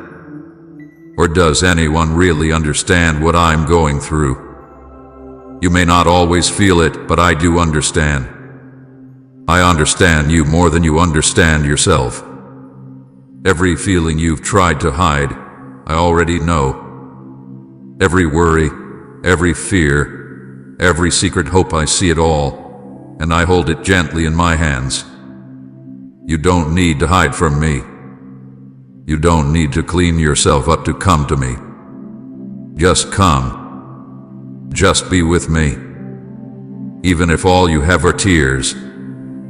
Or does anyone really understand what I'm going through? You may not always feel it, but I do understand. I understand you more than you understand yourself. Every feeling you've tried to hide, I already know. Every worry, every fear, every secret hope, I see it all, and I hold it gently in my hands. You don't need to hide from me. You don't need to clean yourself up to come to me. Just come. Just be with me. Even if all you have are tears,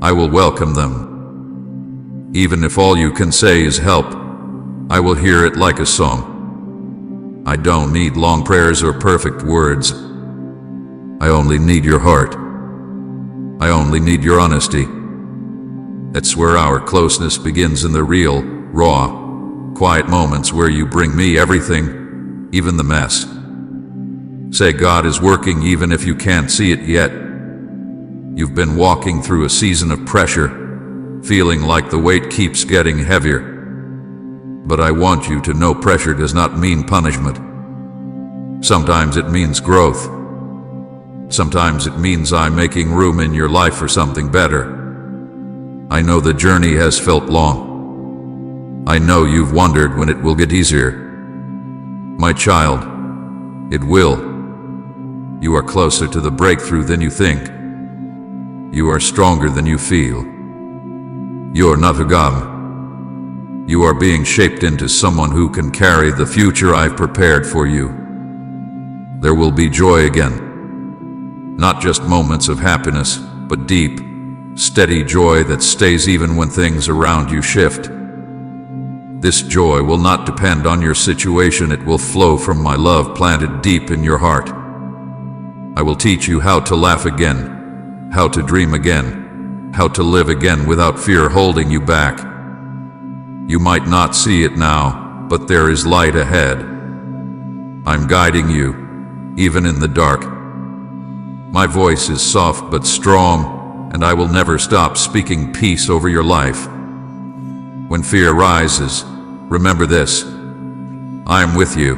I will welcome them. Even if all you can say is help, I will hear it like a song. I don't need long prayers or perfect words. I only need your heart. I only need your honesty. That's where our closeness begins, in the real, raw, quiet moments where you bring me everything, even the mess. Say God is working even if you can't see it yet. You've been walking through a season of pressure, feeling like the weight keeps getting heavier. But I want you to know pressure does not mean punishment. Sometimes it means growth. Sometimes it means I'm making room in your life for something better. I know the journey has felt long. I know you've wondered when it will get easier. My child, it will. You are closer to the breakthrough than you think. You are stronger than you feel. You're not a god. You are being shaped into someone who can carry the future I've prepared for you. There will be joy again. Not just moments of happiness, but deep, steady joy that stays even when things around you shift. This joy will not depend on your situation. It will flow from my love planted deep in your heart. I will teach you how to laugh again, how to dream again, how to live again without fear holding you back. You might not see it now, but there is light ahead. I'm guiding you, even in the dark. My voice is soft but strong, and I will never stop speaking peace over your life. When fear rises, remember this: I am with you.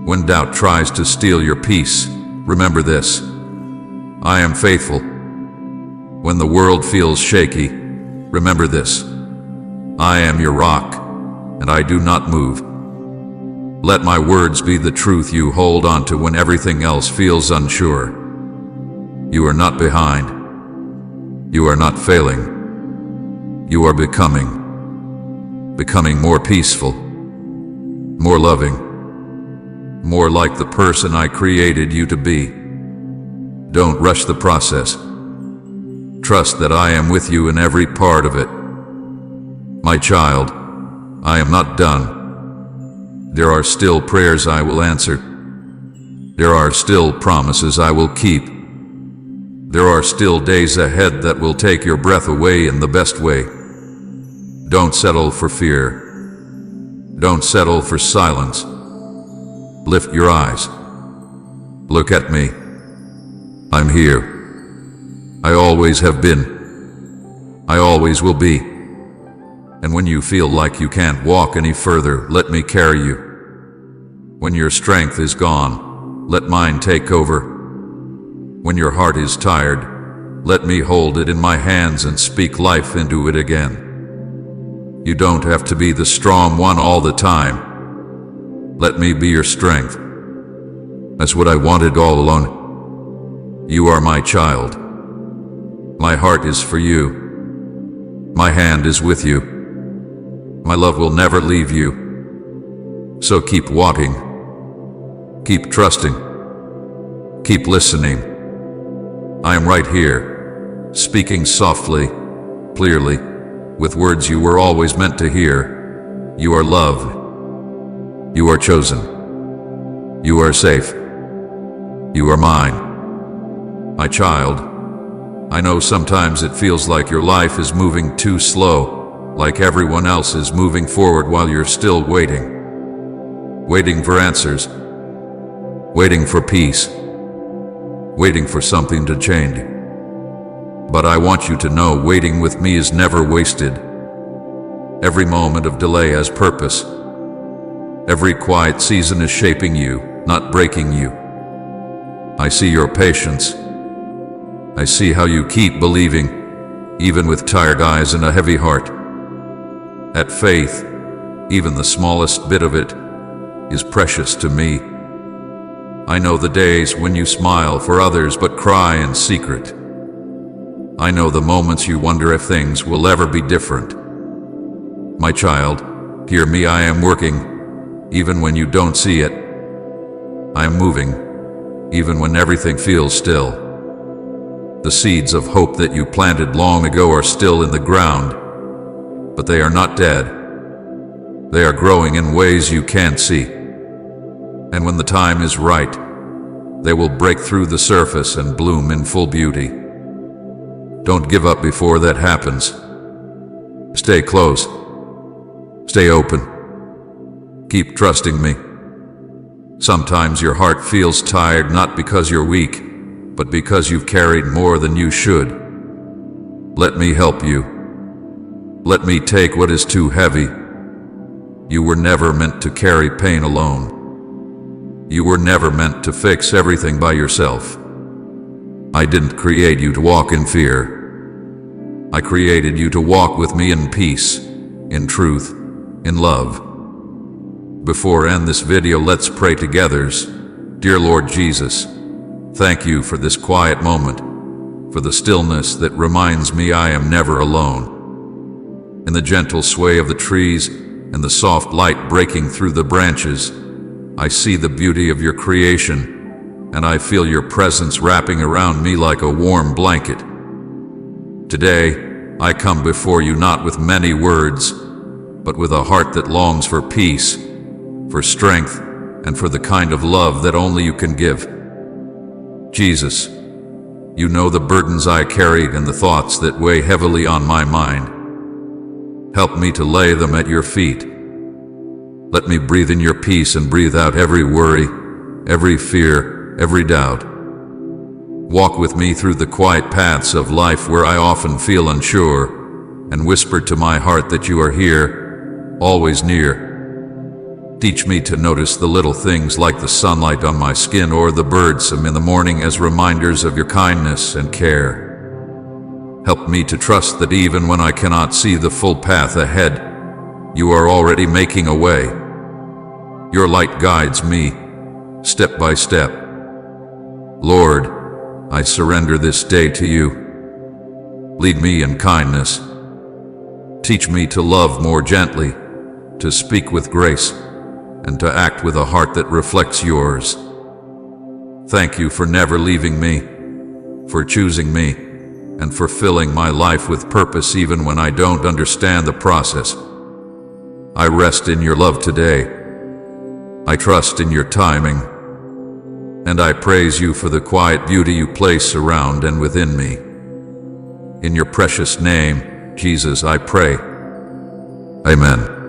When doubt tries to steal your peace, remember this: I am faithful. When the world feels shaky, remember this: I am your rock, and I do not move. Let my words be the truth you hold on to when everything else feels unsure. You are not behind. You are not failing. You are becoming more peaceful, more loving, more like the person I created you to be. Don't rush the process. Trust that I am with you in every part of it. My child, I am not done. There are still prayers I will answer. There are still promises I will keep. There are still days ahead that will take your breath away in the best way. Don't settle for fear. Don't settle for silence. Lift your eyes. Look at me. I'm here. I always have been. I always will be. And when you feel like you can't walk any further, let me carry you. When your strength is gone, let mine take over. When your heart is tired, let me hold it in my hands and speak life into it again. You don't have to be the strong one all the time. Let me be your strength. That's what I wanted all along. You are my child. My heart is for you. My hand is with you. My love will never leave you. So keep walking. Keep trusting. Keep listening. I am right here, speaking softly, clearly, with words you were always meant to hear. You are loved. You are chosen. You are safe. You are mine. My child, I know sometimes it feels like your life is moving too slow, like everyone else is moving forward while you're still waiting. Waiting for answers, waiting for peace, waiting for something to change. But I want you to know waiting with me is never wasted. Every moment of delay has purpose. Every quiet season is shaping you, not breaking you. I see your patience. I see how you keep believing, even with tired eyes and a heavy heart. That faith, even the smallest bit of it, is precious to me. I know the days when you smile for others but cry in secret. I know the moments you wonder if things will ever be different. My child, hear me, I am working, even when you don't see it. I am moving, even when everything feels still. The seeds of hope that you planted long ago are still in the ground, but they are not dead. They are growing in ways you can't see. And when the time is right, they will break through the surface and bloom in full beauty. Don't give up before that happens. Stay close. Stay open. Keep trusting me. Sometimes your heart feels tired not because you're weak, but because you've carried more than you should. Let me help you. Let me take what is too heavy. You were never meant to carry pain alone. You were never meant to fix everything by yourself. I didn't create you to walk in fear. I created you to walk with me in peace, in truth, in love. Before I end this video, let's pray together. Dear Lord Jesus, thank you for this quiet moment, for the stillness that reminds me I am never alone. In the gentle sway of the trees and the soft light breaking through the branches, I see the beauty of your creation, and I feel your presence wrapping around me like a warm blanket. Today, I come before you not with many words, but with a heart that longs for peace, for strength, and for the kind of love that only you can give. Jesus, you know the burdens I carried and the thoughts that weigh heavily on my mind. Help me to lay them at your feet. Let me breathe in your peace and breathe out every worry, every fear, every doubt. Walk with me through the quiet paths of life where I often feel unsure, and whisper to my heart that you are here, always near. Teach me to notice the little things like the sunlight on my skin or the birds in the morning as reminders of your kindness and care. Help me to trust that even when I cannot see the full path ahead, you are already making a way. Your light guides me, step by step. Lord, I surrender this day to you. Lead me in kindness. Teach me to love more gently, to speak with grace, and to act with a heart that reflects yours. Thank you for never leaving me, for choosing me, and for filling my life with purpose even when I don't understand the process. I rest in your love today. I trust in your timing, and I praise you for the quiet beauty you place around and within me. In your precious name, Jesus, I pray. Amen.